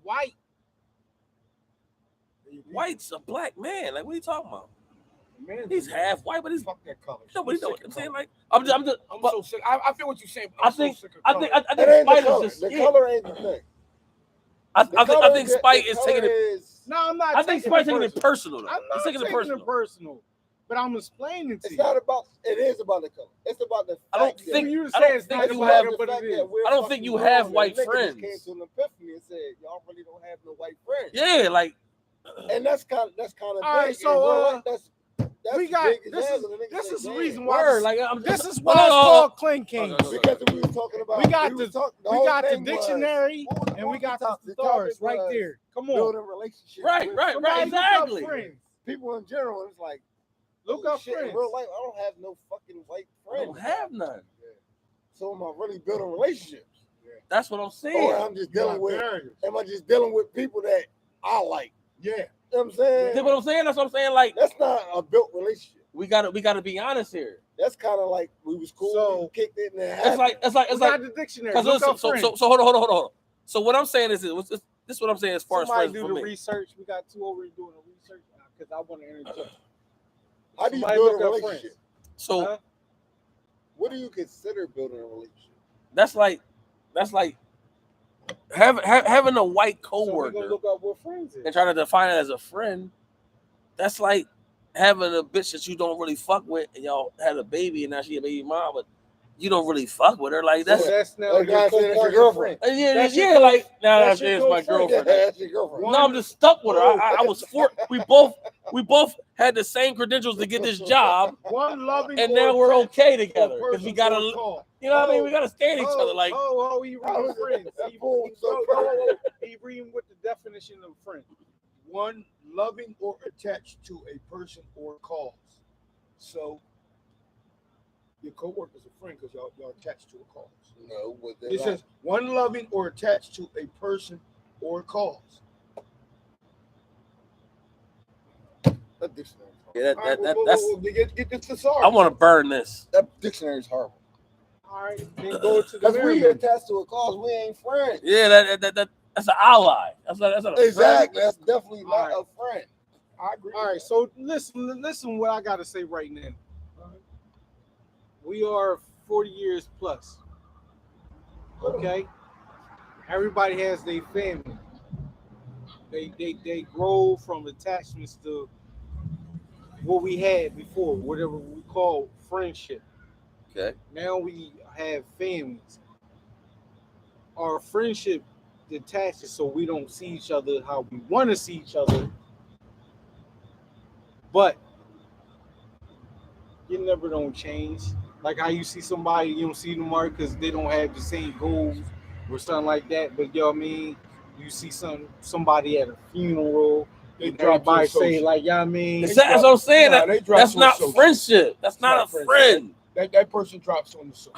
White. White's a black man. Like, what are you talking about? Man, He's half white, but he's fuck that color. no, but you know what sick I'm of saying. color. Like, I'm just I'm but so sick. I feel what you're saying. I I'm think so sick of I color. think I It think ain't the Spite color. is just The it. color ain't the thing. I The color think Spite is taking it. is. No, I'm not. I think Spite's taking it personal. Though. I'm He's not taking taking it personal. but I'm explaining to It's you. not about. It is about the color. It's about the. I don't fact think- that- you I say don't it's think not you about have- it, but it is. I don't think you have white friends. Came to an epiphany and said, "Y'all really don't have no white friends." Yeah, like And that's kind of All right, big. so, In real life, that's we got big as this hell, is and the nigga this say, is the "Damn." reason why word. Like I'm this just, is why it's called Clingkingz. Because we was talking about. We got was the talking- we whole got the thing was dictionary and we got the the stars topic right was there. Come on, building relationships. Right, with right, somebody look up exactly. friends. People in general, it's like Look oh, up shit, friends. in real life. I don't have no fucking white I friends. don't have none. So am I really building relationships? That's what I'm Or saying. I'm just dealing with. barriers. Am I just dealing with people that I like? Yeah. You know what I'm saying? See what I'm saying? That's what I'm saying. Like That's not a built relationship. we gotta be honest here. That's kind of like we was cool, So- we kicked it, and It's like We it's got like the dictionary. because Look up so friends. hold on. So what I'm saying is this is what I'm saying as far Somebody as friends do for the me. research. We got two over here doing the research because I want to interject. how do you Somebody build look a up relationship? friends. So Huh? What do you consider building a relationship? that's like having a white So we're coworker gonna look up what friends is. and trying to define it as a friend. That's like having a bitch that you don't really fuck with and y'all had a baby and now she a baby mom, but you don't really fuck with her. Like So that's that's now Like your I said, it's your co-partner girlfriend. friend. yeah, That's yeah, your like now that's that your is my girlfriend. girlfriend. That's your girlfriend. No, I'm just stuck with her. I was we both had the same credentials to get this job, One loving and or now we're attached okay to a together because we person gotta, or cause. you know what I mean? We gotta stand each other. Like he reading friends. He reading what the definition of friend. One, loving or attached to a person or cause. So your coworker is a friend because y'all attached to a cause. No, but It says one loving or attached to a person or cause. that dictionary. yeah, All right, that's. get this thesaurus. I want to burn this. That dictionary is horrible. All right, then go to the Because we mirror. attached to a cause, we ain't friends. Yeah, that's an ally. That's not a friend. Exactly. That's definitely not Alright. a friend. I agree. All right, so listen what I gotta say right now. We are 40 years plus. Okay? Everybody has their family. They grow from attachments to what we had before, whatever we call friendship. Okay. Now we have families. Our friendship detaches so we don't see each other how we want to see each other. But you never don't change. Like how you see somebody, you don't see them because they don't have the same goals or something like that. But you know what I mean? You see somebody at a funeral, They drop everybody to say associate. like, yeah, you know what I mean? That's what I'm saying. Nah, they drop That's to not associate. friendship. That's It's not not a friendship. friend. That person drops on the soul.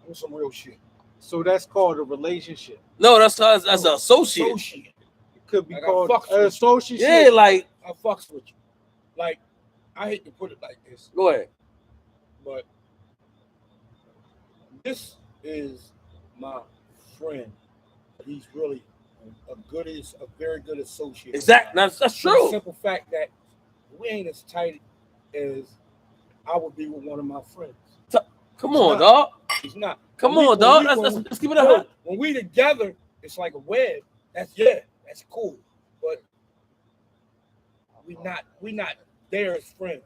On some real shit. So that's called a relationship. No, that's an associate. Associate. It could be Like, I called fucks an with you. associate. Yeah, like I fucks with you. Like, I hate to put it like this, go ahead. but this is my friend. He's really a very good associate. Exactly. That's For the true. simple fact that we ain't as tight as I would be with one of my friends. Come on, dog. He's not. Come When on, we- dog. when we- Let's keep it a hundred. When we together, it's like a web. That's cool. But we not there as friends.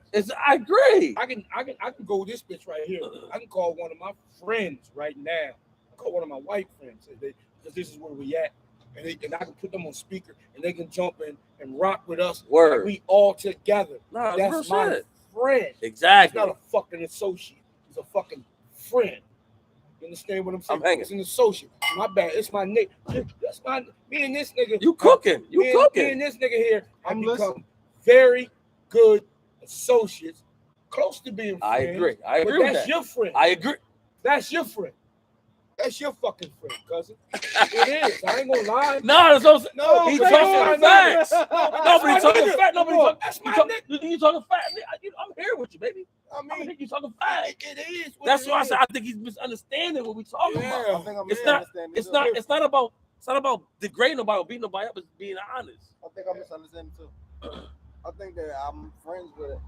I agree. I can go this bitch right here. I can call one of my friends right now. I call one of my white friends because this is where we at, and I can put them on speaker and they can jump in and rock with us. Word. And we all together. Nah, That's real my shit. friend. He's Exactly. not a fucking associate. He's a fucking friend. You understand what I'm saying? I'm hanging. It's an associate. My bad. It's my nigga. That's me and this nigga. You cooking. You me cooking. and this nigga here have I'm become listening. very good associates, close to being friends. I agree. I But agree with that's that. your friend. I agree. That's your friend. That's your fucking friend, cousin. It is. I ain't gonna lie. No, that's what I'm saying. No, He that's talking my facts. nigga. Nobody That's talking my nigga. facts. Nobody talking. That's my You talking facts. I'm here with you, baby. I I mean, think you talking facts. it is. what That's it why I is. said I think he's misunderstanding what we talking Yeah. about. I think I'm It's not- misunderstanding. It's too. not. It's not about degrading nobody or beating nobody up. It's being honest. I think I'm misunderstanding too. I think that I'm friends with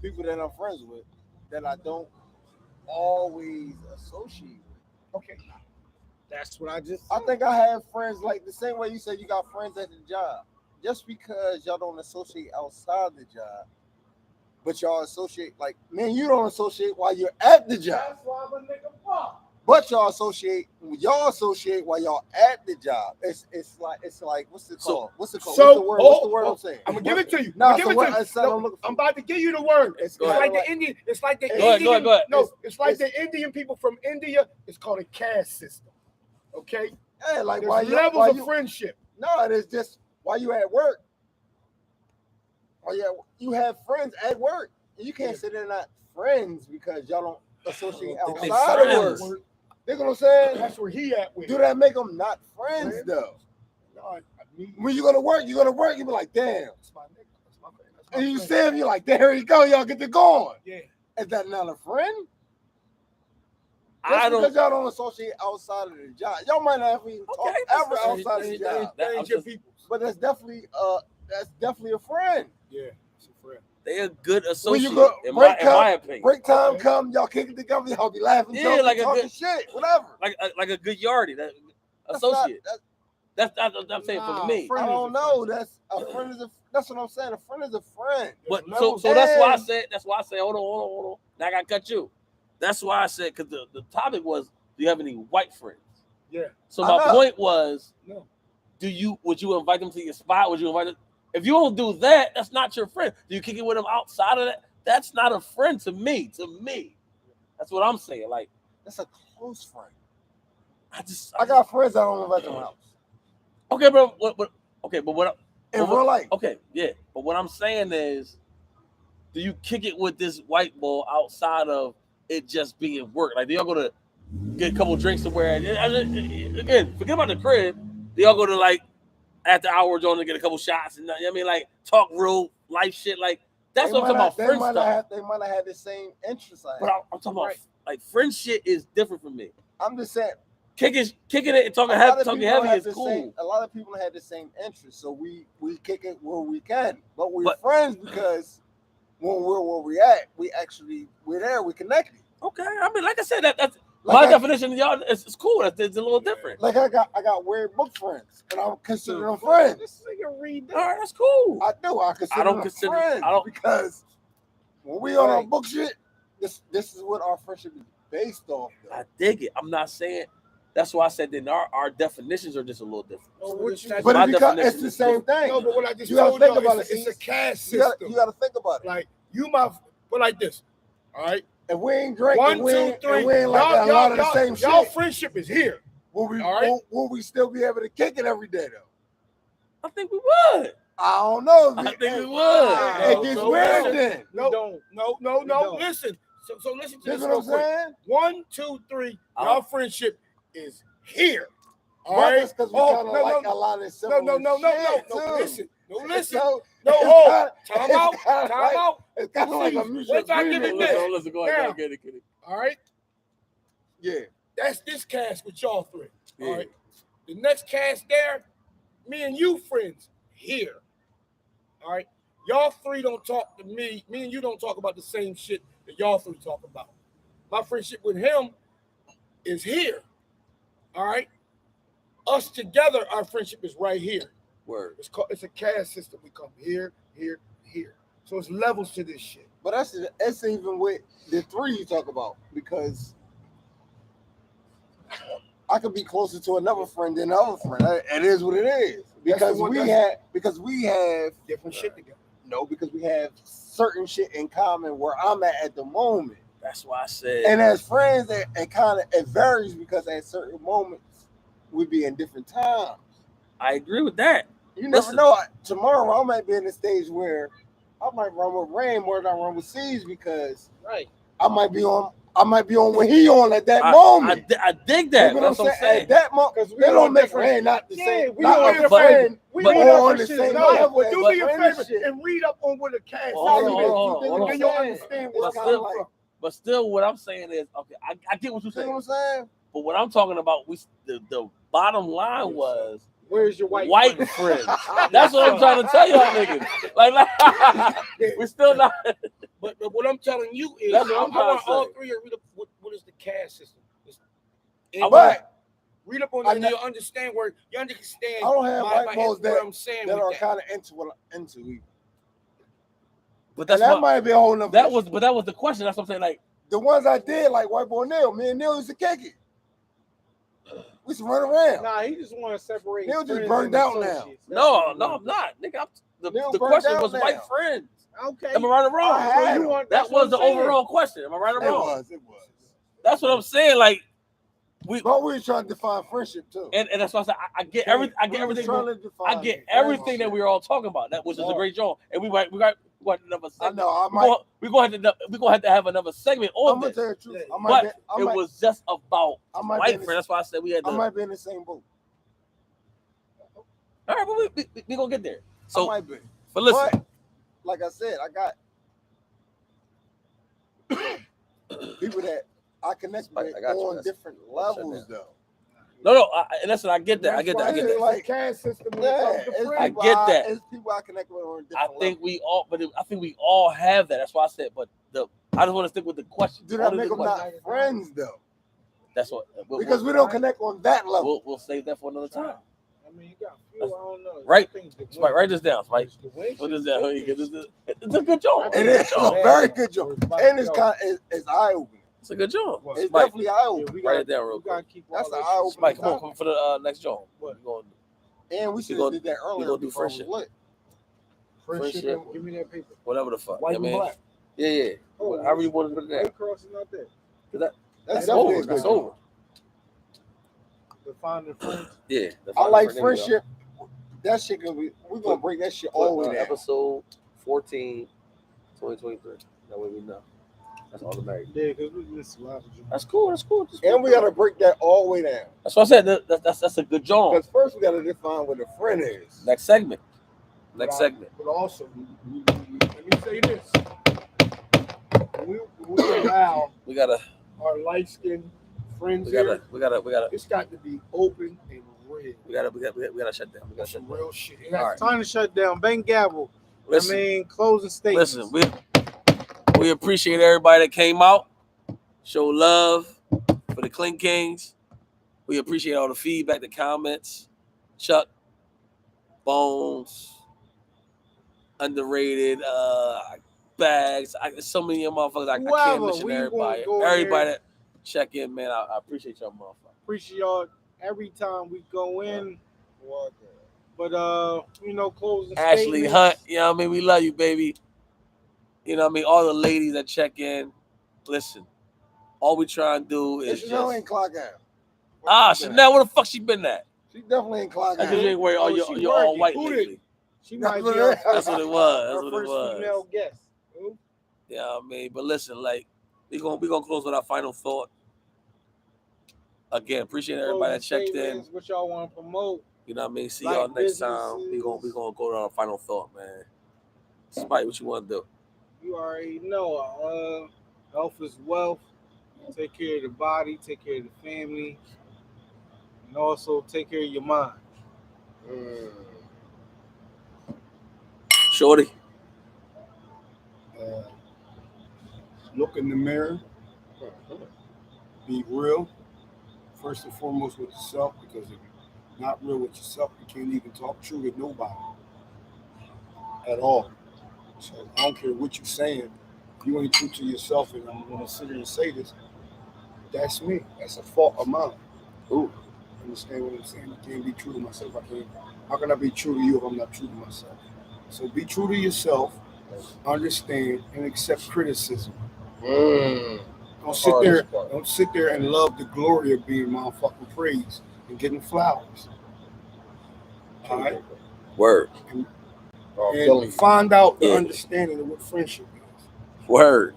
people that I'm friends with that I don't always associate with. Okay. That's what I just. I think I have friends like the same way you said you got friends at the job. Just because y'all don't associate outside the job, but y'all associate like man, you don't associate while you're at the job. That's why I'm a nigga fuck. But y'all associate while y'all at the job. It's like what's it called? What's it called? So, What's the word I'm saying? I'm gonna give it to you. No, I'm gonna so give what it to I said you. I'm No, looking for. I'm about to give you the word. It's It's kinda like like- the Indian. It's like the Go ahead, Indian. go ahead. No, it's like It's- the Indian people from India. It's called a caste system. Okay. Yeah, like There's while levels you of friendship. no, it is just while you at work. You have friends at work. And you can't say they're not friends because y'all don't associate I don't think they outside of friends. work. You know what I'm saying? That's where he at with. Do that make them not friends though? No, I mean, When you go to work, you be like, damn. that's my nigga. That's my friend. That's my And you friend. see him, you're like, there you go, y'all get to going. Yeah. Is that not a friend? I Just don't. because y'all don't associate outside of the job. Y'all might not even talk Okay, that's ever fine. outside of the job. That- They I'm ain't your just- people. But that's definitely a friend. Yeah, it's a friend. They're a good When associate, you go in break my up, opinion. break time Okay. come, y'all kick it together, y'all be laughing, Yeah, joking, like a talking good- shit, whatever. Like a good yardie, that That's not- associate. that's- That's what I'm saying Nah, for me. friend I is don't a know. friend. That's what I'm saying. A friend is a friend. But There's so levels. that's why I And- said hold on. Now I gotta cut you. That's why I said because the topic was, do you have any white friends? Yeah. So I my know. point was, No. would you invite them to your spot? Would you invite them? If you don't do that, that's not your friend. Do you kick it with them outside of that? That's not a friend to me. That's what I'm saying. Like That's a close friend. I I got friends I don't invite to my house. okay, bro. But what? In real life. Okay, yeah. But what I'm saying is, do you kick it with this white boy outside of it just being work? Like, do y'all go to get a couple drinks somewhere? Again, forget about the crib. Do y'all go to like after hours on to get a couple shots and you know what I mean, like talk real life shit? Like that's what I'm talking about. Friend stuff. They might have had the same interests I But have. I'm talking about like friend shit is different for me. I'm just saying. Kicking it and talking A lot heavy, of talking people heavy have is the cool. same- a lot of people had the same interests, so we kick it where we can. But we're But- friends because when we're where we at, we're there, we connected. Okay, I mean, like I said, that's Like my I- definition of y'all. It's cool. It's a little different. Like I got weird book friends, and I consider them friends. This nigga read All that. right, that's cool. I do. I consider don't them consider- friends I don't- because when we on our Right. book shit, this is what our friendship is based off. Though. I dig it. I'm not saying. That's why I said that our definitions are just a little different. No, what it's you- not- But my it becomes, definition it's the is same thing. No, but what I just You gotta told think y'all, about it's it, a see? caste You system. got to think about it. Like you might put like this. All right. If we ain't drinking, 1, 2, we 3. ain't like a lot of the same y'all shit. friendship is here. Will we? All right. Will we still be able to kick it every day though? I think we would. I don't know. I think we would. It gets No, weird no. then. No, don't. no. don't. Listen. So listen to This this what real I'm quick. saying? 1, 2, 3. Y'all friendship is here. All But right. that's because we kind of like a lot of similar No. shit, too. Listen. No, listen. So, No, it's hold. kinda- Time out. it's kinda Time like- out. It's kind of like a Please, mutual once I give agreement. it this. Listen, go ahead, get it. All right. Yeah. That's this cast with y'all three. Yeah. All right. The next cast there, me and you friends here. All right. Y'all three don't talk to me. Me and you don't talk about the same shit that y'all three talk about. My friendship with him is here. All right. Us together, our friendship is right here. Word. It's a caste system. We come here. So it's levels to this shit. But that's even with the three you talk about, because I could be closer to another friend than another friend. It is what it is. Because we have Different shit together. No, because we have certain shit in common where I'm at the moment. That's why I said. And as friends, it varies, because at certain moments we be in different times. I agree with that. You never know. Tomorrow I might be in a stage where I might run with Rain more than I run with C's, because I might be on what he on at that moment. I dig that. You know That's what I'm saying. At that moment, because they don't make Rain not the same. Not a friend. We on the same level. But do me a favor and read up on what a cast is. Hold And you'll understand what's kind of like. But still, what I'm saying is, okay, I get what you're You know saying. what I'm saying? But what I'm talking about, the bottom line was, where's your white friends? That's what I'm trying to tell y'all niggas. Like we're still not. But what I'm telling you is, That's what I I'm trying want to all say. three to read up what is the caste system. All right. Read up on it, and you'll understand where you understand. I don't have white boys what I'm saying that with are that. kind of into what I'm into. Either. But that's that might be a whole nother. That was the question. That's what I'm saying. Like the ones I did, like White Boy Neil. Me and Neil used to kick it. We used to run around. Nah, he just want to separate. Neil just burned out now. No, I'm not, nigga. The question was white friends. Okay. Am I right or wrong? That was the overall question. Am I right or wrong? It was. That's what I'm saying. Like but we were trying to define friendship too. And that's why I said I get everything. I get everything that we were all talking about. That was just a great joke. And we got another segment. I know. We're going to have to have another segment on this. I'm gonna tell you the truth. But it was just about white friends. That's why I said we had. I might be in the same boat. All right, but we gonna get there. So I might be. But listen, but, like I said, I got people that I connect with on different levels, though. No, and listen, I get that. I get that. Like caste system. I get that. It's people I connect with on different levels. I think we all have that. That's why I said. But I just want to stick with the question. Do that make them not friends, though? That's what. Because we don't connect on that level. We'll save that for another time. I mean, you got a few, I don't know. Right, Spike. Write this down, Spike. What is that? It's a good joke. It is a very good joke, and it's eye opening. It's a good joke. It's definitely eye opening. Write it down real quick. That's an eye opening. Spike, come on for the next joke. What? And we should have did that earlier. We gonna do friendship. Friendship. Give me that paper. Whatever the fuck. White and black. Yeah. Oh, however you want to put it down. Crossing out there. That's over. over. That's over. Define the friends. Yeah. I like friendship. That shit we're gonna bring that shit all the way down. Episode 14, 2023. That way we know. That's all that matters. Yeah, because we just That's cool. And we gotta break that all the way down. That's what I said. That's a good job. Because first we gotta define what a friend is. Next segment. But also, let me say this: we allow we gotta our light skinned friends we here. gotta. It's got to be open and real. We gotta shut down. We gotta shut Some down. real shit. All right. time to shut down. Bang gavel. Listen, I mean, closing statements. listen. We appreciate everybody that came out, show love for the Clingkingz. We appreciate all the feedback, the comments. Chuck, Bones, underrated, Bags. So many of motherfuckers. I can't mention everybody. Everybody that check in, man. I appreciate y'all, motherfuckers. Appreciate y'all every time we go in. But closing Ashley statements. Hunt, you know what I mean? We love you, baby. You know what I mean? All the ladies that check in, listen. All we try and do is Chanel ain't clock out. Chanel, where the fuck she been at? She definitely ain't clock out. Because you ain't wearing all you're all white lately. She might be our That's what it was. That's our what it first was. female guest. Yeah, I mean, but listen, like, we gonna close with our final thought. Again, appreciate everybody that checked in. What y'all want to promote? You know what I mean? See Like y'all next time. We businesses. gonna go to our final thought, man. Spike, what you want to do? You already know. Health is wealth. Take care of the body. Take care of the family, and also take care of your mind. Shorty. Look in the mirror. Be real. First and foremost with yourself, because if you're not real with yourself, you can't even talk true with nobody at all. So I don't care what you're saying. If you ain't true to yourself, and I'm going to sit here and say this, that's me. That's a fault of mine. Ooh. Understand what I'm saying? I can't be true to myself. How can I be true to you if I'm not true to myself? So be true to yourself, understand, and accept criticism. Don't sit there and love the glory of being motherfucking praised and getting flowers. All right? Word. And find out the understanding of what friendship is. Word.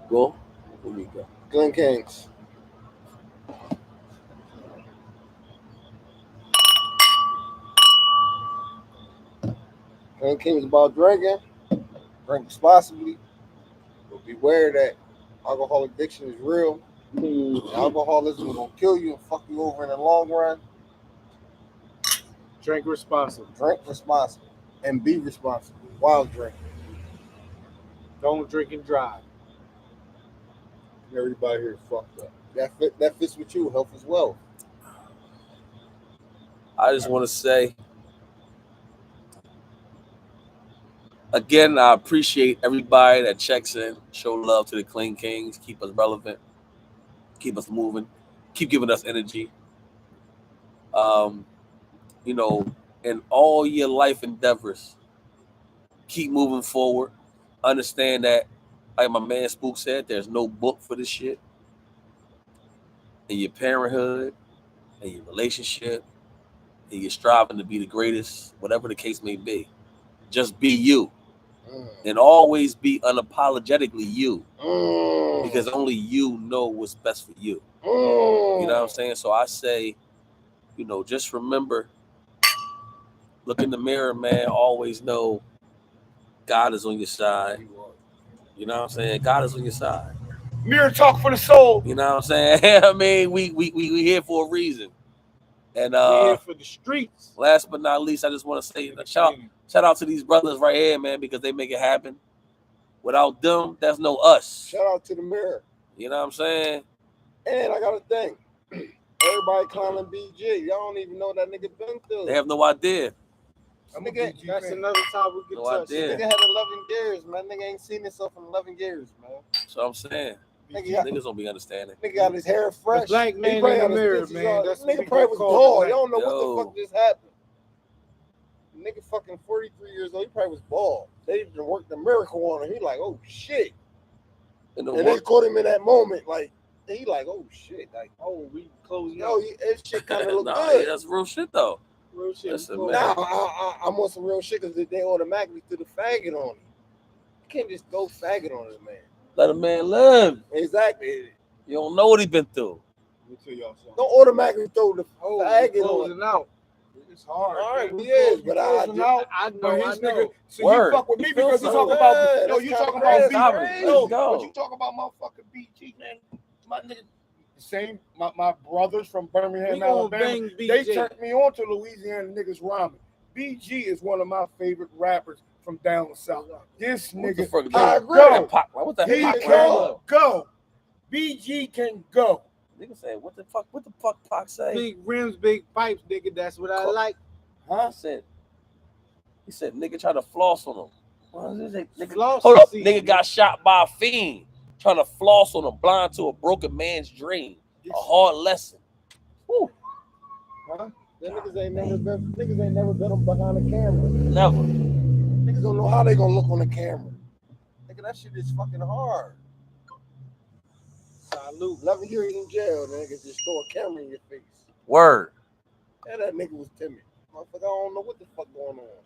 Go. Where we go? Clingkingz. Clingkingz about drinking. Drink responsibly. But beware that alcohol addiction is real. Alcoholism is gonna kill you and fuck you over in the long run. Drink responsibly. Drink responsibly and be responsible while drinking. Don't drink and drive. Everybody here fucked up. That fits with you. Health as well. I just want to say, again, I appreciate everybody that checks in, show love to the Clingkingz, keep us relevant, keep us moving, keep giving us energy. You know, in all your life endeavors, keep moving forward. Understand that, like my man Spook said, there's no book for this shit. In your parenthood, in your relationship, and you're striving to be the greatest, whatever the case may be. Just be you. And always be unapologetically you. Because only you know what's best for you. You know what I'm saying? So I say, you know, just remember, look in the mirror, man. Always know God is on your side. You know what I'm saying? God is on your side. Mirror talk for the soul. You know what I'm saying? I mean, we here for a reason. And we're here for the streets. Last but not least, I just want to say shout out to these brothers right here, man, because they make it happen. Without them, there's no us. Shout out to the mirror. You know what I'm saying? And I got a thing. Everybody clowning BG. Y'all don't even know what that nigga been through. They have no idea. That's another topic we can touch. This nigga had 11 years, man. Nigga ain't seen himself in 11 years, man. That's what I'm saying. Niggas don't be understanding. Nigga got his hair fresh. The black man in the mirror, man. That's nigga probably was bald. Y'all don't know what the fuck just happened. Nigga fucking 43 years old. He probably was bald. They even worked the miracle on him. He like, oh shit. And they caught him in that moment. Like, he like, oh shit. Like, oh, we closing out. This shit kind of look good. Yeah, that's real shit though. Real shit. Listen, now I'm on some real shit because they automatically threw the faggot on him. You can't just go faggot on it, man. Let a man live. Exactly. You don't know what he been through. Let me tell y'all something. Don't automatically throw the faggot on it out. It's hard. All right, we is, but I know. Nigga, so you fuck with me because you talk about you talking about but you talk about motherfucking BG, man. My nigga, same my brothers from Birmingham, Alabama. They turned me on to Louisiana niggas rhyming. BG is one of my favorite rappers from down south. This nigga, I agree. What the he can go. BG can go. Nigga say, what the fuck Pac say? Big rims, big pipes, nigga. That's what I like. Huh? He said, nigga try to floss on him. What is it? Nigga, floss hold up. Nigga got shot by a fiend trying to floss on him, blind to a broken man's dream. A hard lesson. Woo. Huh? Niggas ain't never been behind the camera. Never. Niggas don't know how they gonna look on the camera. Nigga, that shit is fucking hard. Salute. 11 years in jail, nigga, just throw a camera in your face. Word. Yeah, that nigga was timid. Motherfucker, I don't know what the fuck going on.